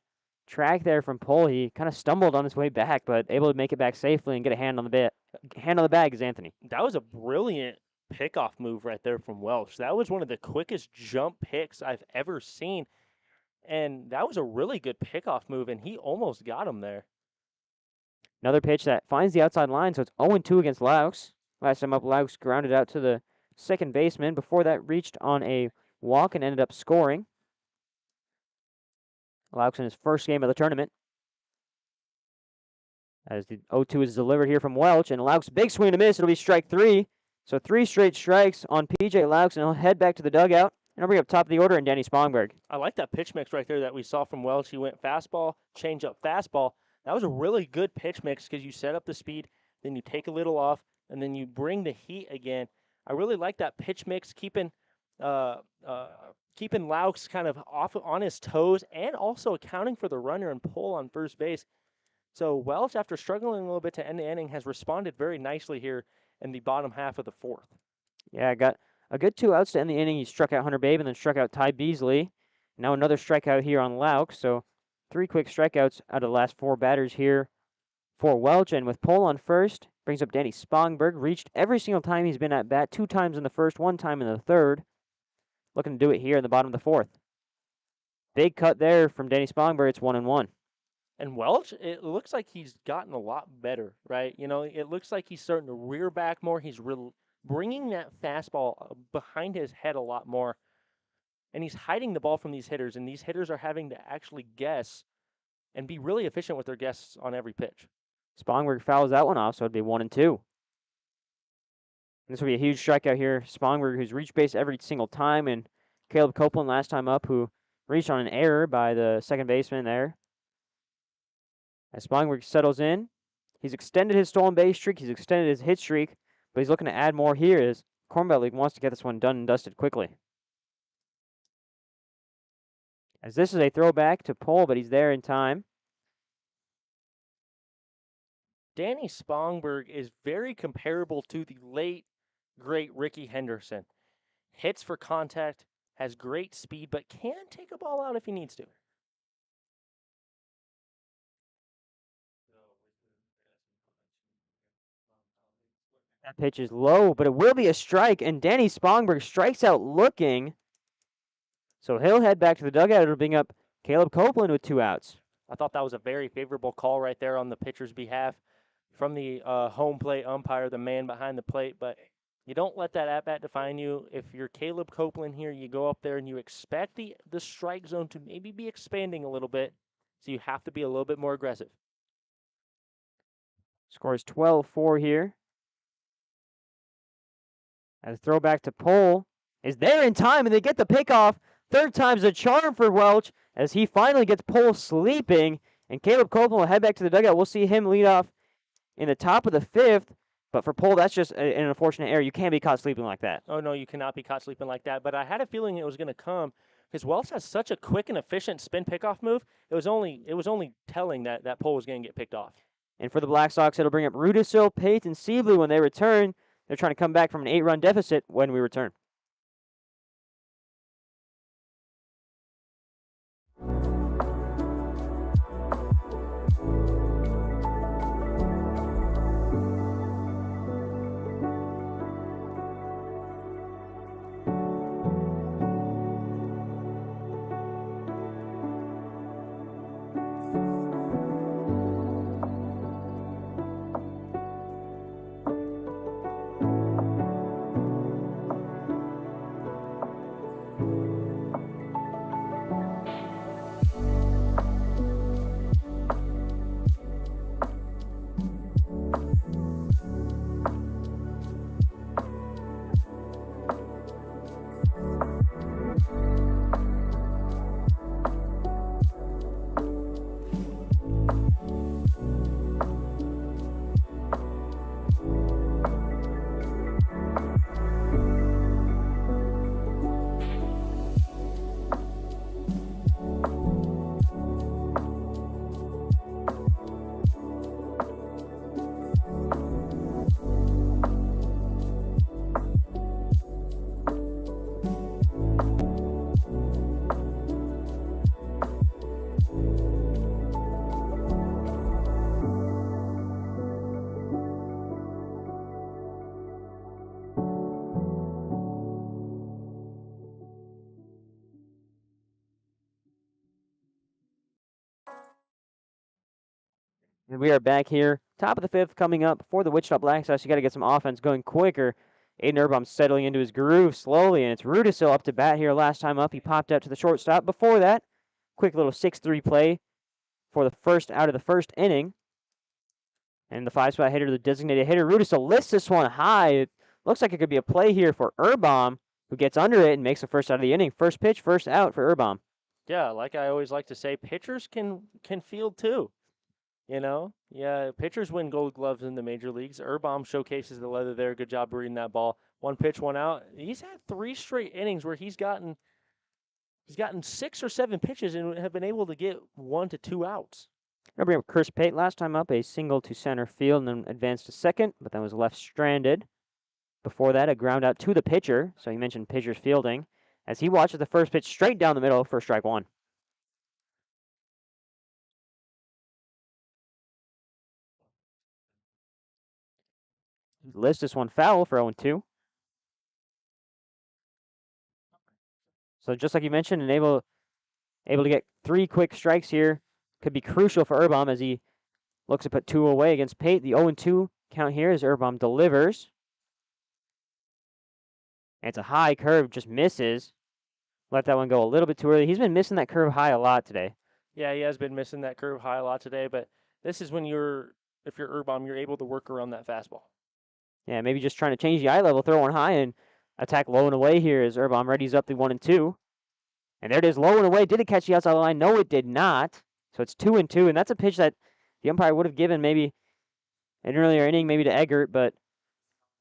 track there from Pohl. He kind of stumbled on his way back, but able to make it back safely and get a hand on the hand on the bag is Anthony. That was a brilliant pickoff move right there from Welch. That was one of the quickest jump picks I've ever seen. And that was a really good pickoff move, and he almost got him there. Another pitch that finds the outside line, so it's 0-2 against Laux. Last time up, Laux grounded out to the second baseman. Before that, reached on a walk and ended up scoring. Laux in his first game of the tournament. As the 0-2 is delivered here from Welch, and Laux, big swing and a miss. It'll be strike 3. So 3 straight strikes on PJ Laux, and he'll head back to the dugout. And I'll bring up top of the order and Danny Spongberg. I like that pitch mix right there that we saw from Welch. He went fastball, change up fastball. That was a really good pitch mix because you set up the speed, then you take a little off, and then you bring the heat again. I really like that pitch mix, keeping Laux kind of off on his toes and also accounting for the runner and pull on first base. So Welch, after struggling a little bit to end the inning, has responded very nicely here in the bottom half of the fourth. Yeah, got a good 2 outs to end the inning. He struck out Hunter Babe and then struck out Ty Beasley. Now another strikeout here on Laux. So 3 quick strikeouts out of the last 4 batters here for Welch. And with Pohl on first, brings up Danny Spongberg. Reached every single time he's been at bat. 2 times in the first, 1 time in the third. Looking to do it here in the bottom of the fourth. Big cut there from Danny Spongberg. It's 1-1. And Welch, it looks like he's gotten a lot better, right? You know, it looks like he's starting to rear back more. He's bringing that fastball behind his head a lot more. And he's hiding the ball from these hitters, and these hitters are having to actually guess and be really efficient with their guesses on every pitch. Spongberg fouls that one off, so it'd be 1-2. This will be a huge strikeout here. Spongberg, who's reached base every single time, and Caleb Copeland last time up, who reached on an error by the second baseman there. As Spongberg settles in, he's extended his stolen base streak, he's extended his hit streak, but he's looking to add more here as Corn Belt League wants to get this one done and dusted quickly. As this is a throwback to Pohl, but he's there in time. Danny Spongberg is very comparable to the late, great Ricky Henderson. Hits for contact, has great speed, but can take a ball out if he needs to. That pitch is low, but it will be a strike, and Danny Spongberg strikes out looking. So he'll head back to the dugout. It'll bring up Caleb Copeland with 2 outs. I thought that was a very favorable call right there on the pitcher's behalf from the home plate umpire, the man behind the plate. But you don't let that at-bat define you. If you're Caleb Copeland here, you go up there and you expect the strike zone to maybe be expanding a little bit, so you have to be a little bit more aggressive. Score is 12-4 here. As throwback to Pohl is there in time, and they get the pickoff. Third time's a charm for Welch as he finally gets Pohl sleeping, and Caleb Copeland will head back to the dugout. We'll see him lead off in the top of the 5th, but for Pohl, that's just an unfortunate error. You can't be caught sleeping like that. Oh, no, you cannot be caught sleeping like that, but I had a feeling it was going to come because Welch has such a quick and efficient spin pickoff move. It was only telling that Pohl was going to get picked off. And for the Black Sox, it'll bring up Rudisil, Pate, and Seabley when they return. They're trying to come back from an 8-run deficit when we return. And we are back here, top of the fifth coming up for the Wichita Black Sox. You got to get some offense going quicker. Aiden Erbom settling into his groove slowly, and it's Rudisil up to bat here. Last time up, he popped out to the shortstop. Before that, quick little 6-3 play for the first out of the first inning. And the 5-spot hitter, the designated hitter, Rudisil lifts this one high. It looks like it could be a play here for Erbom, who gets under it and makes the first out of the inning. First pitch, first out for Erbom. Yeah, like I always like to say, pitchers can field too. You know, yeah, pitchers win Gold Gloves in the major leagues. Erbom showcases the leather there. Good job reading that ball. One pitch, one out. He's had 3 straight innings where he's gotten 6 or 7 pitches and have been able to get 1 to 2 outs. Remember Chris Pate last time up, a single to center field and then advanced to second, but then was left stranded. Before that, a ground out to the pitcher. So he mentioned pitchers fielding as he watches the first pitch straight down the middle for strike one. List this one foul for 0-2. So just like you mentioned, and able to get 3 quick strikes here could be crucial for Erbom as he looks to put 2 away against Pate. The 0-2 count here as Erbom delivers. And it's a high curve, just misses. Let that one go a little bit too early. He's been missing that curve high a lot today. Yeah, he has been missing that curve high a lot today, but this is when if you're Erbom, you're able to work around that fastball. Yeah, maybe just trying to change the eye level, throw one high, and attack low and away here as Erbom readies up the 1-2. And there it is, low and away. Did it catch the outside line? No, it did not. So it's 2-2, and that's a pitch that the umpire would have given maybe an earlier inning, maybe to Eggert, but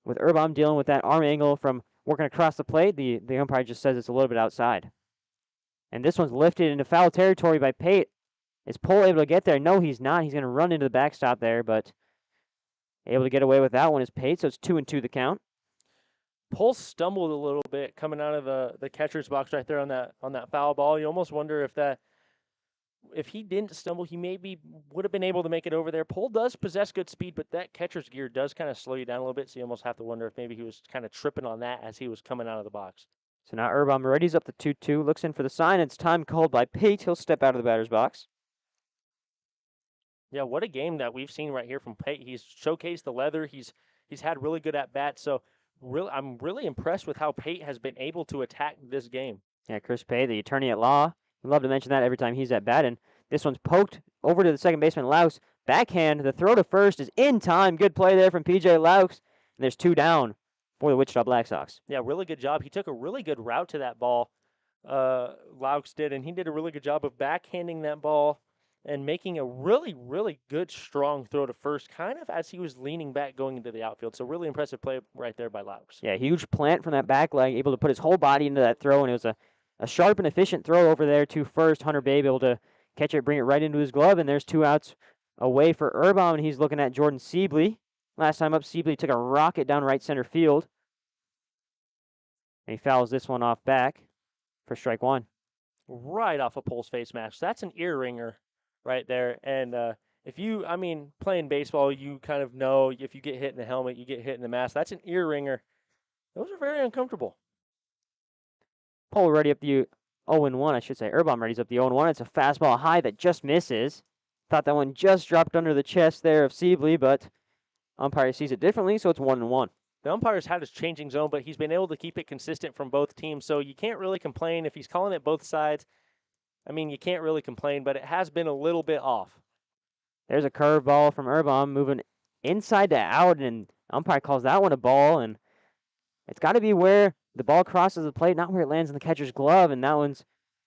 with Erbom dealing with that arm angle from working across the plate, the umpire just says it's a little bit outside. And this one's lifted into foul territory by Pate. Is Pole able to get there? No, he's not. He's going to run into the backstop there, but able to get away with that one is Pate, so it's 2-2 the count. Pole stumbled a little bit coming out of the catcher's box right there on that foul ball. You almost wonder if he didn't stumble, he maybe would have been able to make it over there. Pole does possess good speed, but that catcher's gear does kind of slow you down a little bit, so you almost have to wonder if maybe he was kind of tripping on that as he was coming out of the box. So now Erbom readies up the 2-2, looks in for the sign. It's time called by Pate. He'll step out of the batter's box. Yeah, what a game that we've seen right here from Pate. He's showcased the leather. He's had really good at bats. So I'm really impressed with how Pate has been able to attack this game. Yeah, Chris Pate, the attorney at law. We love to mention that every time he's at bat. And this one's poked over to the second baseman, Laux. Backhand, the throw to first is in time. Good play there from PJ Laux. And there's 2 down for the Wichita Black Sox. Yeah, really good job. He took a really good route to that ball, Laux did, and he did a really good job of backhanding that ball and making a really, really good, strong throw to first, kind of as he was leaning back going into the outfield. So really impressive play right there by Laux. Yeah, huge plant from that back leg, able to put his whole body into that throw, and it was a sharp and efficient throw over there to first. Hunter Babe able to catch it, bring it right into his glove, and there's 2 outs away for Erbom, and he's looking at Jordan Sibley. Last time up, Sibley took a rocket down right center field, and he fouls this one off back for strike 1. Right off a Pole's face mask. That's an ear ringer right there. And playing baseball, you kind of know if you get hit in the helmet, you get hit in the mask. That's an ear ringer. Those are very uncomfortable. Pole ready up the 0-1, I should say. Erbom readies up the 0-1. It's a fastball high that just misses. Thought that one just dropped under the chest there of Sibley, but umpire sees it differently, so it's 1-1. The umpire's had his changing zone, but he's been able to keep it consistent from both teams, so you can't really complain if he's calling it both sides. I mean, you can't really complain, but it has been a little bit off. There's a curveball from Erbom moving inside to out, and umpire calls that one a ball, and it's got to be where the ball crosses the plate, not where it lands in the catcher's glove, and that one's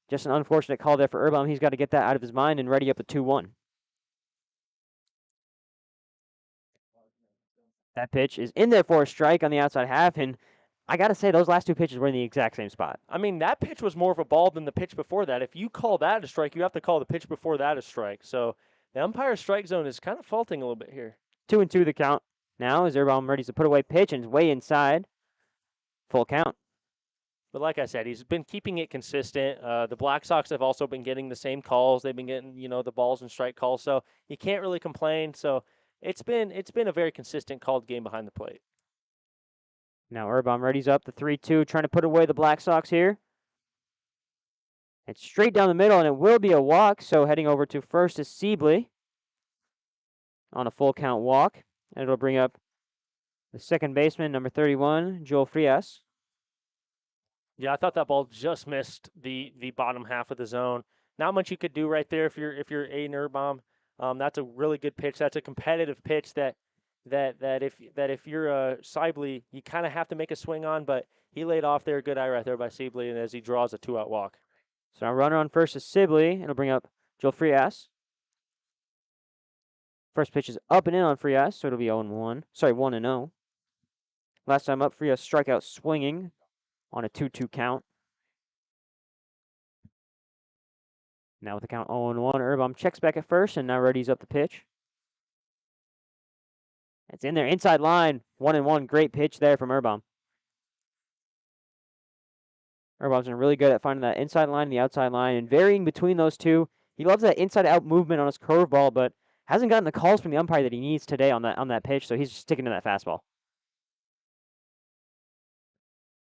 just an unfortunate call there for Erbom. He's got to get that out of his mind and ready up the 2-1. That pitch is in there for a strike on the outside half, and I got to say, those last 2 pitches were in the exact same spot. I mean, that pitch was more of a ball than the pitch before that. If you call that a strike, you have to call the pitch before that a strike. So the umpire's strike zone is kind of faulting a little bit here. 2-2 the count now as Erbom ready to put away pitch and is way inside. Full count. But like I said, he's been keeping it consistent. The Black Sox have also been getting the same calls. They've been getting, the balls and strike calls. So you can't really complain. So it's been a very consistent called game behind the plate. Now Erbom readies up the 3-2, trying to put away the Black Sox here. It's straight down the middle, and it will be a walk. So heading over to first is Sibley. on a full count walk, and it'll bring up the second baseman, number 31, Joel Frias. Yeah, I thought that ball just missed the bottom half of the zone. Not much you could do right there if you're Aiden Erbom. That's a really good pitch. That's a competitive pitch that if you're Sibley, you kind of have to make a swing on. But he laid off there, good eye right there by Sibley, and as he draws a 2-out walk. So now runner on first is Sibley. It'll bring up Joel Frias. First pitch is up and in on Frias, so it'll be 0-1. Sorry, 1-0. Last time up, Frias strikeout swinging on a 2-2 count. Now with the count 0-1, Erbom checks back at first and now readies up the pitch. It's in there, inside line, 1-1. Great pitch there from Erbom. Erbom's been really good at finding that inside line and the outside line and varying between those two. He loves that inside-out movement on his curveball, but hasn't gotten the calls from the umpire that he needs today on that pitch, so he's sticking to that fastball.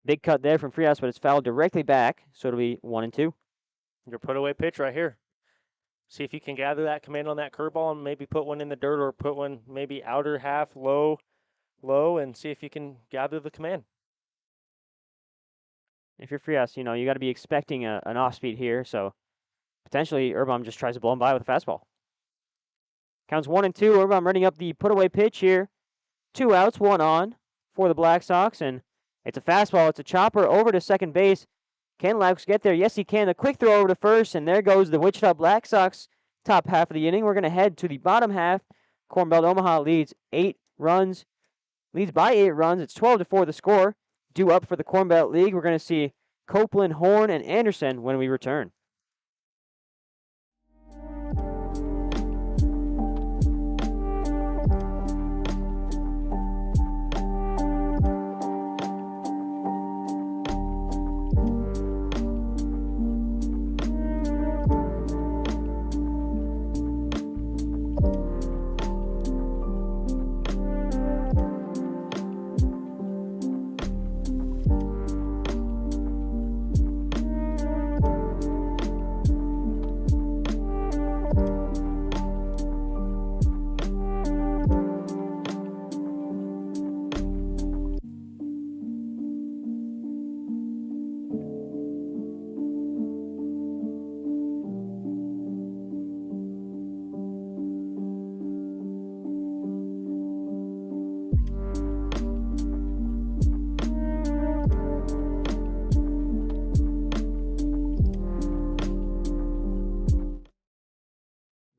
Big cut there from Frias, but it's fouled directly back, so it'll be 1-2. Your put-away pitch right here. See if you can gather that command on that curveball and maybe put one in the dirt or put one maybe outer half, low, and see if you can gather the command. If you're Frias, you got to be expecting an off-speed here, so potentially Erbom just tries to blow him by with a fastball. Counts 1-2. Erbom running up the put-away pitch here. 2 outs, 1 on for the Black Sox, and it's a fastball. It's a chopper over to second base. Can Laux get there? Yes, he can. A quick throw over to first, and there goes the Wichita Black Sox top half of the inning. We're going to head to the bottom half. Belt Omaha leads by 8 runs. It's 12-4 the score. Due up for the Corn Belt League. We're going to see Copeland, Horn, and Anderson when we return.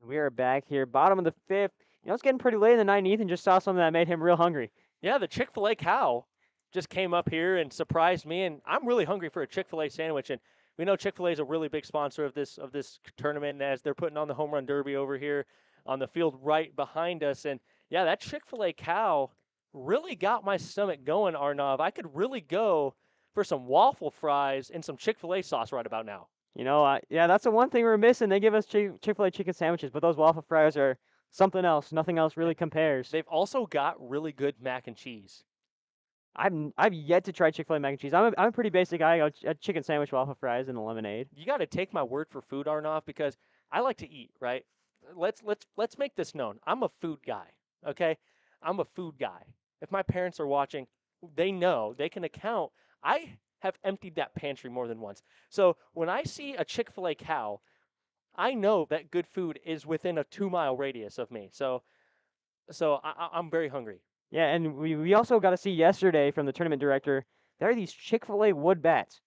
We are back here, bottom of the 5th. It's getting pretty late in the night, and Ethan just saw something that made him real hungry. Yeah, the Chick-fil-A cow just came up here and surprised me, and I'm really hungry for a Chick-fil-A sandwich. And we know Chick-fil-A is a really big sponsor of this tournament, and as they're putting on the home run derby over here on the field right behind us. And yeah, that Chick-fil-A cow really got my stomach going, Arnav. I could really go for some waffle fries and some Chick-fil-A sauce right about now. Yeah, that's the one thing we're missing. They give us Chick-fil-A chicken sandwiches, but those waffle fries are something else. Nothing else really compares. They've also got really good mac and cheese. I've yet to try Chick-fil-A mac and cheese. I'm a pretty basic guy. A chicken sandwich, waffle fries, and a lemonade. You got to take my word for food, Arnav, because I like to eat. Right? Let's make this known. I'm a food guy. Okay, I'm a food guy. If my parents are watching, they know they can account. I have emptied that pantry more than once. So when I see a Chick-fil-A cow, I know that good food is within a 2-mile radius of me. So I'm very hungry. Yeah, and we also got to see yesterday from the tournament director, there are these Chick-fil-A wood bats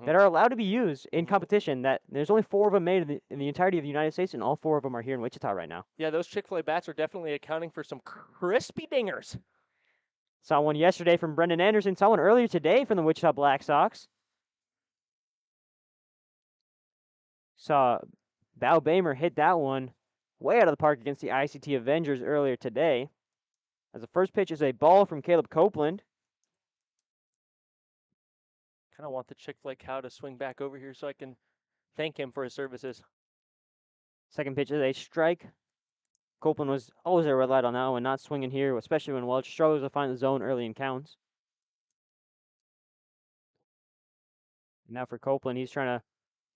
that are allowed to be used in competition. That there's only 4 of them made in the entirety of the United States, and all 4 of them are here in Wichita right now. Yeah, those Chick-fil-A bats are definitely accounting for some crispy dingers. Saw one yesterday from Brendan Anderson. Saw one earlier today from the Wichita Black Sox. Saw Bao Bamer hit that one way out of the park against the ICT Avengers earlier today. As the first pitch is a ball from Caleb Copeland. Kind of want the Chick-fil-A cow to swing back over here so I can thank him for his services. Second pitch is a strike. Copeland was always a red light on that one, not swinging here, especially when Welch struggles to find the zone early in counts. And now for Copeland, he's trying to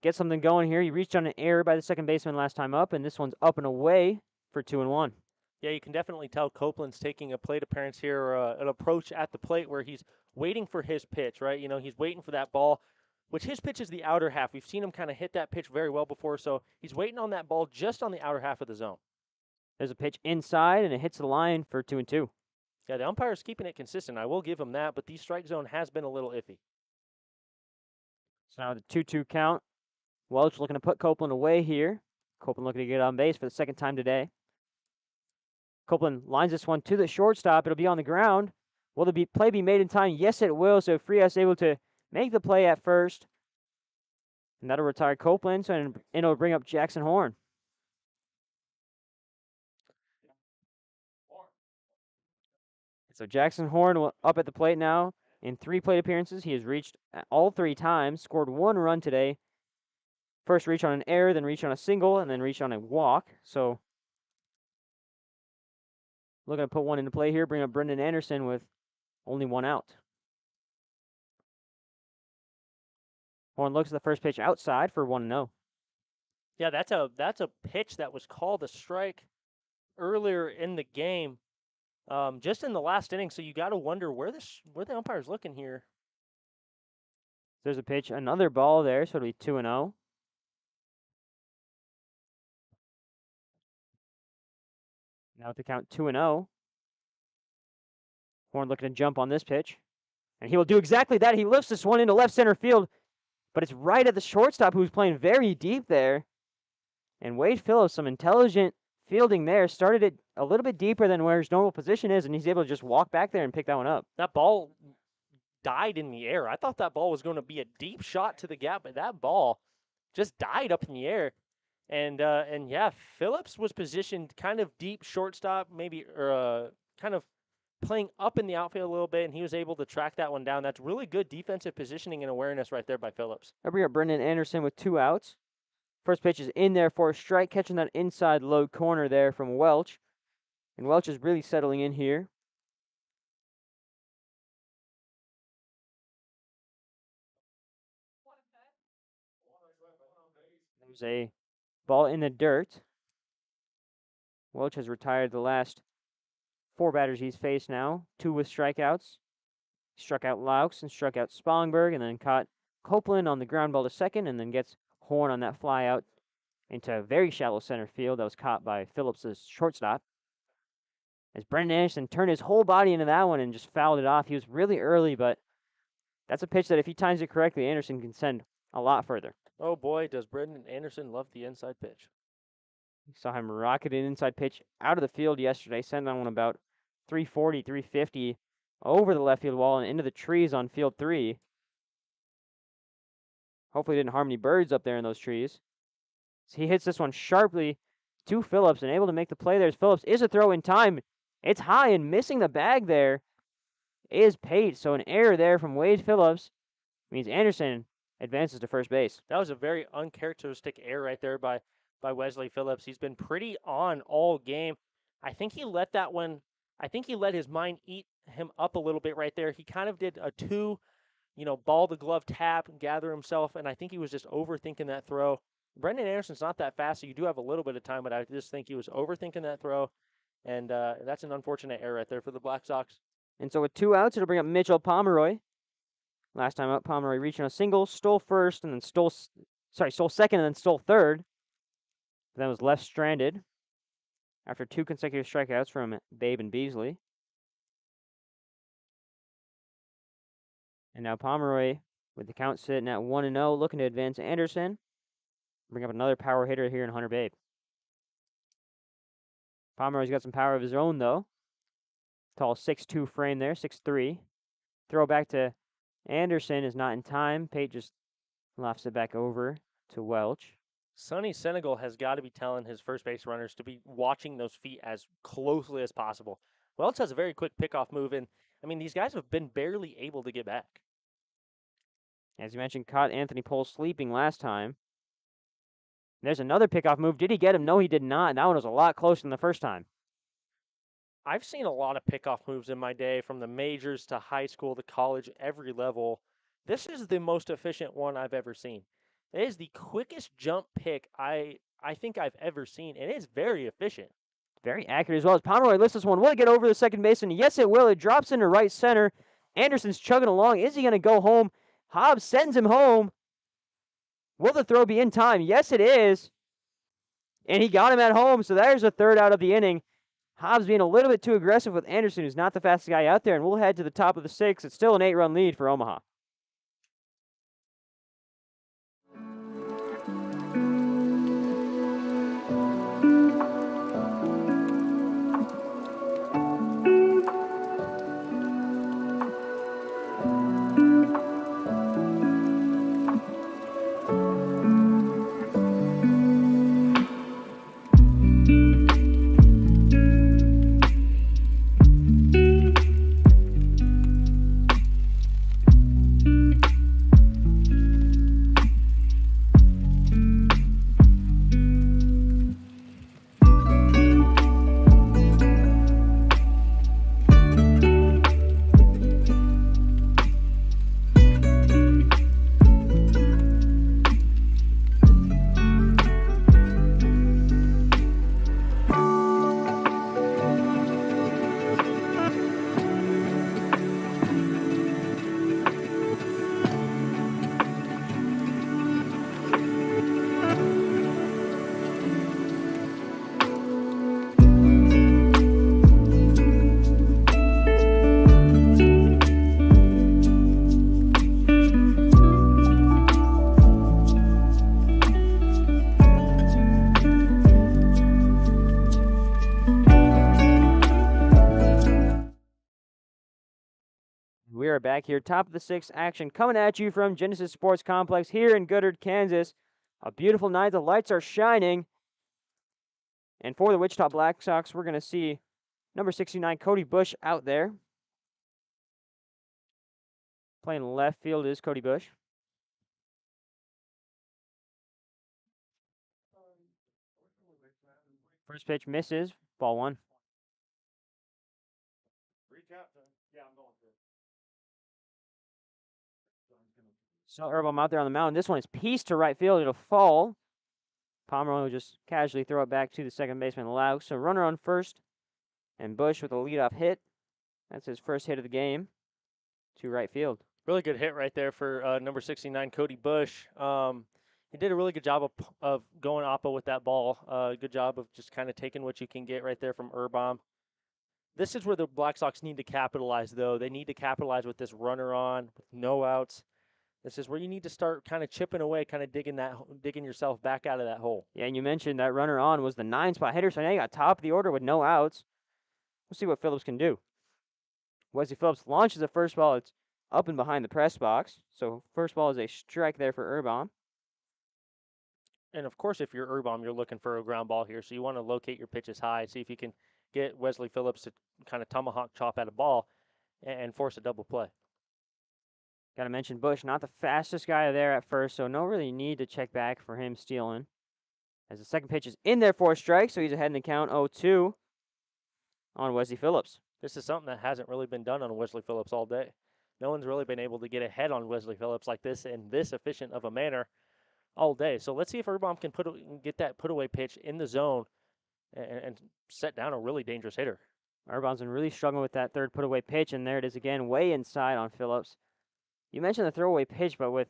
get something going here. He reached on an error by the second baseman last time up, and this one's up and away for 2-1. Yeah, you can definitely tell Copeland's taking a plate appearance here, or an approach at the plate where he's waiting for his pitch, right? You know, he's waiting for that ball, which his pitch is the outer half. We've seen him kind of hit that pitch very well before, so he's waiting on that ball just on the outer half of the zone. There's a pitch inside, and it hits the line for 2-2. Yeah, the umpire's keeping it consistent. I will give him that, but the strike zone has been a little iffy. So now the 2-2 count. Welch looking to put Copeland away here. Copeland looking to get on base for the second time today. Copeland lines this one to the shortstop. It'll be on the ground. Will the play be made in time? Yes, it will. So Frias able to make the play at first. And that'll retire Copeland, and it'll bring up Jackson Horn. So Jackson Horn up at the plate now. In 3 plate appearances, he has reached all 3 times, scored 1 run today. First reach on an error, then reach on a single, and then reach on a walk. So looking to put one into play here, bring up Brendan Anderson with only 1 out. Horn looks at the first pitch outside for 1-0. Yeah, that's a pitch that was called a strike earlier in the game, just in the last inning. So you got to wonder where the umpire's looking here. There's a pitch, another ball there, so it'll be 2-0. Now with the count 2-0. Horn looking to jump on this pitch. And he will do exactly that. He lifts this one into left center field, but it's right at the shortstop who's playing very deep there. And Wade Phillips, some intelligent fielding there, started it a little bit deeper than where his normal position is, and he's able to just walk back there and pick that one up. That ball died in the air. I thought that ball was going to be a deep shot to the gap, but that ball just died up in the air. And yeah, Phillips was positioned kind of deep shortstop, maybe kind of playing up in the outfield a little bit, and he was able to track that one down. That's really good defensive positioning and awareness right there by Phillips. I bring up Brendan Anderson with 2 outs. First pitch is in there for a strike, catching that inside low corner there from Welch. And Welch is really settling in here. There's a ball in the dirt. Welch has retired the last 4 batters he's faced now, 2 with strikeouts. Struck out Laux and struck out Spongberg, and then caught Copeland on the ground ball to second, and then gets Horn on that fly out into a very shallow center field that was caught by Phillips' shortstop. As Brendan Anderson turned his whole body into that one and just fouled it off. He was really early, but that's a pitch that if he times it correctly, Anderson can send a lot further. Oh boy, does Brendan Anderson love the inside pitch. We saw him rocket an inside pitch out of the field yesterday, send that one about 340, 350 over the left field wall and into the trees on field 3. Hopefully didn't harm any birds up there in those trees. So he hits this one sharply to Phillips and able to make the play there. Phillips is a throw in time. It's high, and missing the bag there is Pate. So an error there from Wade Phillips means Anderson advances to first base. That was a very uncharacteristic error right there by Wesley Phillips. He's been pretty on all game. I think he let his mind eat him up a little bit right there. He kind of did a 2, ball to glove tap and gather himself, and I think he was just overthinking that throw. Brendan Anderson's not that fast, so you do have a little bit of time, but I just think he was overthinking that throw, and that's an unfortunate error right there for the Black Sox. And so with 2 outs, it'll bring up Mitchell Pomeroy. Last time up, Pomeroy reaching a single, stole first, and then stole second, and then stole third. But then was left stranded after 2 consecutive strikeouts from Babe and Beasley. And now Pomeroy, with the count sitting at 1-0, looking to advance Anderson. Bring up another power hitter here in Hunter Babe. Pomeroy's got some power of his own, though. Tall 6'2" frame there, 6'3". Throw back to Anderson is not in time. Pate just lofts it back over to Welch. Sonny Senegal has got to be telling his first base runners to be watching those feet as closely as possible. Welch has a very quick pickoff move, and these guys have been barely able to get back. As you mentioned, caught Anthony Pohl sleeping last time. There's another pickoff move. Did he get him? No, he did not. That one was a lot closer than the first time. I've seen a lot of pickoff moves in my day, from the majors to high school to college, every level. This is the most efficient one I've ever seen. It is the quickest jump pick I think I've ever seen, and it is very efficient. Very accurate as well as Pomeroy lifts this one. Will it get over the second baseman? Yes, it will. It drops into right center. Anderson's chugging along. Is he going to go home? Hobbs sends him home. Will the throw be in time? Yes, it is. And he got him at home, so there's a third out of the inning. Hobbs being a little bit too aggressive with Anderson, who's not the fastest guy out there, and we'll head to the top of the sixth. It's still an 8-run lead for Omaha. We are back here, top of the sixth action, coming at you from Genesis Sports Complex here in Goodard, Kansas. A beautiful night. The lights are shining. And for the Wichita Black Sox, we're going to see number 69, Cody Bush, out there. Playing left field is Cody Bush. First pitch misses. Ball one. So Herbal out there on the mound. This one is pieced to right field. It'll fall. Pomeroy will just casually throw it back to the second baseman, Lau. So runner on first, and Bush with a leadoff hit. That's his first hit of the game to right field. Really good hit right there for number 69, Cody Bush. He did a really good job of going oppo with that ball. Good job of just kind of taking what you can get right there from Herbal. This is where the Black Sox need to capitalize, though. They need to capitalize with this runner on, with no outs. This is where you need to start kind of chipping away, kind of digging yourself back out of that hole. Yeah, and you mentioned that runner on was the 9-spot hitter, so now you got top of the order with no outs. We'll see what Phillips can do. Wesley Phillips launches the first ball. It's up and behind the press box. So first ball is a strike there for Herbal. And of course, if you're Herbal, you're looking for a ground ball here. So you want to locate your pitches high, see if you can get Wesley Phillips to kind of tomahawk chop at a ball and force a double play. Got to mention Bush, not the fastest guy there at first, so no really need to check back for him stealing. As the second pitch is in there for a strike, so he's ahead in the count 0-2 on Wesley Phillips. This is something that hasn't really been done on Wesley Phillips all day. No one's really been able to get ahead on Wesley Phillips like this in this efficient of a manner all day. So let's see if Herbal can get that put-away pitch in the zone and set down a really dangerous hitter. Herbal's been really struggling with that third put-away pitch, and there it is again, way inside on Phillips. You mentioned the throwaway pitch, but with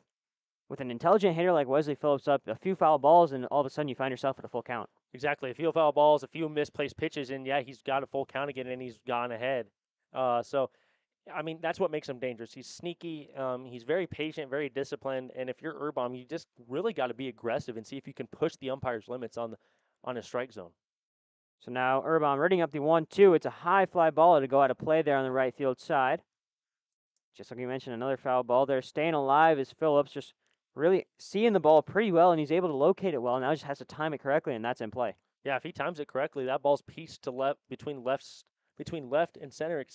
an intelligent hitter like Wesley Phillips up, a few foul balls, and all of a sudden you find yourself at a full count. Exactly. A few foul balls, a few misplaced pitches, and yeah, he's got a full count again, and he's gone ahead. So, I mean, that's what makes him dangerous. He's sneaky. He's very patient, very disciplined, and if you're Herbal, you just really got to be aggressive and see if you can push the umpire's limits on a strike zone. So now Herbal reading up the 1-2. It's a high fly ball to go out of play there on the right field side. Just like you mentioned, another foul ball there. Staying alive is Phillips, just really seeing the ball pretty well, and he's able to locate it well. Now he just has to time it correctly, and that's in play. Yeah, if he times it correctly, that ball's pieced to left between left and center,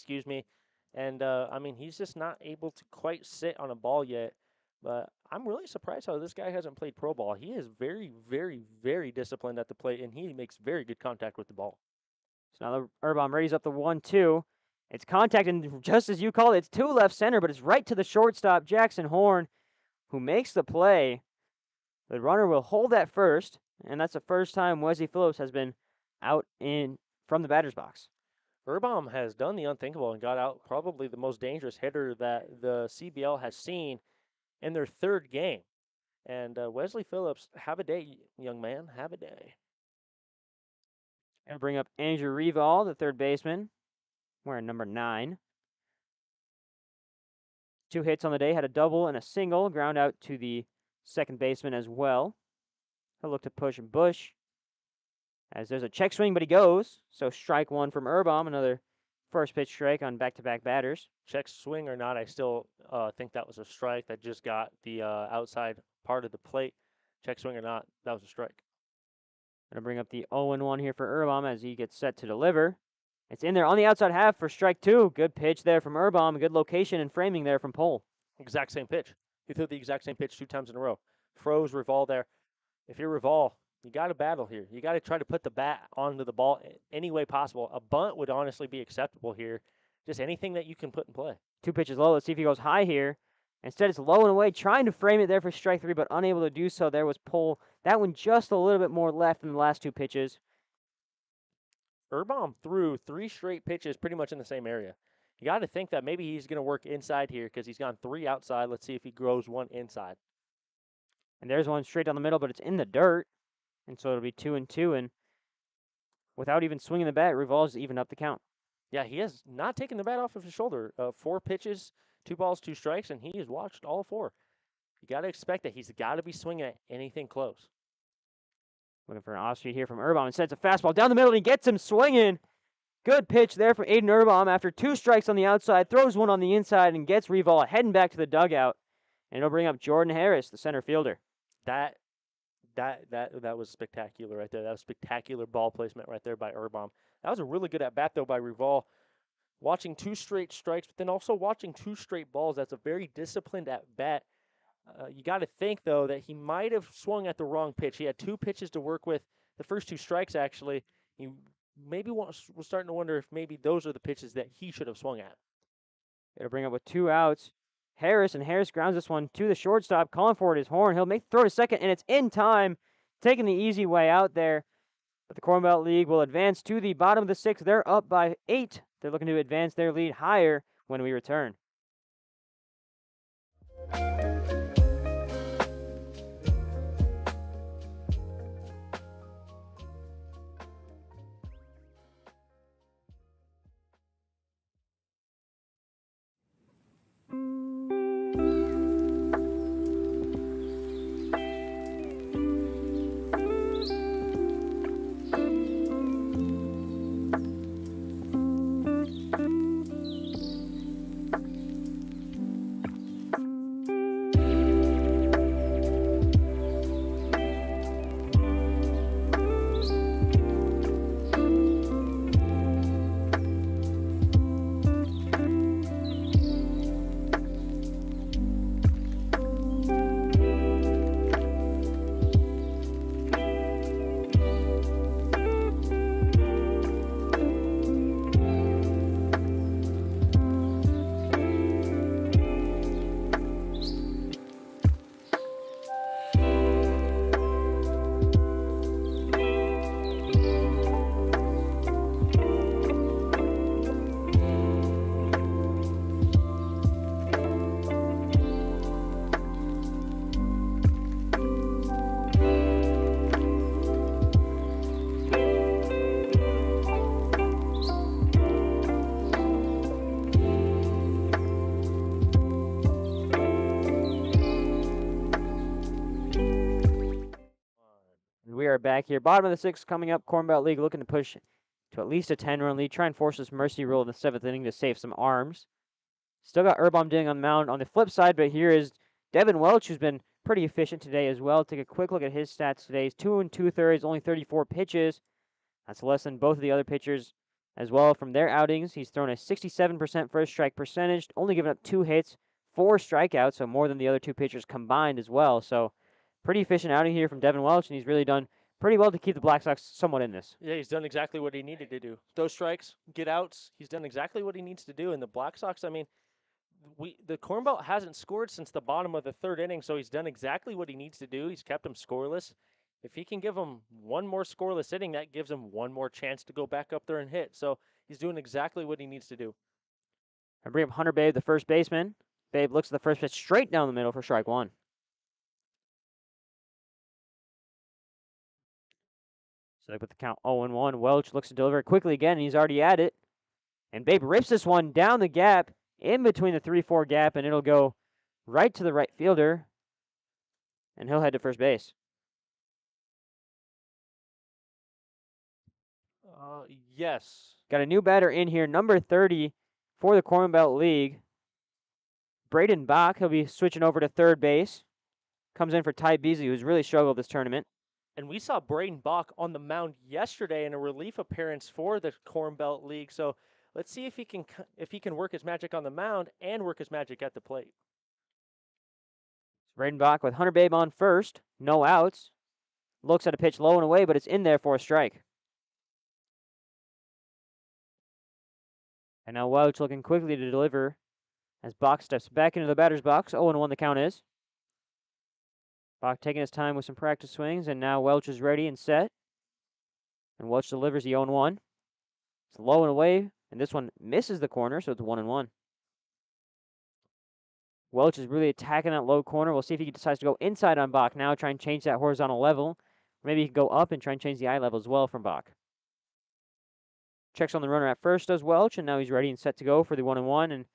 and I mean, he's just not able to quite sit on a ball yet. But I'm really surprised how this guy hasn't played pro ball. He is very, very, very disciplined at the plate, and he makes very good contact with the ball. So now Herbal readies up the 1-2. It's contact, and just as you called it, it's to left center, but it's right to the shortstop, Jackson Horn, who makes the play. The runner will hold at first, and that's the first time Wesley Phillips has been out in from the batter's box. Urbaum has done the unthinkable and got out probably the most dangerous hitter that the CBL has seen in their third game. And Wesley Phillips, have a day, young man, have a day. And bring up Andrew Reval, the third baseman, wearing number 9. 2 hits on the day, had a double and a single, ground out to the second baseman as well. He'll look to push Bush as there's a check swing, but he goes. So strike 1 from Urbaum, another first pitch strike on back-to-back batters. Check swing or not, I still think that was a strike. That just got the outside part of the plate. Check swing or not, that was a strike. Going to bring up the 0-1 here for Urbaum as he gets set to deliver. It's in there on the outside half for strike 2. Good pitch there from Urbaum. Good location and framing there from Pole. Exact same pitch. He threw the exact same pitch 2 times in a row. Froze Reval there. If you're Reval, you got to battle here. You got to try to put the bat onto the ball any way possible. A bunt would honestly be acceptable here. Just anything that you can put in play. 2 pitches low. Let's see if he goes high here. Instead, it's low and away, trying to frame it there for strike 3, but unable to do so. There was Pole. That one just a little bit more left than the last 2 pitches. Urbaum threw 3 straight pitches pretty much in the same area. You got to think that maybe he's going to work inside here because he's gone 3 outside. Let's see if he grows 1 inside. And there's one straight down the middle, but it's in the dirt. And so it'll be 2-2. And without even swinging the bat, Revol's even up the count. Yeah, he has not taken the bat off of his shoulder. 4 pitches, 2 balls, 2 strikes, and he has watched all 4. You got to expect that he's got to be swinging at anything close. Looking for an off-speed here from Urbaum. And sets a fastball down the middle, and he gets him swinging. Good pitch there from Aiden Urbaum after 2 strikes on the outside, throws 1 on the inside, and gets Reval heading back to the dugout. And it'll bring up Jordan Harris, the center fielder. That was spectacular right there. That was spectacular ball placement right there by Urbaum. That was a really good at-bat, though, by Reval. Watching 2 straight strikes, but then also watching 2 straight balls. That's a very disciplined at-bat. You got to think, though, that he might have swung at the wrong pitch. He had 2 pitches to work with. The first 2 strikes, actually, he maybe was starting to wonder if maybe those are the pitches that he should have swung at. It'll bring up with 2 outs. Harris grounds this one to the shortstop, calling for it his horn. He'll make the throw to second, and it's in time, taking the easy way out there. But the Corn Belt League will advance to the bottom of the 6th. They're up by 8. They're looking to advance their lead higher when we return. We are back here. Bottom of the 6th coming up. Corn Belt League looking to push to at least a 10-run lead. Try and force this mercy rule in the 7th inning to save some arms. Still got Urbaum doing on the mound on the flip side, but here is Devin Welch, who's been pretty efficient today as well. Take a quick look at his stats today. He's 2 2/3, only 34 pitches. That's less than both of the other pitchers as well from their outings. He's thrown a 67% first strike percentage, only given up 2 hits, 4 strikeouts, so more than the other 2 pitchers combined as well. So pretty efficient outing here from Devin Welch, and he's really done pretty well to keep the Black Sox somewhat in this. Yeah, he's done exactly what he needed to do. Those strikes, get outs. He's done exactly what he needs to do. And the Black Sox, I mean, the Corn Belt hasn't scored since the bottom of the 3rd inning, so he's done exactly what he needs to do. He's kept them scoreless. If he can give them one more scoreless inning, that gives him one more chance to go back up there and hit. So he's doing exactly what he needs to do. I bring up Hunter Babe, the first baseman. Babe looks at the first pitch straight down the middle for strike one. So they put the count 0-1. Welch looks to deliver quickly again, and he's already at it. And Babe rips this one down the gap, in between the 3-4 gap, and it'll go right to the right fielder. And he'll head to first base. Yes. Got a new batter in here, number 30 for the Corn Belt League. Braden Bach, he'll be switching over to third base. Comes in for Ty Beasley, who's really struggled this tournament. And we saw Braden Bach on the mound yesterday in a relief appearance for the Corn Belt League. So let's see if he can work his magic on the mound and work his magic at the plate. Braden Bach with Hunter Babe on first, no outs. Looks at a pitch low and away, but it's in there for a strike. And now Welch looking quickly to deliver as Bach steps back into the batter's box. 0-1 the count is. Bach taking his time with some practice swings, and now Welch is ready and set. And Welch delivers the 0-1. It's low and away, and this one misses the corner, so it's 1-1. Welch is really attacking that low corner. We'll see if he decides to go inside on Bach now, try and change that horizontal level. Or maybe he can go up and try and change the eye level as well from Bach. Checks on the runner at first, does Welch, and now he's ready and set to go for the 1-1. And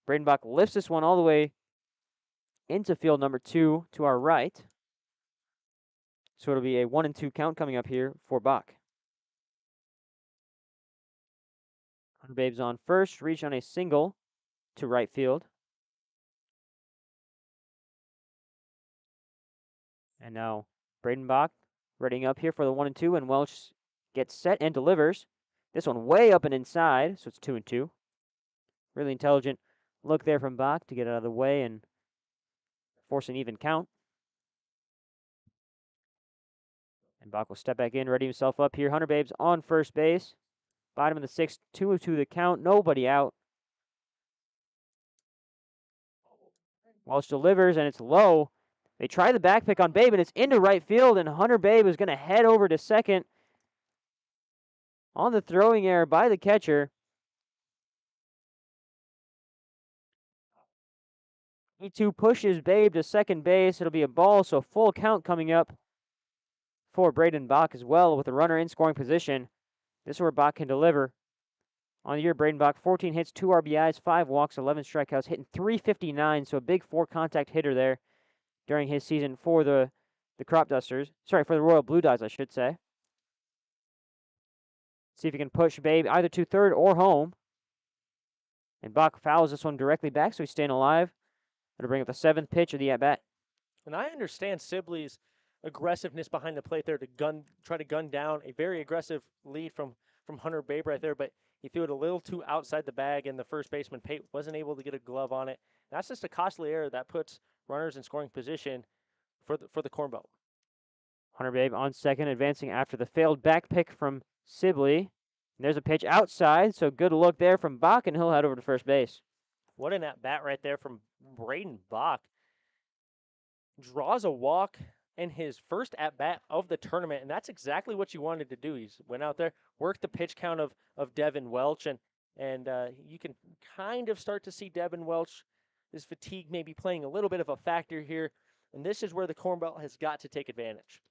Braden Bach lifts this one all the way into field number 2 to our right. So it'll be a 1-2 count coming up here for Bach. Hunter Babe's on first, reach on a single to right field. And now Braden Bach readying up here for the 1-2, and Welch gets set and delivers. This one way up and inside, so it's 2-2. Really intelligent look there from Bach to get out of the way and force an even count. And Bach will step back in, ready himself up here. Hunter Babe's on first base. Bottom of the 6th, 2-2 the count, nobody out. Welch delivers, and it's low. They try the back pick on Babe, and it's into right field, and Hunter Babe is going to head over to second on the throwing error by the catcher. E2 pushes Babe to second base. It'll be a ball, so full count coming up for Braden Bach as well with the runner in scoring position. This is where Bach can deliver. On the year, Braden Bach, 14 hits, 2 RBIs, 5 walks, 11 strikeouts, hitting .359, so a big 4-contact hitter there during his season for the Crop Dusters. Sorry, for the Royal Blue Dyes, I should say. See if he can push Babe either to third or home. And Bach fouls this one directly back, so he's staying alive. It'll bring up the 7th pitch of the at-bat. And I understand Sibley's aggressiveness behind the plate there to try to gun down a very aggressive lead from Hunter Babe right there, but he threw it a little too outside the bag, and the first baseman Pate wasn't able to get a glove on it. That's just a costly error that puts runners in scoring position for the Corn Belt. Hunter Babe on second, advancing after the failed back pick from Sibley. And there's a pitch outside, so good look there from Bach, and he'll head over to first base. What an at-bat right there from Braden Bach. Draws a walk in his first at-bat of the tournament, and that's exactly what you wanted to do. He went out there, worked the pitch count of Devin Welch, and you can kind of start to see Devin Welch, his fatigue maybe playing a little bit of a factor here, and this is where the Corn Belt has got to take advantage.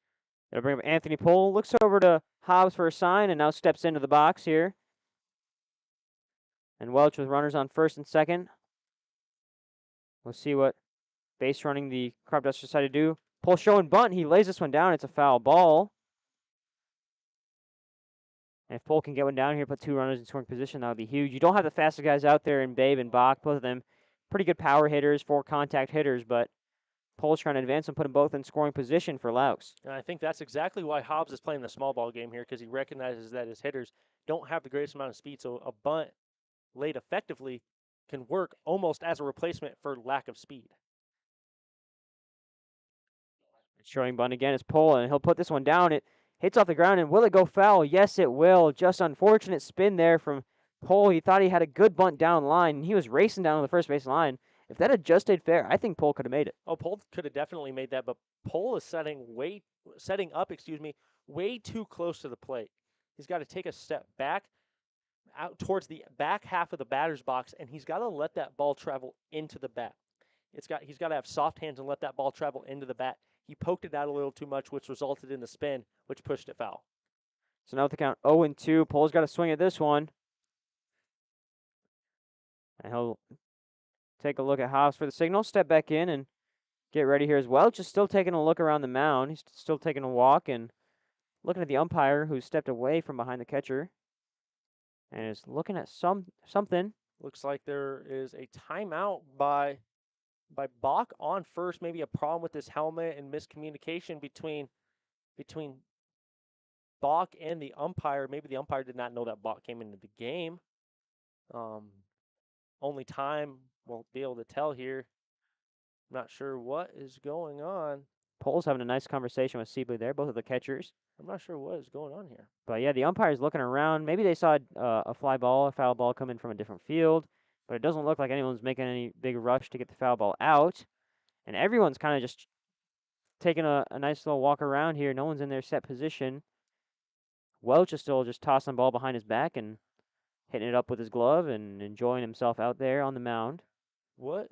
It'll bring up Anthony Pohl, looks over to Hobbs for a sign, and now steps into the box here. And Welch with runners on first and second. We'll see what base running the Crop Dusters decide to do. Pohl showing bunt. He lays this one down. It's a foul ball. And if Pohl can get one down here, put 2 runners in scoring position, that would be huge. You don't have the fastest guys out there in Babe and Bach, both of them pretty good power hitters, 4-contact hitters, but Pohl's trying to advance and put them both in scoring position for Laux. And I think that's exactly why Hobbs is playing the small ball game here, because he recognizes that his hitters don't have the greatest amount of speed, so a bunt laid effectively can work almost as a replacement for lack of speed. Showing bunt again is Pohl, and he'll put this one down. It hits off the ground, and will it go foul? Yes, it will. Just unfortunate spin there from Pohl. He thought he had a good bunt down line, and he was racing down the first base line. If that had just stayed fair, I think Pohl could have made it. Oh, Pohl could have definitely made that, but Pohl is setting way way too close to the plate. He's got to take a step back out towards the back half of the batter's box, and he's got to let that ball travel into the bat. He's got to have soft hands and let that ball travel into the bat. He poked it out a little too much, which resulted in the spin, which pushed it foul. So now with the count 0-2, Pole's got to swing at this one. And he'll take a look at Hobbs for the signal, step back in, and get ready here as well. Just still taking a look around the mound. He's still taking a walk and looking at the umpire who stepped away from behind the catcher and is looking at something. Looks like there is a timeout by Bach on first. Maybe a problem with his helmet and miscommunication between Bach and the umpire. Maybe the umpire did not know that Bach came into the game. Only time we'll be able to tell here. I'm not sure what is going on. Pole's having a nice conversation with Sibley there, both of the catchers. I'm not sure what is going on here. But yeah, the umpire's looking around. Maybe they saw a fly ball, a foul ball coming from a different field, but it doesn't look like anyone's making any big rush to get the foul ball out. And everyone's kind of just taking a nice little walk around here. No one's in their set position. Welch is still just tossing the ball behind his back and hitting it up with his glove and enjoying himself out there on the mound. What?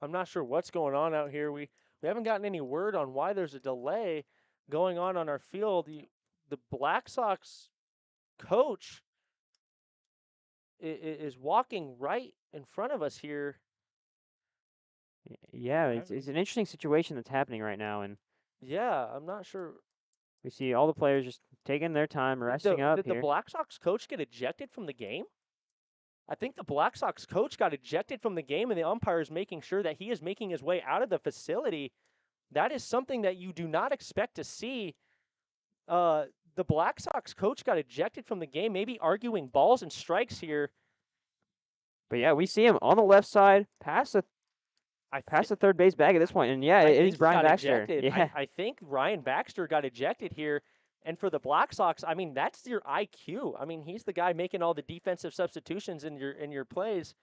I'm not sure what's going on out here. We haven't gotten any word on why there's a delay going on our field. The Black Sox coach is walking right in front of us here. Yeah, it's an interesting situation that's happening right now, and yeah, I'm not sure. We see all the players just taking their time, resting up here. Did the Black Sox coach get ejected from the game? I think the Black Sox coach got ejected from the game, and the umpire is making sure that he is making his way out of the facility. That is something that you do not expect to see. The Black Sox coach got ejected from the game, maybe arguing balls and strikes here. But yeah, we see him on the left side, past the third base bag at this point, and yeah, it is Brian Baxter. Yeah. I think Ryan Baxter got ejected here, and for the Black Sox, I mean that's your IQ. I mean he's the guy making all the defensive substitutions in your plays,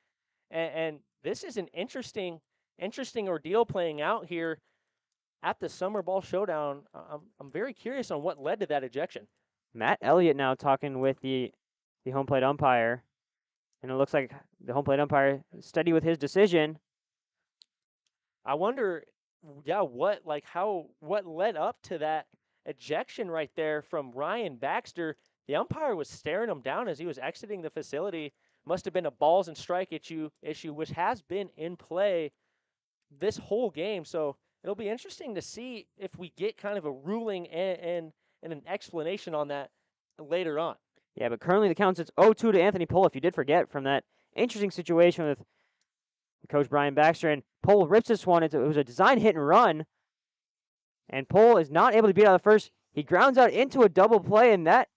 and this is an interesting ordeal playing out here at the Summer Ball Showdown. I'm very curious on what led to that ejection. Matt Elliott now talking with the home plate umpire, and it looks like the home plate umpire steady with his decision. I wonder, what led up to that ejection right there from Ryan Baxter? The umpire was staring him down as he was exiting the facility. Must have been a balls and strike issue, which has been in play this whole game. So it'll be interesting to see if we get kind of a ruling and an explanation on that later on. Yeah, but currently the count is 0-2 to Anthony Pole, if you did forget from that interesting situation with Coach Brian Baxter, and Pole rips this one. It was a design hit and run, and Pole is not able to beat out the first. He grounds out into a double play, and that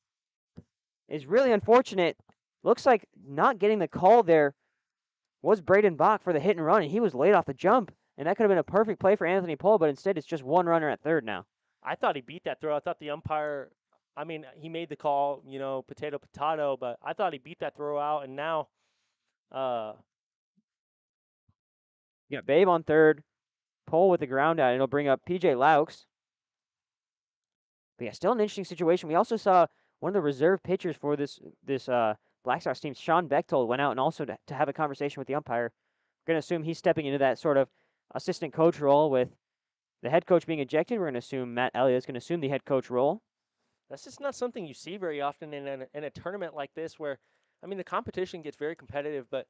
is really unfortunate. Looks like not getting the call there was Braden Bach for the hit and run, and he was late off the jump, and that could have been a perfect play for Anthony Pole, but instead it's just one runner at third now. I thought he beat that throw. I thought the umpire, he made the call, potato, but I thought he beat that throw out, and now you got Babe on third, Pole with the ground out, and it'll bring up PJ Laux. But yeah, still an interesting situation. We also saw one of the reserve pitchers for this Black Sox team, Sean Bechtold, went out and also to have a conversation with the umpire. We're going to assume he's stepping into that sort of assistant coach role with the head coach being ejected. We're going to assume Matt Elliott is going to assume the head coach role. That's just not something you see very often in a tournament like this where, the competition gets very competitive, but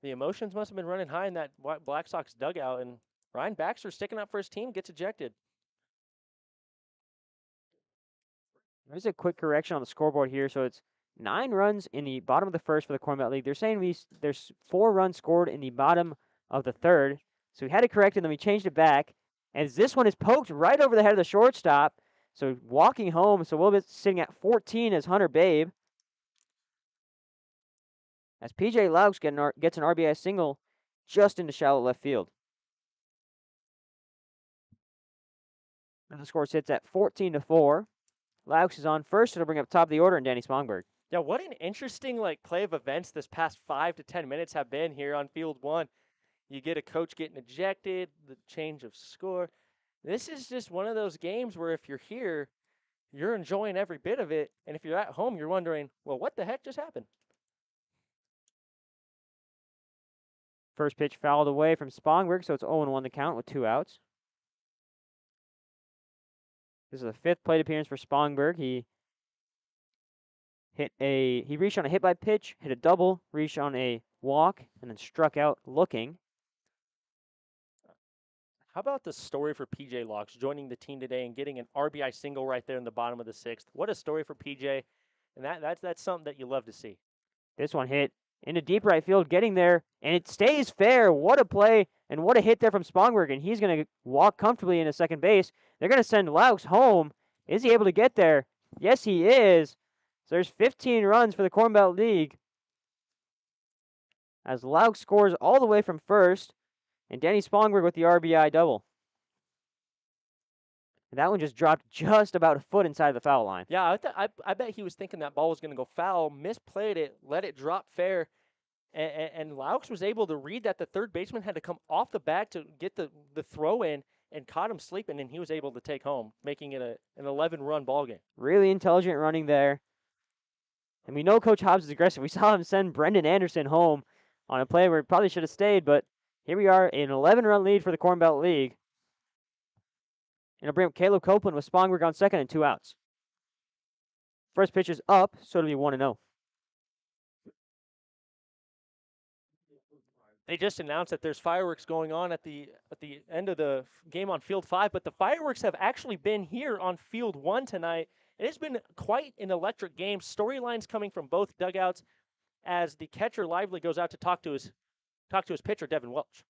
the emotions must have been running high in that Black Sox dugout, and Ryan Baxter sticking up for his team gets ejected. There's a quick correction on the scoreboard here. So it's 9 runs in the bottom of the first for the Corn Belt League. They're saying there's 4 runs scored in the bottom of the third. So we had it corrected, and then we changed it back. As this one is poked right over the head of the shortstop. So walking home, so we'll be sitting at 14 as Hunter Babe. As PJ Laux gets an RBI single just into shallow left field. And the score sits at 14-4. Laux is on first. It'll bring up top of the order and Danny Spongberg. Yeah, what an interesting play of events this past 5 to 10 minutes have been here on field 1. You get a coach getting ejected, the change of score. This is just one of those games where if you're here, you're enjoying every bit of it, and if you're at home, you're wondering, well, what the heck just happened? First pitch fouled away from Spongberg, so it's 0-1 the count with 2 outs. This is the 5th plate appearance for Spongberg. He reached on a hit by pitch, hit a double, reached on a walk, and then struck out looking. How about the story for PJ Locks joining the team today and getting an RBI single right there in the bottom of the 6th? What a story for PJ, and that's something that you love to see. This one hit into deep right field, getting there, and it stays fair. What a play, and what a hit there from Spongberg, and he's going to walk comfortably into second base. They're going to send Laux home. Is he able to get there? Yes, he is. So there's 15 runs for the Corn Belt League as Laux scores all the way from first, and Danny Spongberg with the RBI double. And that one just dropped just about a foot inside of the foul line. Yeah, I bet he was thinking that ball was going to go foul, misplayed it, let it drop fair, and Laux was able to read that the third baseman had to come off the bag to get the throw in and caught him sleeping, and he was able to take home, making it an 11-run ball game. Really intelligent running there. And we know Coach Hobbs is aggressive. We saw him send Brendan Anderson home on a play where he probably should have stayed, but here we are, an 11-run lead for the Corn Belt League. And it'll bring up Caleb Copeland with Spongberg on second and 2 outs. First pitch is up, so it'll be 1-0. They just announced that there's fireworks going on at the end of the game on Field 5, but the fireworks have actually been here on Field 1 tonight. It has been quite an electric game. Storylines coming from both dugouts as the catcher Lively goes out to talk to his pitcher, Devin Welch.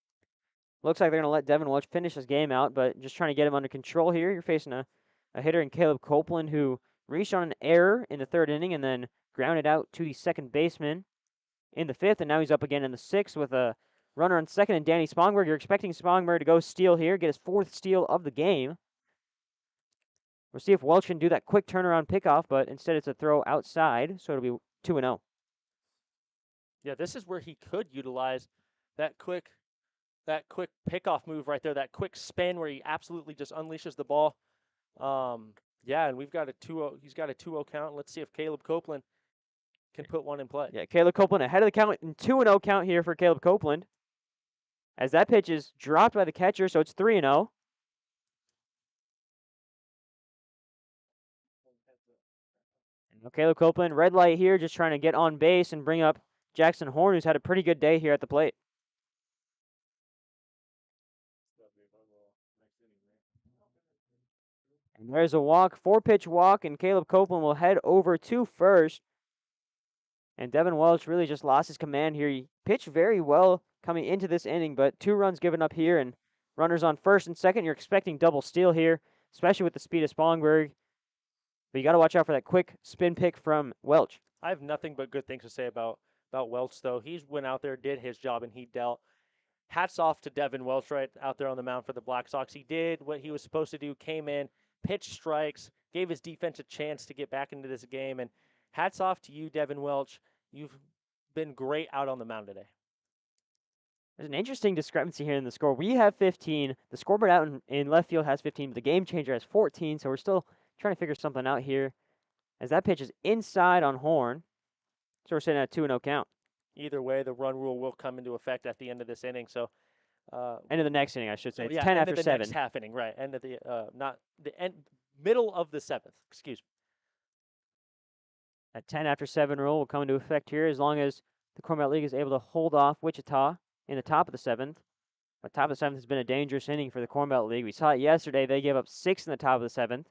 Looks like they're going to let Devin Welch finish his game out, but just trying to get him under control here. You're facing a hitter in Caleb Copeland who reached on an error in the 3rd inning and then grounded out to the second baseman in the 5th, and now he's up again in the 6th with a runner on second and Danny Spongberg. You're expecting Spongberg to go steal here, get his 4th steal of the game. We'll see if Welch can do that quick turnaround pickoff, but instead it's a throw outside, so it'll be 2-0. Yeah, this is where he could utilize that quick pickoff move right there, that quick spin where he absolutely just unleashes the ball. Yeah, and we've got a 2-0. He's got a 2-0 count. Let's see if Caleb Copeland can put one in play. Yeah, Caleb Copeland ahead of the count, and 2-0 count here for Caleb Copeland. As that pitch is dropped by the catcher, so it's 3-0. Caleb Copeland, red light here, just trying to get on base and bring up Jackson Horn, who's had a pretty good day here at the plate. And there's a walk, 4-pitch walk, and Caleb Copeland will head over to first. And Devin Welch really just lost his command here. He pitched very well coming into this inning, but 2 runs given up here, and runners on first and second. You're expecting double steal here, especially with the speed of Spongberg. But you got to watch out for that quick spin pick from Welch. I have nothing but good things to say about Welch, though. He went out there, did his job, and he dealt. Hats off to Devin Welch right out there on the mound for the Black Sox. He did what he was supposed to do, came in, pitched strikes, gave his defense a chance to get back into this game. And hats off to you, Devin Welch. You've been great out on the mound today. There's an interesting discrepancy here in the score. We have 15. The scoreboard out in left field has 15, but the game changer has 14, so we're still trying to figure something out here as that pitch is inside on Horn. So we're sitting at 2-0 count. Either way, the run rule will come into effect at the end of this inning. So, end of the next inning, I should say. It's yeah, 10 end after of the 7. Next half inning, right? End of the middle of the 7th. Excuse me. That 10 after 7 rule will come into effect here as long as the Corn Belt League is able to hold off Wichita in the top of the 7th. The top of the 7th has been a dangerous inning for the Corn Belt League. We saw it yesterday. They gave up 6 in the top of the 7th.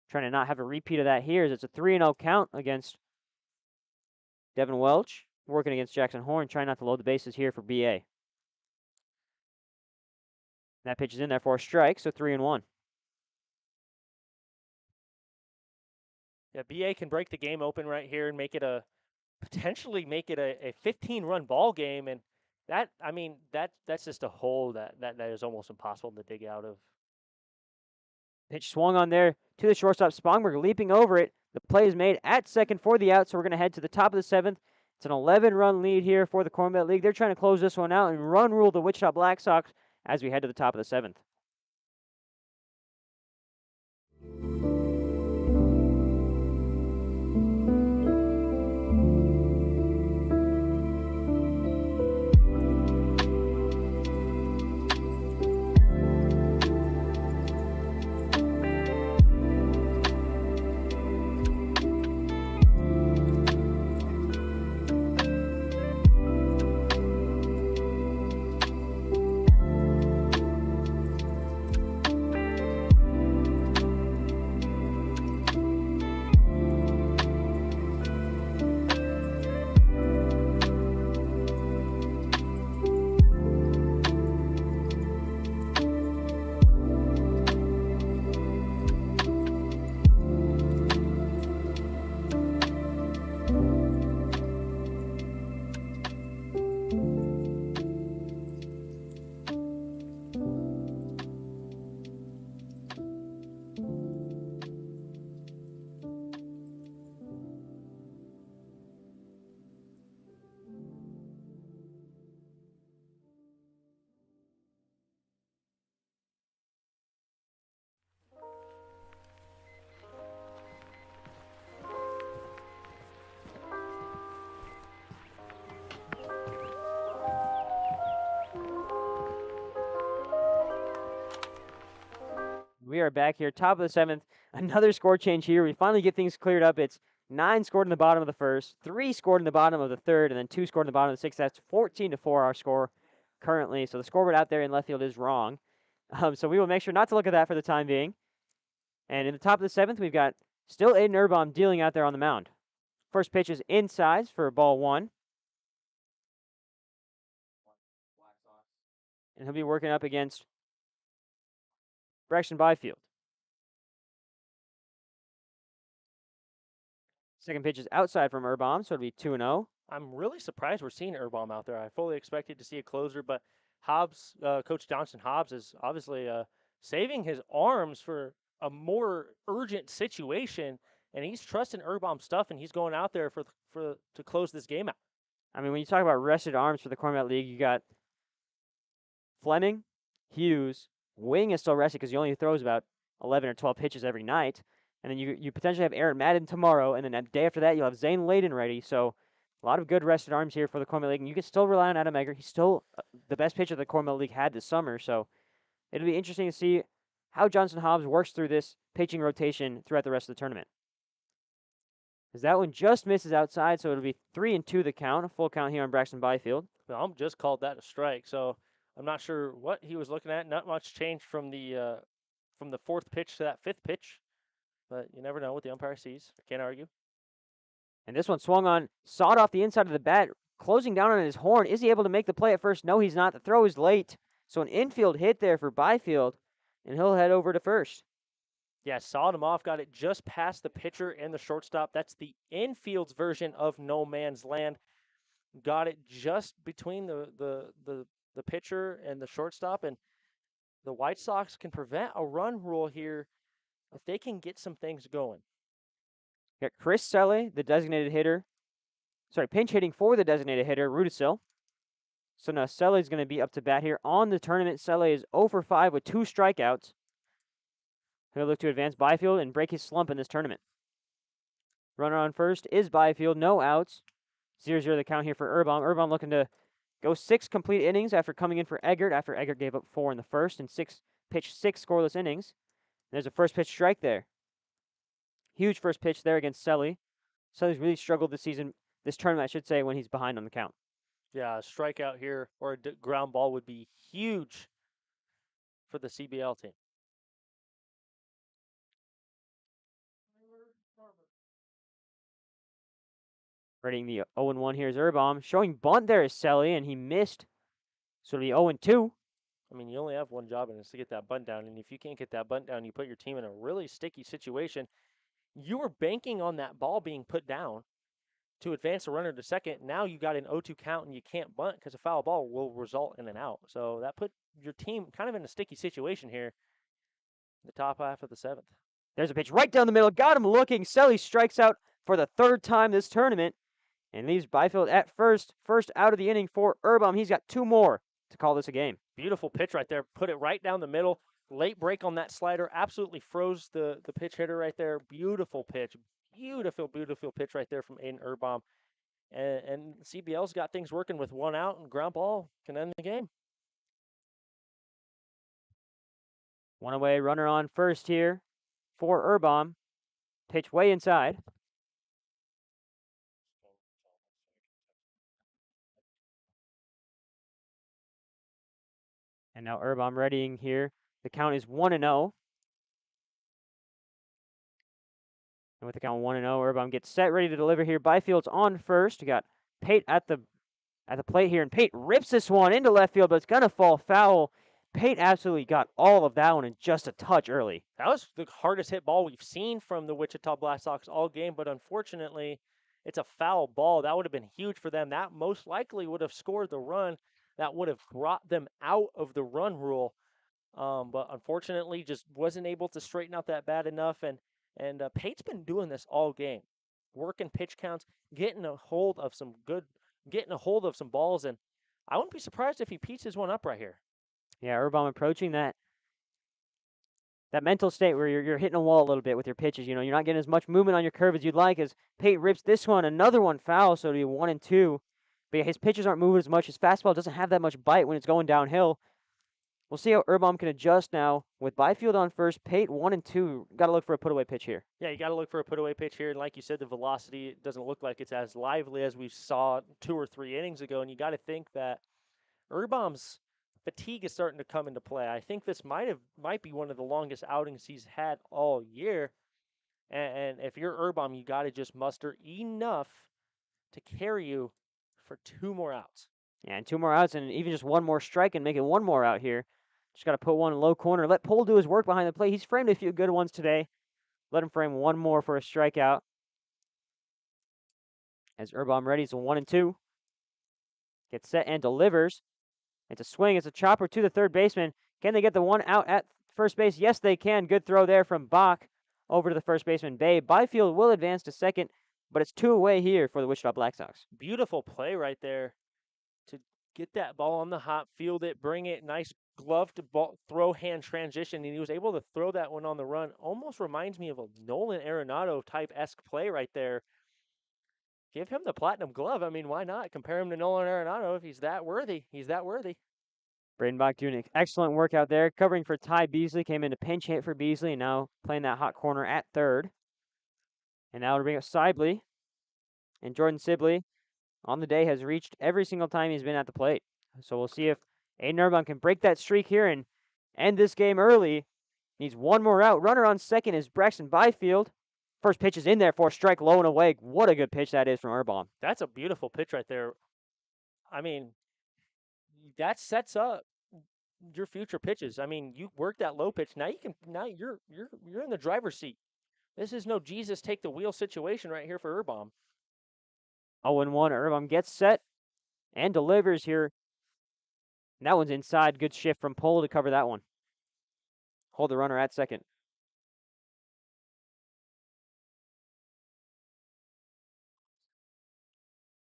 Trying to not have a repeat of that here as it's a 3-0 count against Devin Welch, working against Jackson Horn, trying not to load the bases here for BA. That pitch is in there for a strike, so 3-1. Yeah, BA can break the game open right here and potentially make it a 15-run ball game, and that's just a hole that is almost impossible to dig out of. Pitch swung on there to the shortstop. Spongberg leaping over it. The play is made at second for the out, so we're going to head to the top of the 7th. It's an 11-run lead here for the Corn Belt League. They're trying to close this one out and run rule the Wichita Black Sox as we head to the top of the 7th. We are back here, top of the 7th. Another score change here. We finally get things cleared up. It's 9 scored in the bottom of the first, 3 scored in the bottom of the third, and then 2 scored in the bottom of the sixth. That's 14-4 our score currently. So the scoreboard out there in left field is wrong. So we will make sure not to look at that for the time being. And in the top of the 7th, we've got still Aiden Erbaum dealing out there on the mound. First pitch is inside for ball 1. And he'll be working up against Braxton Byfield. Second pitch is outside from Erbaum, so it'll be 2-0. I'm really surprised we're seeing Erbaum out there. I fully expected to see a closer, but Hobbs, Coach Johnston Hobbs, is obviously saving his arms for a more urgent situation, and he's trusting Erbaum's stuff, and he's going out there to close this game out. I mean, when you talk about rested arms for the Cornette League, you got Fleming, Hughes, Wing is still rested because he only throws about 11 or 12 pitches every night. And then you potentially have Aaron Madden tomorrow, and then the day after that, you'll have Zane Layden ready. So a lot of good rested arms here for the Cornette League, and you can still rely on Adam Egger. He's still the best pitcher the Cornette League had this summer, so it'll be interesting to see how Johnston Hobbs works through this pitching rotation throughout the rest of the tournament. As that one just misses outside, so it'll be 3-2 the count, a full count here on Braxton Byfield. Well, I'm just called that a strike, so I'm not sure what he was looking at. Not much change from the fourth pitch to that fifth pitch. But you never know what the umpire sees. Can't argue. And this one swung on, sawed off the inside of the bat, closing down on his horn. Is he able to make the play at first? No, he's not. The throw is late. So an infield hit there for Byfield, and he'll head over to first. Yeah, sawed him off, got it just past the pitcher and the shortstop. That's the infield's version of no man's land. Got it just between the pitcher and the shortstop, and the White Sox can prevent a run rule here if they can get some things going. Got Chris Selle, the designated hitter. Sorry, pinch hitting for the designated hitter, Rudisil. So now Selle is going to be up to bat here on the tournament. Selle is 0 for 5 with 2 strikeouts. He'll look to advance Byfield and break his slump in this tournament. Runner on first is Byfield, no outs. 0-0 the count here for Erbaum. Erbaum looking to go 6 complete innings after coming in for Eggert, after Eggert gave up 4 in the first and pitched 6 scoreless innings. There's a first pitch strike there. Huge first pitch there against Selle. Selle's really struggled this tournament, I should say, when he's behind on the count. Yeah, a strikeout here or a ground ball would be huge for the CBL team. Reading the 0-1 here is Erbaum. Showing bunt there is Selle, and he missed. So it'll be 0-2. I mean, you only have one job, and it's to get that bunt down. And if you can't get that bunt down, you put your team in a really sticky situation. You were banking on that ball being put down to advance a runner to second. Now you got an 0-2 count, and you can't bunt because a foul ball will result in an out. So that put your team kind of in a sticky situation here in the top half of the 7th. There's a pitch right down the middle. Got him looking. Selle strikes out for the 3rd time this tournament and leaves Byfield at first. First out of the inning for Erbaum. He's got 2 more to call this a game. Beautiful pitch right there. Put it right down the middle. Late break on that slider. Absolutely froze the pitch hitter right there. Beautiful pitch. Beautiful pitch right there from Aiden Erbaum. And CBL's got things working with 1 out, and ground ball can end the game. 1 away, runner on first here for Erbaum. Pitch way inside. And now Erbaum readying here. The count is 1-0. And with the count 1-0, Erbaum gets set, ready to deliver here. Byfield's on first. We got Pate at the plate here, and Pate rips this one into left field, but it's gonna fall foul. Pate absolutely got all of that one in just a touch early. That was the hardest hit ball we've seen from the Wichita Black Sox all game, but unfortunately, it's a foul ball. That would have been huge for them. That most likely would have scored the run. That would have brought them out of the run rule. But unfortunately, just wasn't able to straighten out that bat enough. And Pate's been doing this all game, working pitch counts, getting a hold of some balls. And I wouldn't be surprised if he pieces one up right here. Yeah, Erbaum approaching that mental state where you're hitting a wall a little bit with your pitches. You know, you're not getting as much movement on your curve as you'd like. As Pate rips this one, another one foul, so it'll be 1-2. But yeah, his pitches aren't moving as much. His fastball doesn't have that much bite when it's going downhill. We'll see how Urban can adjust now with Byfield on first. Pate 1 and 2. Got to look for a put-away pitch here. Yeah, you got to look for a put-away pitch here. And like you said, the velocity doesn't look like it's as lively as we saw 2 or 3 innings ago. And you got to think that Urban's fatigue is starting to come into play. I think this might be one of the longest outings he's had all year. And if you're Urban, you got to just muster enough to carry you for 2 more outs. Yeah, and 2 more outs, and even just 1 more strike and make it 1 more out here. Just got to put one in low corner. Let Pole do his work behind the plate. He's framed a few good ones today. Let him frame 1 more for a strikeout. As Urban readies a 1 and 2. Gets set and delivers. It's a swing. It's a chopper to the third baseman. Can they get the 1 out at first base? Yes, they can. Good throw there from Bach over to the first baseman, Babe. Byfield will advance to second, but it's 2 away here for the Wichita Black Sox. Beautiful play right there to get that ball on the hop, field it, bring it, nice glove to ball, throw hand transition, and he was able to throw that one on the run. Almost reminds me of a Nolan Arenado type-esque play right there. Give him the platinum glove. I mean, why not? Compare him to Nolan Arenado if he's that worthy. He's that worthy. Braden Bach doing an excellent work out there. Covering for Ty Beasley. Came in to pinch hit for Beasley, and now playing that hot corner at third. And now to bring up Sibley. And Jordan Sibley on the day has reached every single time he's been at the plate. So we'll see if Aiden Urban can break that streak here and end this game early. Needs 1 more out. Runner on second is Braxton Byfield. First pitch is in there for a strike, low and away. What a good pitch that is from Urban. That's a beautiful pitch right there. I mean, that sets up your future pitches. I mean, you work that low pitch. Now you're in the driver's seat. This is no Jesus take the wheel situation right here for Urban. 0-1. Urban gets set and delivers here. And that one's inside. Good shift from Pole to cover that one. Hold the runner at second.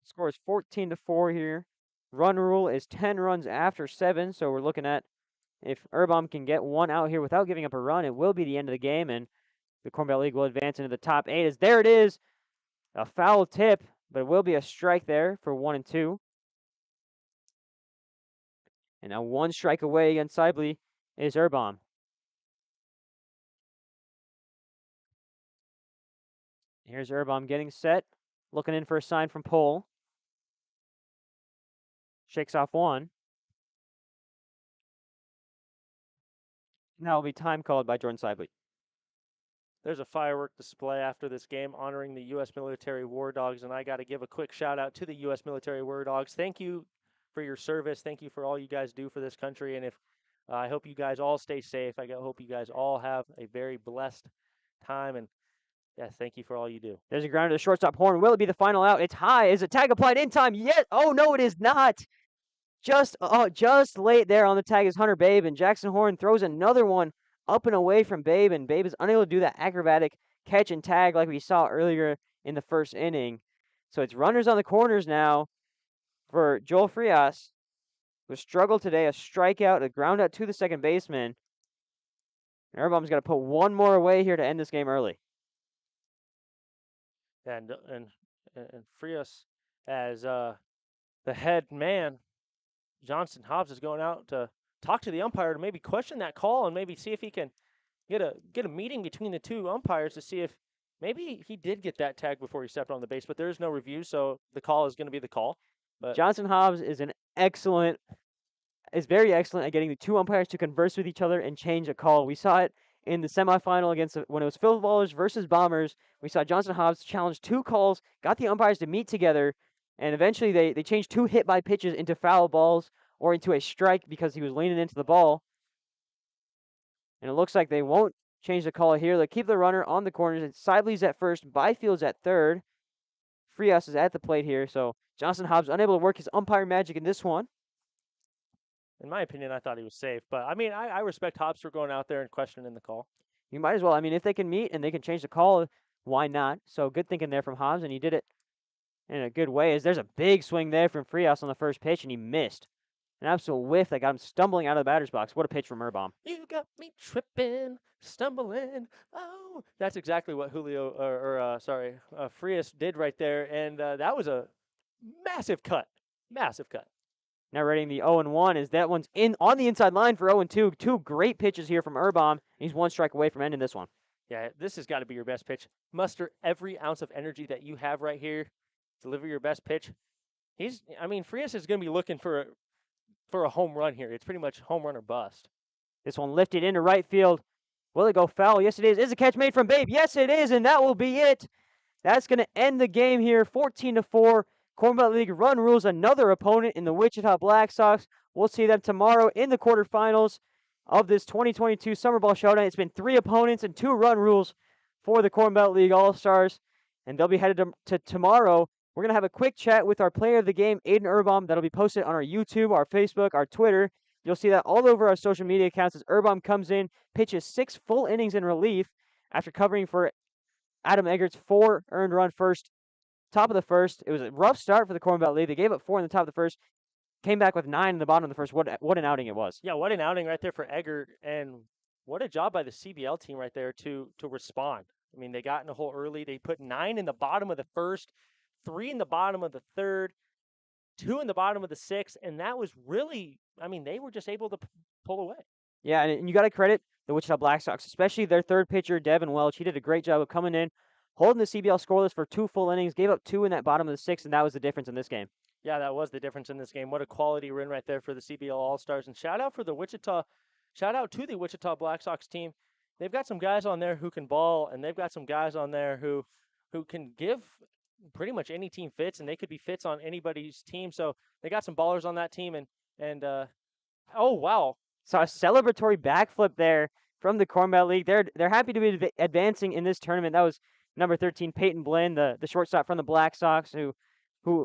Score is 14-4 here. Run rule is 10 runs after 7, so we're looking at if Urban can get 1 out here without giving up a run, it will be the end of the game, and the Corn Belt League will advance into the top 8. As there it is, a foul tip, but it will be a strike there for 1 and 2. And now 1 strike away against Sibley is Urban. Here's Urban getting set, looking in for a sign from Pole. Shakes off 1. Now will be time called by Jordan Sibley. There's a firework display after this game honoring the U.S. Military War Dogs, and I got to give a quick shout out to the U.S. Military War Dogs. Thank you for your service. Thank you for all you guys do for this country, and I hope you guys all stay safe. I hope you guys all have a very blessed time, and yes, thank you for all you do. There's a grounder to the shortstop horn. Will it be the final out? It's high. Is a tag applied in time? Yes. Oh, no, it is not. Just late there on the tag is Hunter Babe, and Jackson Horn throws another one up and away from Babe, and Babe is unable to do that acrobatic catch and tag like we saw earlier in the first inning. So it's runners on the corners now for Joel Frias, who struggled today. A strikeout, a ground out to the second baseman. And Urban's got to put 1 more away here to end this game early. And Frias, as the head man, Johnston Hobbs is going out to talk to the umpire to maybe question that call and maybe see if he can get a meeting between the 2 umpires to see if maybe he did get that tag before he stepped on the base, but there is no review, so the call is going to be the call. But Johnston Hobbs is very excellent at getting the 2 umpires to converse with each other and change a call. We saw it in the semifinal against when it was Phil Ballers versus Bombers. We saw Johnston Hobbs challenge 2 calls, got the umpires to meet together, and eventually they changed 2 hit by pitches into foul balls or into a strike because he was leaning into the ball. And it looks like they won't change the call here. They keep the runner on the corners. It's Sibley's at first, Byfield's at third. Frias is at the plate here, so Johnston Hobbs unable to work his umpire magic in this one. In my opinion, I thought he was safe, but I mean, I respect Hobbs for going out there and questioning the call. You might as well. I mean, if they can meet and they can change the call, why not? So good thinking there from Hobbs, and he did it in a good way. As there's a big swing there from Frias on the first pitch, and he missed. An absolute whiff that got him stumbling out of the batter's box. What a pitch from Urban. You got me tripping, stumbling. Oh, that's exactly what Frias did right there, and that was a massive cut. Massive cut. Narrating the 0-1 is that one's in on the inside line for 0-2. Two great pitches here from Urbom. He's one strike away from ending this one. Yeah, this has got to be your best pitch. Muster every ounce of energy that you have right here. Deliver your best pitch. Frias is going to be looking for a home run here. It's pretty much home run or bust. This one lifted into right field. Will it go foul? Yes, it is. Is a catch made from Babe? Yes, it is, and that will be it. That's going to end the game here, 14-4. Corn Belt League run rules another opponent in the Wichita Black Sox. We'll see them tomorrow in the quarterfinals of this 2022 Summer Ball Showdown. It's been 3 opponents and 2 run rules for the Corn Belt League All-Stars, and they'll be headed to tomorrow. We're going to have a quick chat with our player of the game, Aiden Urbom. That'll be posted on our YouTube, our Facebook, our Twitter. You'll see that all over our social media accounts as Urbom comes in, pitches 6 full innings in relief after covering for Adam Eggert's 4 earned run first, top of the first. It was a rough start for the Corn Belt League. They gave up 4 in the top of the first, came back with 9 in the bottom of the first. What an outing it was. Yeah, what an outing right there for Eggert, and what a job by the CBL team right there to respond. I mean, they got in a hole early. They put 9 in the bottom of the first, 3 in the bottom of the third, 2 in the bottom of the sixth, and that was really, they were just able to pull away. Yeah, and you got to credit the Wichita Black Sox, especially their third pitcher, Devin Welch. He did a great job of coming in, holding the CBL scoreless for 2 full innings, gave up 2 in that bottom of the sixth, and that was the difference in this game. Yeah, that was the difference in this game. What a quality win right there for the CBL All-Stars. And shout out to the Wichita Black Sox team. They've got some guys on there who can ball, and they've got some guys on there who can give pretty much any team fits, and they could be fits on anybody's team. So they got some ballers on that team, and oh wow. Saw a celebratory backflip there from the Corn Belt League. They're happy to be advancing in this tournament. That was number 13, Peyton Blinn, the shortstop from the Black Sox, who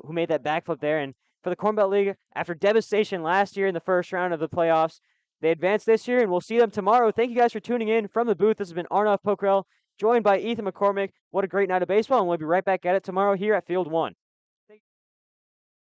made that backflip there. And for the Corn Belt League, after devastation last year in the first round of the playoffs, they advanced this year, and we'll see them tomorrow. Thank you guys for tuning in from the booth. This has been Arnav Pokhrel, joined by Ethan McCormick. What a great night of baseball, and we'll be right back at it tomorrow here at Field 1.